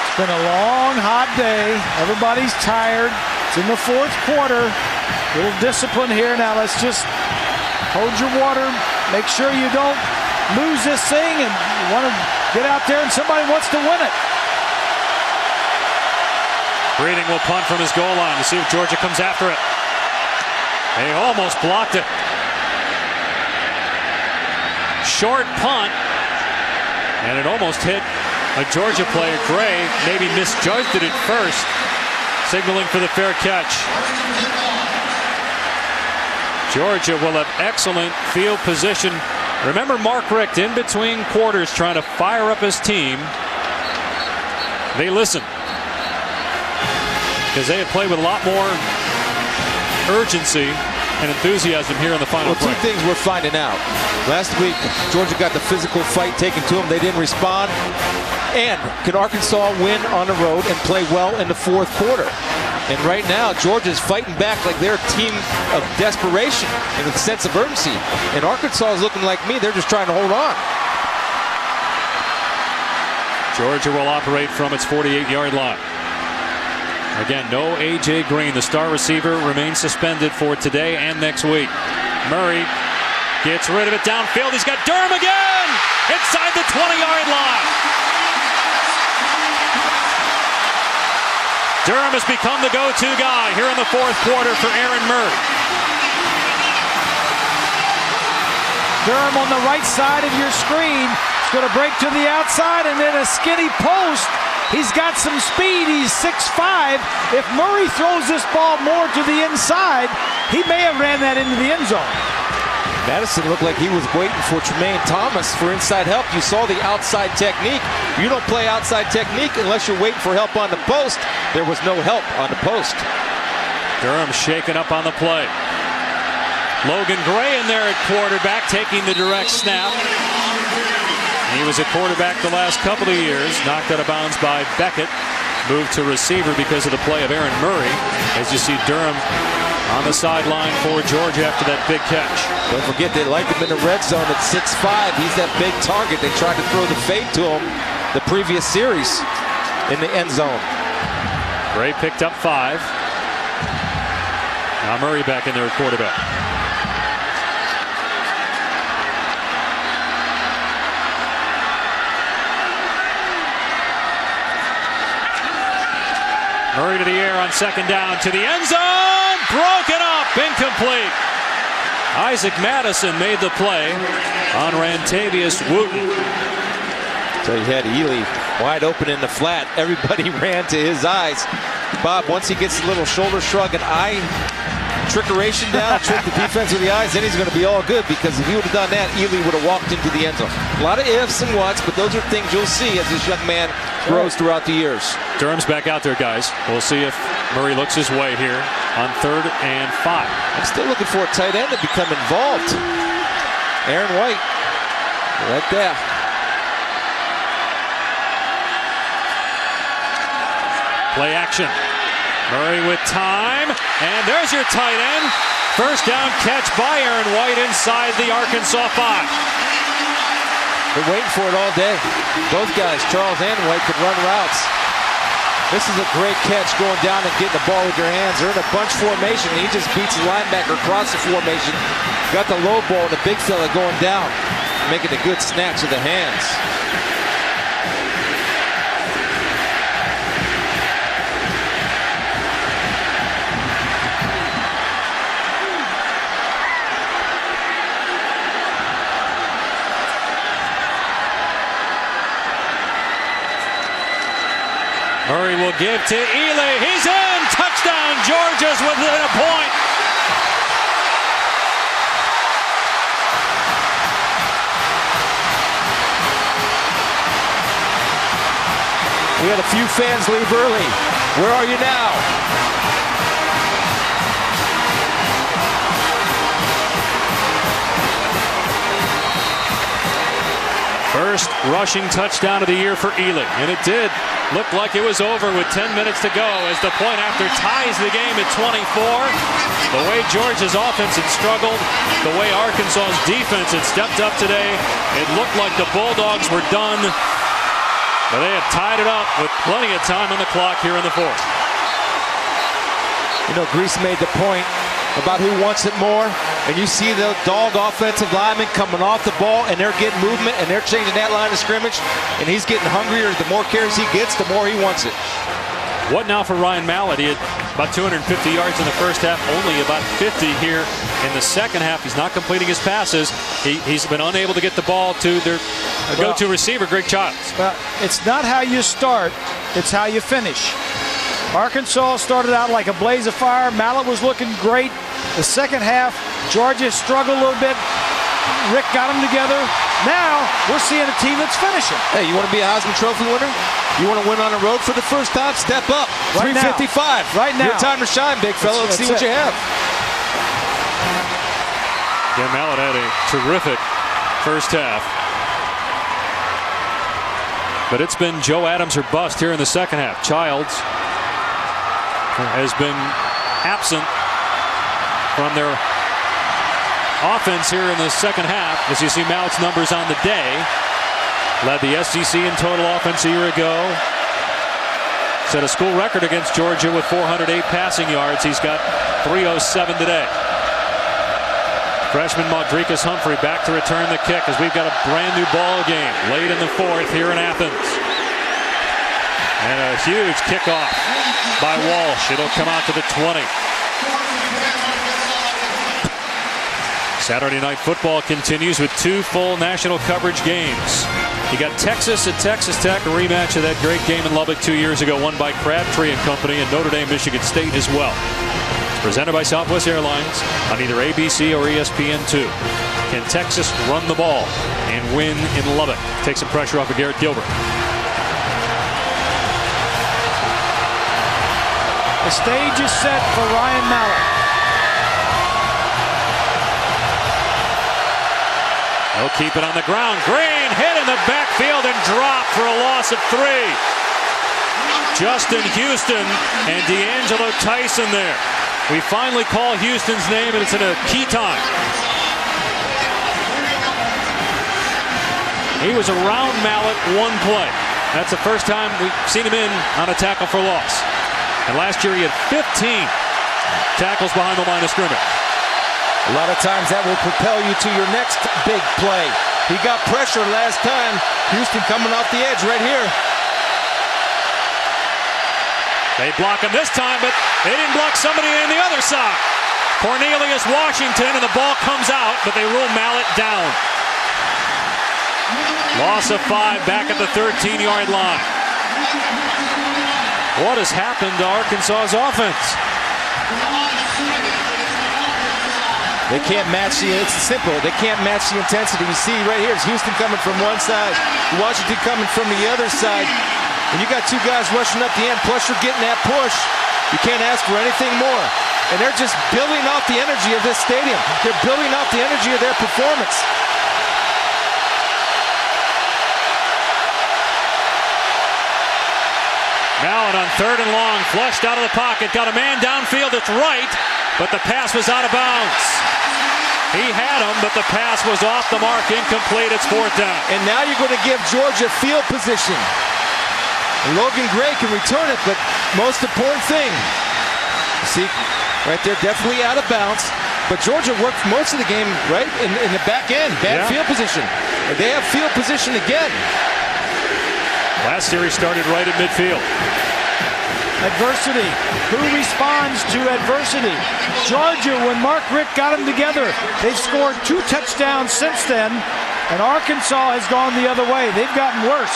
It's been a long, hot day. Everybody's tired. It's in the 4th quarter. A little discipline here. Now let's just hold your water. Make sure you don't lose this thing, and you want to get out there and somebody wants to win it. Breeding will punt from his goal line to see if Georgia comes after it. They almost blocked it. Short punt, and it almost hit a Georgia player. Gray maybe misjudged it at first, signaling for the fair catch. Georgia will have excellent field position. Remember Mark Richt in between quarters trying to fire up his team. They listen, because they have played with a lot more urgency and enthusiasm here in the final play. 2 things we're finding out. Last week, Georgia got the physical fight taken to them. They didn't respond. And can Arkansas win on the road and play well in the 4th quarter? And right now, Georgia's fighting back like they're a team of desperation and a sense of urgency. And Arkansas is looking like me. They're just trying to hold on. Georgia will operate from its 48-yard line. Again, no A.J. Green. The star receiver remains suspended for today and next week. Murray gets rid of it downfield. He's got Durham again inside the 20-yard line. Durham has become the go-to guy here in the 4th quarter for Aaron Murray. Durham on the right side of your screen. It's going to break to the outside, and then a skinny post. He's got some speed. He's 6'5". If Murray throws this ball more to the inside, he may have ran that into the end zone. Madison looked like he was waiting for Tremaine Thomas for inside help. You saw the outside technique. You don't play outside technique unless you're waiting for help on the post. There was no help on the post. Durham shaken up on the play. Logan Gray in there at quarterback, taking the direct snap. He was a quarterback the last couple of years, knocked out of bounds by Beckett, moved to receiver because of the play of Aaron Murray. As you see Durham on the sideline for Georgia after that big catch. Don't forget, they liked him in the red zone at 6'5". He's that big target. They tried to throw the fade to him the previous series in the end zone. Gray picked up 5. Now Murray back in there at quarterback. Murray to the air on 2nd down to the end zone. Broken up. Incomplete. Isaac Madison made the play on Rantavius Wooten. So you had Ely wide open in the flat. Everybody ran to his eyes. Bob, once he gets a little shoulder shrug and eye trickeration down, trick the defense with the eyes, then he's going to be all good, because if he would have done that, Ely would have walked into the end zone. A lot of ifs and whats, but those are things you'll see as this young man grows throughout the years. Durham's back out there, guys. We'll see if Murray looks his way here on 3rd and 5. I'm still looking for a tight end to become involved. Aaron White, right there. Play action. Murray with time, and there's your tight end. First down catch by Aaron White inside the Arkansas 5. They're waiting for it all day. Both guys, Charles and White, could run routes. This is a great catch going down and getting the ball with your hands. They're in a bunch formation, and he just beats the linebacker across the formation. Got the low ball and the big fella going down, making a good snatch of the hands. Murray will give to Ely. He's in! Touchdown, Georgia's within a point. We had a few fans leave early. Where are you now? First rushing touchdown of the year for Ely, and it did look like it was over with 10 minutes to go as the point after ties the game at 24. The way Georgia's offense had struggled, the way Arkansas's defense had stepped up today, it looked like the Bulldogs were done, but they have tied it up with plenty of time on the clock here in the fourth. You know, Grease made the point about who wants it more, and you see the dog offensive linemen coming off the ball, and they're getting movement, and they're changing that line of scrimmage, and he's getting hungrier. The more carries he gets, the more he wants it. What now for Ryan Mallett? He had about 250 yards in the first half, only about 50 here in the second half. He's not completing his passes. He's been unable to get the ball to their go-to receiver, Greg Childs. It's not how you start, it's how you finish. Arkansas started out like a blaze of fire. Mallett was looking great. The second half, Georgia struggled a little bit. Rick got them together. Now we're seeing a team that's finishing. Hey, you want to be a Heisman Trophy winner? You want to win on the road for the first time? Step up. Right 355. Now. Right now. Your time to shine, big fella. Let's see what you have. Yeah, Mallett had a terrific first half. But it's been Joe Adams or bust here in the second half. Childs has been absent from their offense here in the second half. As you see Mallett's numbers on the day, led the SEC in total offense a year ago. Set a school record against Georgia with 408 passing yards. He's got 307 today. Freshman Maudricus Humphrey back to return the kick as we've got a brand new ball game late in the fourth here in Athens. And a huge kickoff by Walsh. It'll come out to the 20. Saturday Night Football continues with two full national coverage games. You got Texas at Texas Tech, a rematch of that great game in Lubbock 2 years ago, won by Crabtree and Company, and Notre Dame, Michigan State as well. It's presented by Southwest Airlines on either ABC or ESPN2. Can Texas run the ball and win in Lubbock? Take some pressure off of Garrett Gilbert. The stage is set for Ryan Mallett. They'll keep it on the ground. Green hit in the backfield and dropped for a loss of 3. Justin Houston and D'Angelo Tyson there. We finally call Houston's name, and it's in a key time. He was around Mallett one play. That's the first time we've seen him in on a tackle for loss. And last year he had 15 tackles behind the line of scrimmage. A lot of times that will propel you to your next big play. He got pressure last time. Houston coming off the edge right here. They block him this time, but they didn't block somebody on the other side. Cornelius Washington, and the ball comes out, but they rule Mallett down. Loss of 5 back at the 13-yard line. What has happened to Arkansas's offense? They can't match it's simple. They can't match the intensity. You see right here, it's Houston coming from one side, Washington coming from the other side. And you got two guys rushing up the end, plus you're getting that push. You can't ask for anything more. And they're just building off the energy of this stadium. They're building off the energy of their performance. Allen on 3rd and long, flushed out of the pocket, got a man downfield that's right, but the pass was out of bounds. He had him, but the pass was off the mark, incomplete. It's 4th down. And now you're going to give Georgia field position. And Logan Gray can return it, but most important thing, see, right there, definitely out of bounds. But Georgia worked most of the game right in the back end, bad field position. They have field position again. Last series started right at midfield. Adversity. Who responds to adversity? Georgia, when Mark Richt got them together, they've scored 2 touchdowns since then, and Arkansas has gone the other way. They've gotten worse.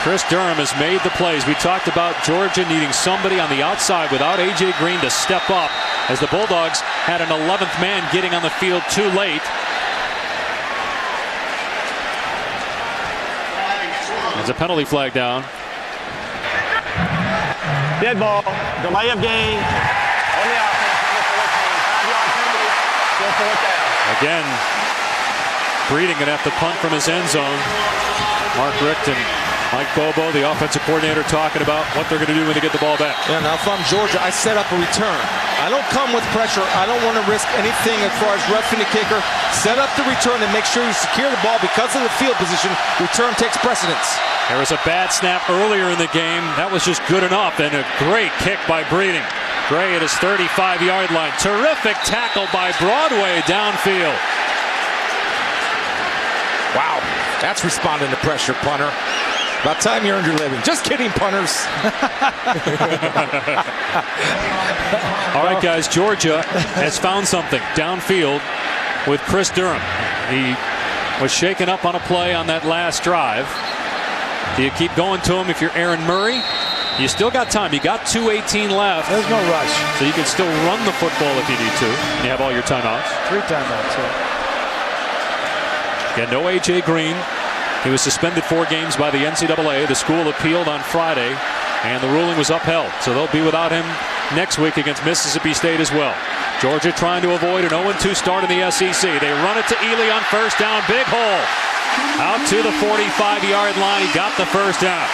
Chris Durham has made the plays. We talked about Georgia needing somebody on the outside without A.J. Green to step up, as the Bulldogs had an 11th man getting on the field too late. There's a penalty flag down. Dead ball, delay of game on the offense, number 14, 5-yard penalty, still 4th down. Again, Breeding gonna have to punt from his end zone. Mark Richt and Mike Bobo, the offensive coordinator, talking about what they're going to do when they get the ball back. Yeah, now if I'm Georgia, I set up a return. I don't come with pressure. I don't want to risk anything as far as roughing the kicker. Set up the return and make sure you secure the ball because of the field position. Return takes precedence. There was a bad snap earlier in the game. That was just good enough, and a great kick by Breeding. Gray at his 35-yard line. Terrific tackle by Broadway downfield. Wow, that's responding to pressure, punter. About time you earned your living. Just kidding, punters. All right, guys, Georgia has found something downfield with Chris Durham. He was shaken up on a play on that last drive. Do you keep going to him if you're Aaron Murray? You still got time. You got 2:18 left. There's no rush. So you can still run the football if you need to. You have all your timeouts. 3 timeouts, yeah. No A.J. Green. He was suspended 4 games by the NCAA. The school appealed on Friday, and the ruling was upheld. So they'll be without him next week against Mississippi State as well. Georgia trying to avoid an 0-2 start in the SEC. They run it to Ely on 1st down. Big hole. Out to the 45-yard line. He got the 1st down.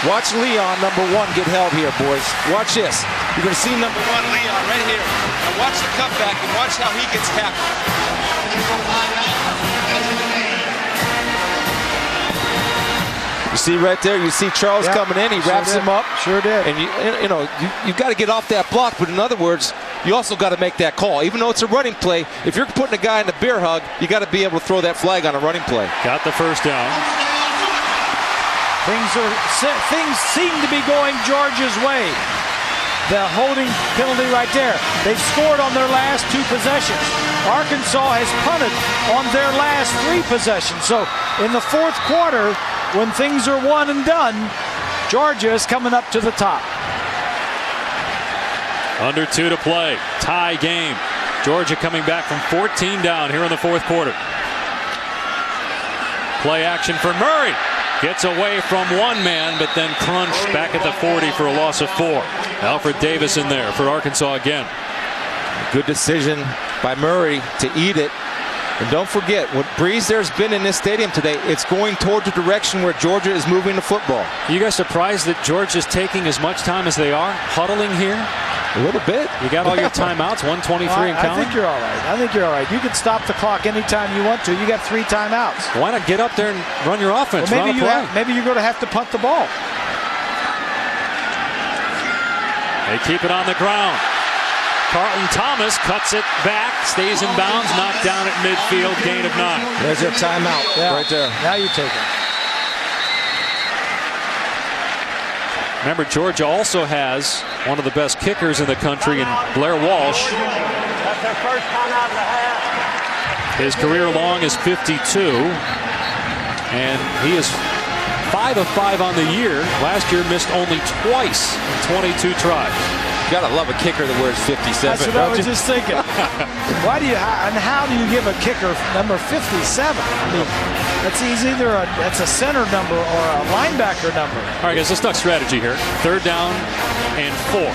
Watch Leon, number 1, get held here, boys. Watch this. You're going to see number 1, Leon, right here. Now watch the cutback and watch how he gets tackled. You see right there, you see Charles coming in, he wraps him up. Sure did. And you've got to get off that block, but in other words, you also got to make that call. Even though it's a running play, if you're putting a guy in the bear hug, you got to be able to throw that flag on a running play. Got the 1st down. Things seem to be going Georgia's way. The holding penalty right there. They've scored on their last 2 possessions. Arkansas has punted on their last 3 possessions. So in the 4th quarter, when things are won and done, Georgia is coming up to the top. Under 2 to play. Tie game. Georgia coming back from 14 down here in the 4th quarter. Play action for Murray. Gets away from 1 man, but then crunched back at the 40 for a loss of 4. Alfred Davis in there for Arkansas again. Good decision by Murray to eat it. And don't forget, what breeze there's been in this stadium today, it's going toward the direction where Georgia is moving the football. You guys surprised that Georgia's taking as much time as they are, huddling here? A little bit. You got all your timeouts, 123 and counting? I think you're all right. You can stop the clock anytime you want to. You got 3 timeouts. Why not get up there and run your offense? Well, maybe you're going to have to punt the ball. They keep it on the ground. Carlton Thomas cuts it back, stays in bounds, knocked down at midfield, gain of 9. There's your timeout right there. Now you take it. Remember, Georgia also has one of the best kickers in the country in Blair Walsh. That's their first timeout of the half. His career long is 52, and he is 5 of 5 on the year. Last year missed only twice in 22 tries. You gotta love a kicker that wears 57. That's what I was just thinking. How do you give a kicker number 57? I mean, that's a center number or a linebacker number. All right, guys, let's talk strategy here. 3rd down and 4.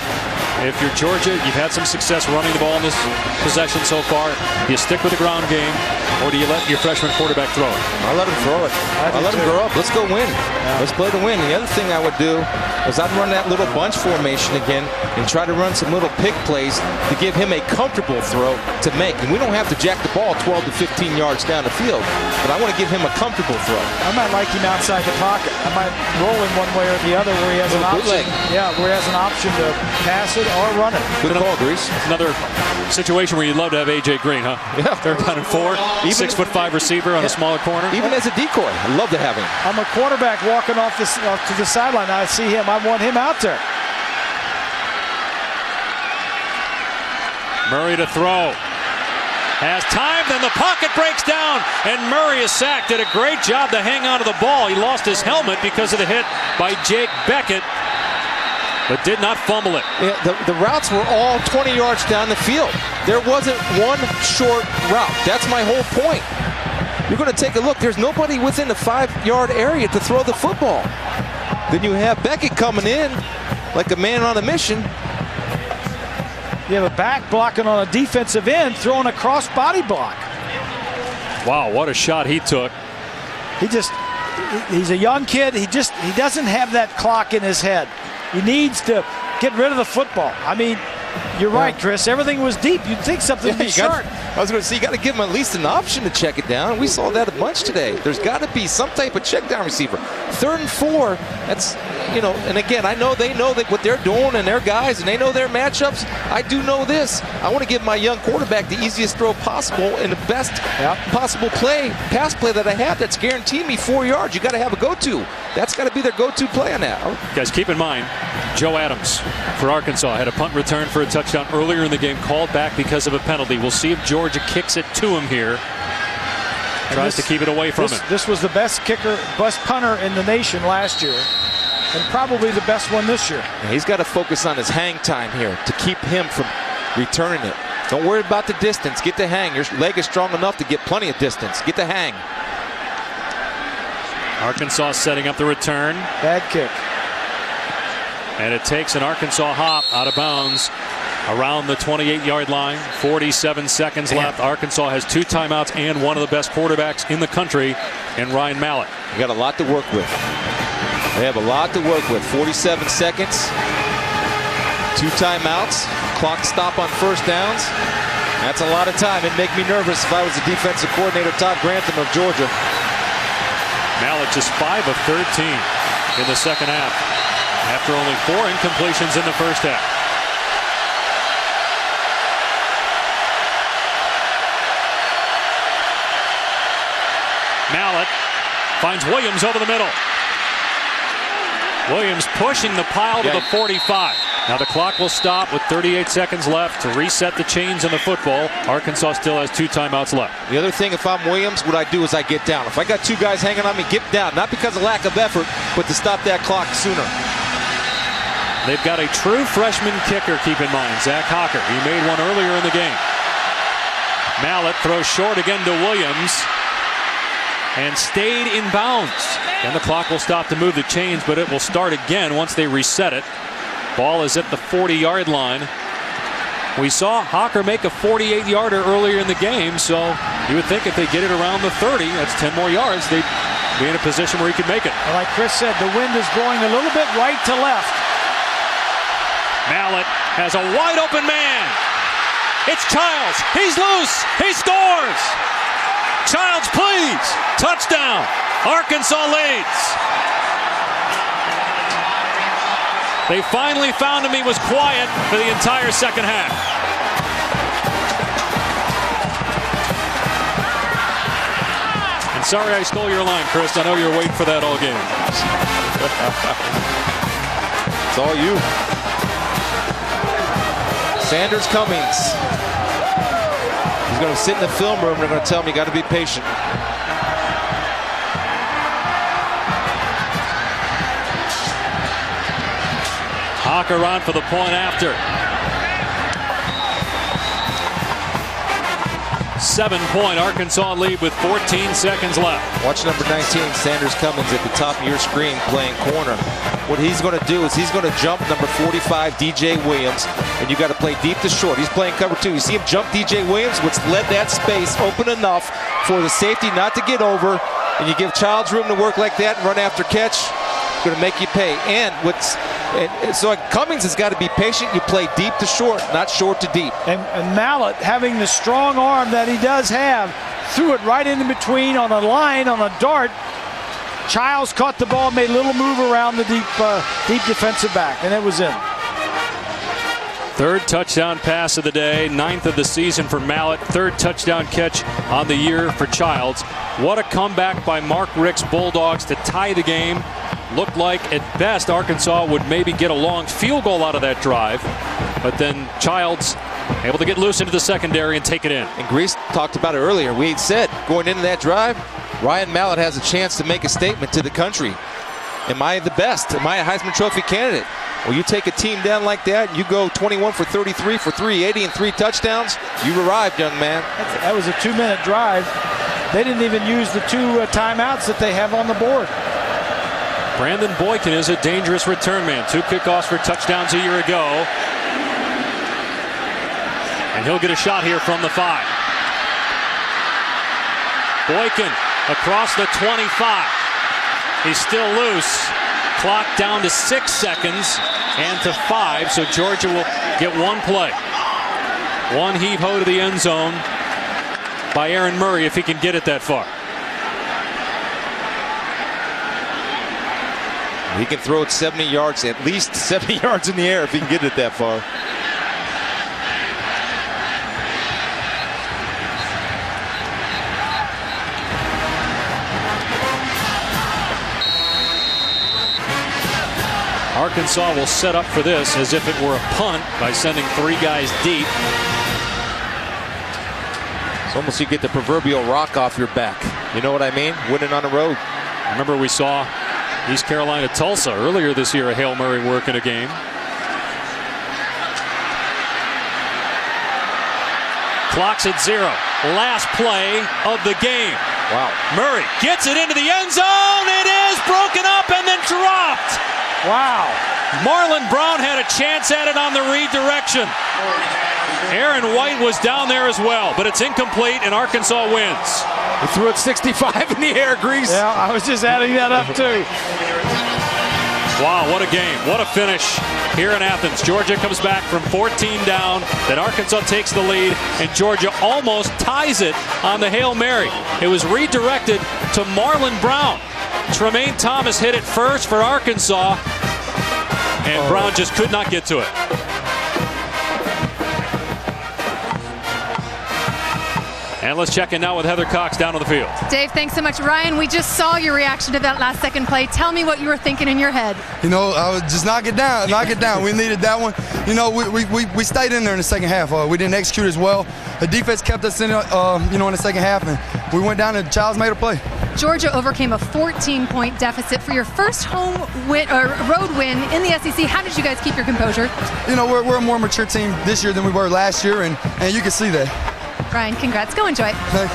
if you're Georgia, you've had some success running the ball in this possession so far. Do you stick with the ground game, or do you let your freshman quarterback throw it? I let him throw it. I let him grow up. Let's go win. Let's play to win. The other thing I would do is I'd run that little bunch formation again and try to run some little pick plays to give him a comfortable throw to make. And we don't have to jack the ball 12 to 15 yards down the field, but I want to give him a comfortable throw. I might like him outside the pocket. I might roll him one way or the other where he has an option. Yeah, where he has an option to pass it or run it. Good call, Grease. Another situation where you'd love to have A.J. Green, huh? Yeah. 3rd down and 4. 6'5" receiver on a smaller corner. Even as a decoy, I'd love to have him. I'm a quarterback walking off to the sideline. I see him. I want him out there. Murray to throw. Has time, then the pocket breaks down, and Murray is sacked. Did a great job to hang on to the ball. He lost his helmet because of the hit by Jake Beckett, but did not fumble it. Yeah, the routes were all 20 yards down the field. There wasn't one short route. That's my whole point. You're going to take a look. There's nobody within the 5-yard area to throw the football. Then you have Beckett coming in like a man on a mission. You have a back blocking on a defensive end, throwing a cross body block. Wow, what a shot he took. He's a young kid. He doesn't have that clock in his head. He needs to get rid of the football. I mean, you're right, Chris. Everything was deep. You'd think something would be short. I was going to say, you got to give him at least an option to check it down. We saw that a bunch today. There's got to be some type of check down receiver. 3rd and 4, that's, and again, I know they know that what they're doing and their guys, and they know their matchups. I do know this. I want to give my young quarterback the easiest throw possible and the best possible pass play that I have that's guaranteed me 4 yards. You got to have a go-to. That's got to be their go-to play on that. Guys, keep in mind, Joe Adams for Arkansas had a punt return for a touchdown earlier in the game, called back because of a penalty. We'll see if Georgia kicks it to him here. Tries to keep it away from him. This was the best punter in the nation last year, and probably the best one this year. Yeah, he's got to focus on his hang time here to keep him from returning it. Don't worry about the distance. Get the hang. Your leg is strong enough to get plenty of distance. Get the hang. Arkansas setting up the return. Bad kick. And it takes an Arkansas hop out of bounds around the 28-yard line. 47 seconds left. Arkansas has 2 timeouts and one of the best quarterbacks in the country in Ryan Mallett. You got a lot to work with. They have a lot to work with. 47 seconds. 2 timeouts. Clock stop on 1st downs. That's a lot of time. It'd make me nervous if I was the defensive coordinator, Todd Grantham of Georgia. Mallett just 5 of 13 in the second half, after only 4 incompletions in the first half. Mallett finds Williams over the middle. Williams pushing the pile to the 45. Now the clock will stop with 38 seconds left to reset the chains in the football. Arkansas still has 2 timeouts left. The other thing, if I'm Williams, what I do is I get down. If I got 2 guys hanging on me, get down. Not because of lack of effort, but to stop that clock sooner. They've got a true freshman kicker, keep in mind, Zach Hocker. He made one earlier in the game. Mallett throws short again to Williams and stayed in bounds. And the clock will stop to move the chains, but it will start again once they reset it. Ball is at the 40-yard line. We saw Hocker make a 48-yarder earlier in the game, so you would think if they get it around the 30, that's 10 more yards, they'd be in a position where he could make it. Like Chris said, the wind is blowing a little bit right to left. Mallett has a wide open man. It's Childs. He's loose. He scores. Childs, please. Touchdown. Arkansas leads. They finally found him. He was quiet for the entire second half. And sorry I stole your line, Chris. I know you were waiting for that all game. It's all you. Sanders Cummings. He's going to sit in the film room. They're going to tell him you got to be patient. Hocker on for the point after. 7-point Arkansas lead with 14 seconds left. Watch number 19, Sanders Cummings, at the top of your screen playing corner. What he's going to do is he's going to jump number 45, DJ Williams, and you got to play deep to short. He's playing cover 2. You see him jump DJ Williams, which let that space open enough for the safety not to get over, and you give Childs room to work like that and run after catch. It's going to make you pay. So Cummings has got to be patient. You play deep to short, not short to deep. And Mallett, having the strong arm that he does have, threw it right in between on a line, on a dart. Childs caught the ball, made a little move around the deep defensive back, and it was in. Third touchdown pass of the day, 9th of the season for Mallett. Third touchdown catch on the year for Childs. What a comeback by Mark Richt's Bulldogs to tie the game. Looked like at best Arkansas would maybe get a long field goal out of that drive, but then Childs able to get loose into the secondary and take it in. And Grease talked about it earlier. We had said going into that drive, Ryan Mallett has a chance to make a statement to the country. Am I the best? Am I a Heisman Trophy candidate? Well, you take a team down like that, you go 21 for 33 for 380 and 3 touchdowns, you've arrived, young man. That was a 2-minute drive. They didn't even use the 2 timeouts that they have on the board. Brandon Boykin is a dangerous return man. 2 kickoffs for touchdowns a year ago. And he'll get a shot here from the 5. Boykin across the 25. He's still loose. Clock down to 6 seconds and to 5, so Georgia will get 1 play. 1 heave-ho to the end zone by Aaron Murray if he can get it that far. He can throw it 70 yards, at least 70 yards in the air if he can get it that far. Arkansas will set up for this as if it were a punt by sending 3 guys deep. It's almost you get the proverbial rock off your back. You know what I mean? Winning on the road. Remember we saw East Carolina Tulsa earlier this year, a Hail Mary work in a game. Clock's at 0. Last play of the game. Wow. Murray gets it into the end zone. It is broken up and then dropped. Wow. Marlon Brown had a chance at it on the redirection. Aaron White was down there as well, but it's incomplete and Arkansas wins. He threw it 65 in the air, Grease. Yeah, I was just adding that up too. Wow, what a game. What a finish here in Athens. Georgia comes back from 14 down. Then Arkansas takes the lead, and Georgia almost ties it on the Hail Mary. It was redirected to Marlon Brown. Tremaine Thomas hit it first for Arkansas, and Brown just could not get to it. And let's check in now with Heather Cox down on the field. Dave, thanks so much. Ryan, we just saw your reaction to that last second play. Tell me what you were thinking in your head. You know, I would just knock it down. We needed that one. You know, we stayed in there in the second half. We didn't execute as well. The defense kept us in, in the second half, and we went down and Childs made a play. Georgia overcame a 14-point deficit for your first home win or road win in the SEC. How did you guys keep your composure? You know, we're a more mature team this year than we were last year, and you can see that. Ryan, congrats. Go enjoy it. Thanks.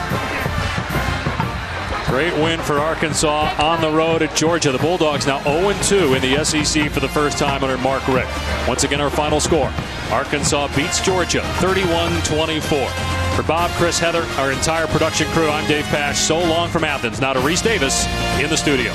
Great win for Arkansas on the road at Georgia. The Bulldogs now 0-2 in the SEC for the first time under Mark Richt. Once again, our final score. Arkansas beats Georgia 31-24. For Bob, Chris, Heather, our entire production crew, I'm Dave Pasch. So long from Athens. Now to Reese Davis in the studio.